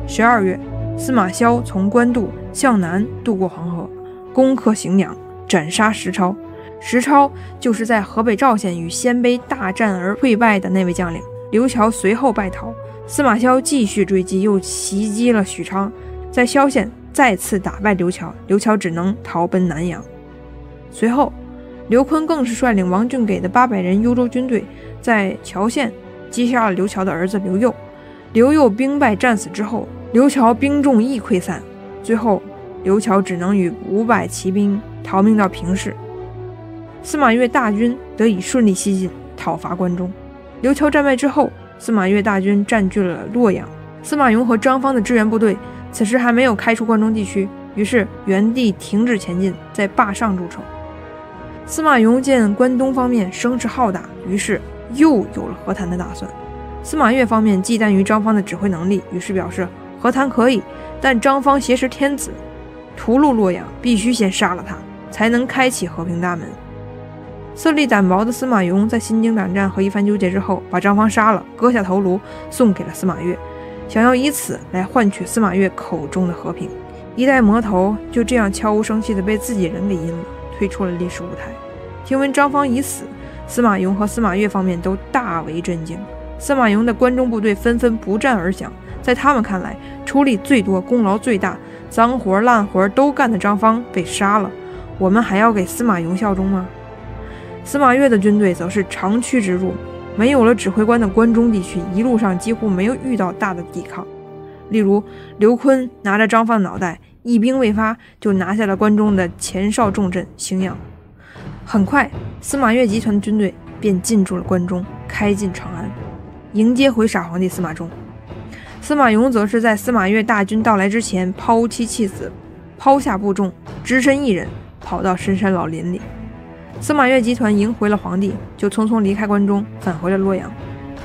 12月，司马萧从官渡向南渡过黄河，攻克荥阳，斩杀石超。石超就是在河北赵县与鲜卑大战而溃败的那位将领。刘乔随后败逃，司马萧继续追击，又袭击了许昌，在萧县再次打败刘乔，刘乔只能逃奔南阳。随后刘琨更是率领王浚给的800人幽州军队，在谯县击杀了刘乔的儿子刘佑。刘佑兵败战死之后，刘乔兵众亦溃散，最后刘乔只能与500骑兵逃命到平氏。司马越大军得以顺利西进，讨伐关中。刘乔战败之后，司马越大军占据了洛阳。司马雍和张方的支援部队此时还没有开出关中地区，于是原地停止前进，在坝上驻守。司马雍见关东方面声势浩大，于是又有了和谈的打算。司马越方面忌惮于张方的指挥能力，于是表示和谈可以，但张方挟持天子屠戮洛阳，必须先杀了他，才能开启和平大门。色力胆薄的司马雍在心惊胆战和一番纠结之后，把张方杀了，割下头颅送给了司马越，想要以此来换取司马越口中的和平。一代魔头就这样悄无声息地被自己人给阴了，退出了历史舞台。听闻张方已死，司马雍和司马越方面都大为震惊。司马雍的关中部队纷纷不战而降，在他们看来，出力最多、功劳最大、脏活烂活都干的张方被杀了，我们还要给司马雍效忠吗？司马越的军队则是长驱直入，没有了指挥官的关中地区，一路上几乎没有遇到大的抵抗。例如刘琨拿着张方的脑袋，一兵未发就拿下了关中的前哨重镇荥阳。很快，司马越集团的军队便进驻了关中，开进长安，迎接回傻皇帝司马衷。司马雍则是在司马越大军到来之前抛妻弃子，抛下部众，只身一人跑到深山老林里。司马越集团迎回了皇帝，就匆匆离开关中，返回了洛阳。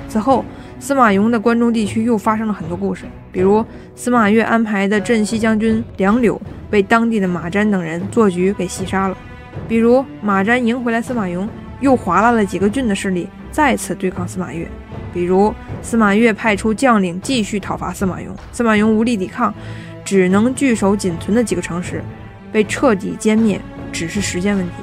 此后，司马雍的关中地区又发生了很多故事，比如司马越安排的镇西将军梁柳被当地的马瞻等人做局给袭杀了，比如马瞻迎回来司马雍，又划拉了几个郡的势力，再次对抗司马越。比如司马越派出将领继续讨伐司马雍，司马雍无力抵抗，只能据守仅存的几个城市，被彻底歼灭只是时间问题。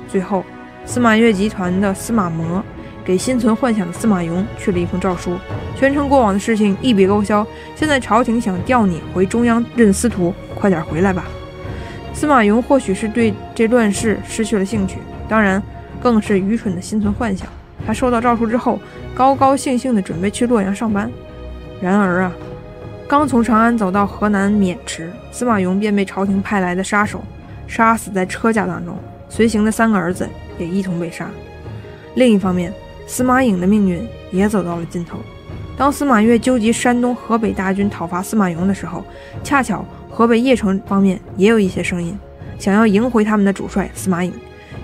最后，司马越集团的司马模给心存幻想的司马雍去了一封诏书，宣称过往的事情一笔勾销，现在朝廷想调你回中央任司徒，快点回来吧。司马雍或许是对这乱世失去了兴趣，当然更是愚蠢的心存幻想。他收到诏书之后，高高兴兴地准备去洛阳上班。然而啊，刚从长安走到河南渑池，司马雍便被朝廷派来的杀手杀死在车架当中，随行的3个儿子也一同被杀。另一方面，司马颖的命运也走到了尽头。当司马越纠集山东、河北大军讨伐司马雍的时候，恰巧河北邺城方面也有一些声音，想要迎回他们的主帅司马颖。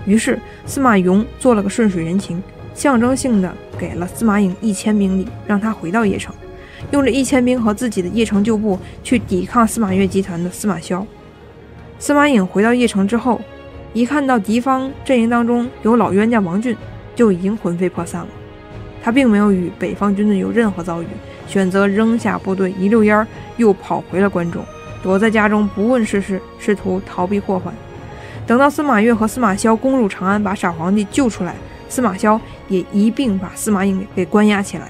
于是司马雍做了个顺水人情，象征性的给了司马颖1000兵力，让他回到邺城，用这1000兵和自己的邺城旧部去抵抗司马越集团的司马萧。司马颖回到邺城之后，一看到敌方阵营当中有老冤家王浚，就已经魂飞魄散了。他并没有与北方军队有任何遭遇，选择扔下部队一溜烟又跑回了关中，躲在家中不问世事，试图逃避祸患。等到司马越和司马萧攻入长安，把傻皇帝救出来，司马萧也一并把司马颖给关押起来。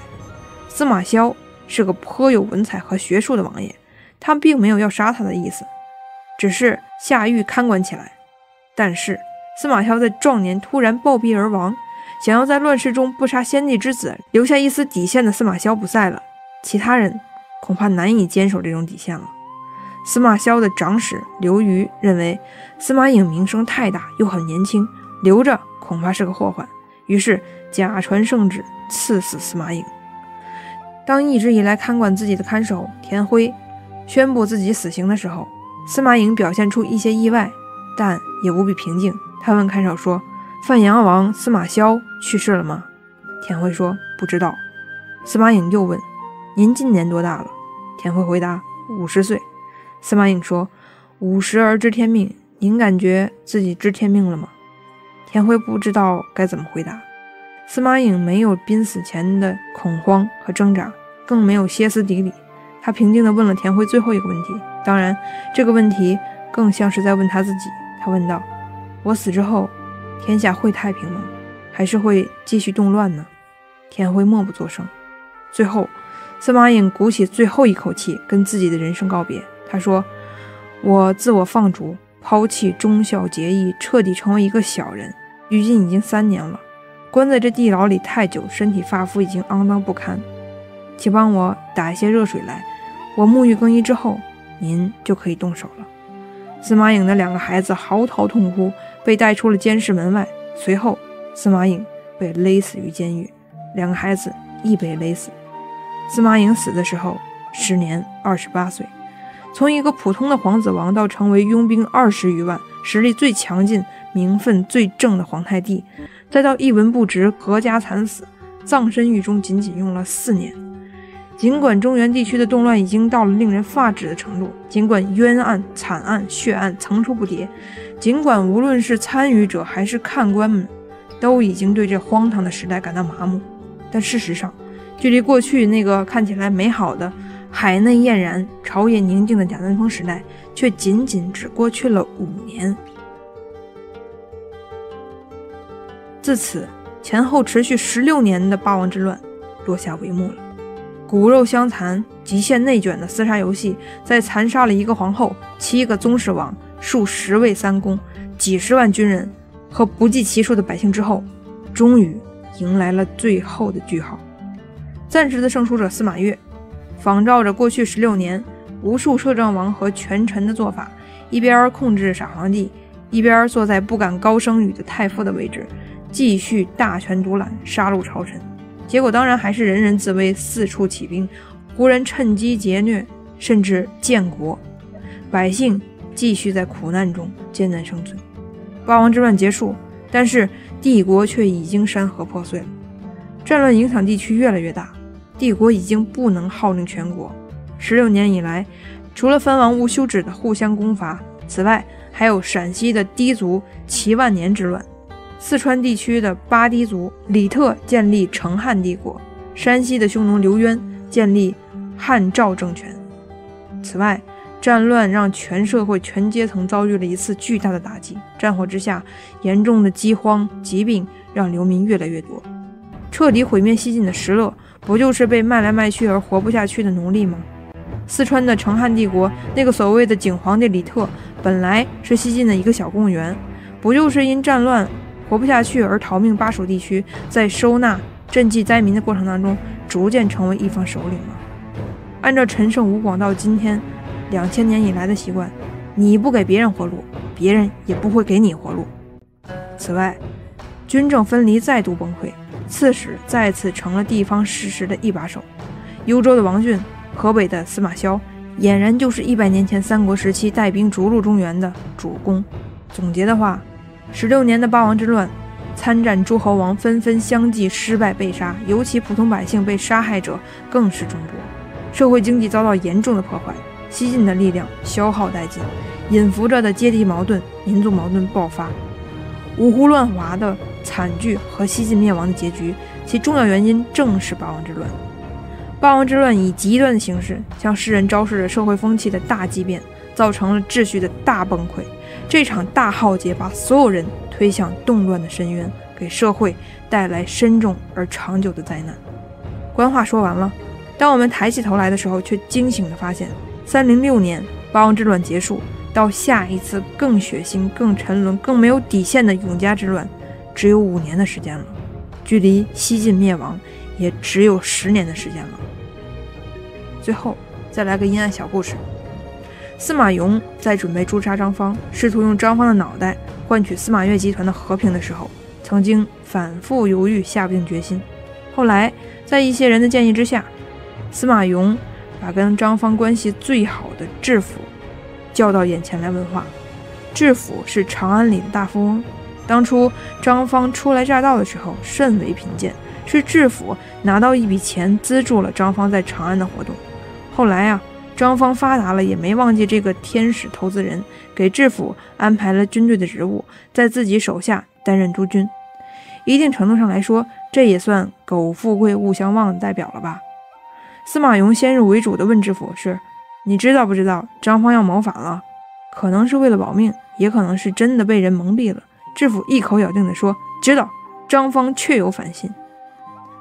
司马萧是个颇有文采和学术的王爷，他并没有要杀他的意思，只是下狱看管起来。但是司马萧在壮年突然暴毙而亡，想要在乱世中不杀先帝之子，留下一丝底线的司马萧不在了，其他人恐怕难以坚守这种底线了。司马萧的长史刘虞认为司马颖名声太大，又很年轻，留着恐怕是个祸患，于是假传圣旨赐死司马颖。当一直以来看管自己的看守田辉宣布自己死刑的时候，司马颖表现出一些意外，但也无比平静。他问看守说：“范阳王司马萧去世了吗？”田辉说：“不知道。”司马颖又问：“您今年多大了？”田辉回答：“50岁。”司马颖说：“50而知天命，您感觉自己知天命了吗？”田辉不知道该怎么回答。司马颖没有濒死前的恐慌和挣扎，更没有歇斯底里。他平静地问了田辉最后一个问题，当然这个问题更像是在问他自己。他问道：“我死之后，天下会太平吗？还是会继续动乱呢？”田辉默不作声。最后司马颖鼓起最后一口气，跟自己的人生告别。他说：“我自我放逐，抛弃忠孝节义，彻底成为一个小人，如今已经3年了，关在这地牢里太久，身体发肤已经肮脏不堪，请帮我打一些热水来，我沐浴更衣之后，您就可以动手了。”司马颖的2个孩子嚎啕痛哭，被带出了监视门外。随后司马颖被勒死于监狱，2个孩子亦被勒死。司马颖死的时候时年28岁。从一个普通的皇子王到成为拥兵20余万、实力最强劲、名分最正的皇太帝，再到一文不值、阖家惨死，葬身狱中仅仅用了4年。尽管中原地区的动乱已经到了令人发指的程度，尽管冤案、惨案、血案层出不穷，尽管无论是参与者还是看官们都已经对这荒唐的时代感到麻木，但事实上，距离过去那个看起来美好的海内晏然、朝野宁静的贾南风时代，却仅仅只过去了5年。自此，前后持续16年的八王之乱落下帷幕了。骨肉相残、极限内卷的厮杀游戏，在残杀了1个皇后、7个宗室王、数10位三公、几十万军人和不计其数的百姓之后，终于迎来了最后的句号。暂时的胜出者司马越，仿照着过去16年无数摄政王和权臣的做法，一边控制傻皇帝，一边坐在不敢高声语的太傅的位置，继续大权独揽，杀戮朝臣。结果当然还是人人自危，四处起兵，胡人趁机劫掠，甚至建国，百姓继续在苦难中艰难生存。八王之乱结束，但是帝国却已经山河破碎了。战乱影响地区越来越大，帝国已经不能号令全国。16年以来，除了藩王无休止的互相攻伐，此外还有陕西的氐族齐万年之乱，四川地区的巴氐族李特建立成汉帝国，山西的匈奴刘渊建立汉赵政权。此外，战乱让全社会全阶层遭遇了一次巨大的打击，战火之下，严重的饥荒、疾病让流民越来越多。彻底毁灭西晋的石勒，不就是被卖来卖去而活不下去的奴隶吗？四川的成汉帝国，那个所谓的景皇帝李特，本来是西晋的一个小公务员，不就是因战乱活不下去而逃命巴蜀地区，在收纳赈济灾民的过程当中，逐渐成为一方首领吗？按照陈胜吴广到今天2000年以来的习惯，你不给别人活路，别人也不会给你活路。此外，军政分离再度崩溃，刺史再次成了地方事实的一把手。幽州的王浚，河北的司马萧，俨然就是100年前三国时期带兵逐鹿中原的主公。总结的话，16年的八王之乱，参战诸侯王纷纷相继失败被杀，尤其普通百姓被杀害者更是众多，社会经济遭到严重的破坏，西晋的力量消耗殆尽，隐伏着的阶级矛盾、民族矛盾爆发，五胡乱华的惨剧和西晋灭亡的结局，其重要原因正是八王之乱。八王之乱以极端的形式向世人昭示着社会风气的大畸变，造成了秩序的大崩溃。这场大浩劫把所有人推向动乱的深渊，给社会带来深重而长久的灾难。官话说完了，当我们抬起头来的时候，却惊醒地发现306年八王之乱结束，到下一次更血腥、更沉沦、更没有底线的永嘉之乱，只有5年的时间了，距离西晋灭亡也只有10年的时间了。最后再来个阴暗小故事。司马雍在准备诛杀张方，试图用张方的脑袋换取司马越集团的和平的时候，曾经反复犹豫，下不定决心。后来在一些人的建议之下，司马雍把跟张方关系最好的智府叫到眼前来问话。智府是长安里的大富翁，当初张方初来乍到的时候甚为贫贱，是智府拿到一笔钱资助了张方在长安的活动。后来张方发达了，也没忘记这个天使投资人，给智府安排了军队的职务，在自己手下担任督军。一定程度上来说，这也算苟富贵勿相忘的代表了吧。司马雍先入为主的问智府是：你知道不知道张方要谋反了？可能是为了保命，也可能是真的被人蒙蔽了。智府一口咬定地说：知道，张方确有反心。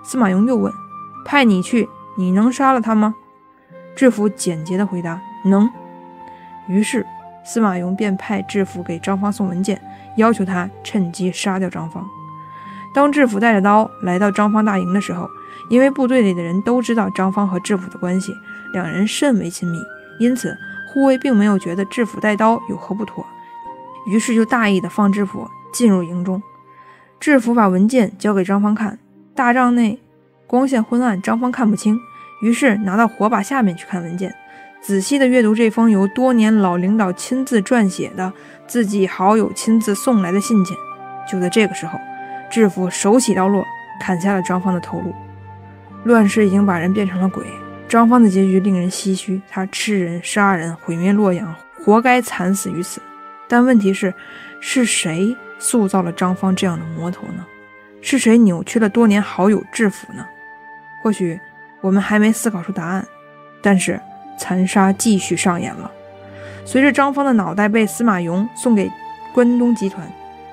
司马雍又问：派你去，你能杀了他吗？智府简洁地回答：能。于是司马雍便派智府给张方送文件，要求他趁机杀掉张方。当智府带着刀来到张方大营的时候，因为部队里的人都知道张方和智府的关系，两人甚为亲密，因此护卫并没有觉得智府带刀有何不妥，于是就大意地放智府进入营中。智府把文件交给张方看，大帐内光线昏暗，张方看不清，于是拿到火把下面去看文件，仔细地阅读这封由多年老领导亲自撰写的自己好友亲自送来的信件。就在这个时候，智府手起刀落，砍下了张方的头颅。乱世已经把人变成了鬼，张方的结局令人唏嘘，他吃人杀人，毁灭洛阳，活该惨死于此。但问题是谁塑造了张方这样的魔头呢？是谁扭曲了多年好友智府呢？或许我们还没思考出答案，但是残杀继续上演了。随着张方的脑袋被司马雍送给关东集团，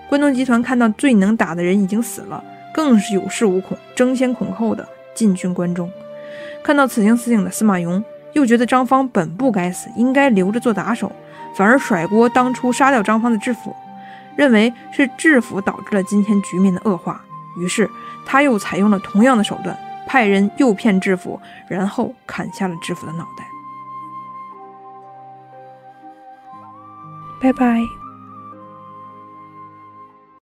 关东集团看到最能打的人已经死了，更是有恃无恐，争先恐后的进军关中。看到此情此景的司马雍又觉得张方本不该死，应该留着做打手，反而甩锅当初杀掉张方的智府，认为是智府导致了今天局面的恶化。于是他又采用了同样的手段，派人诱骗智府，然后砍下了智府的脑袋。拜拜。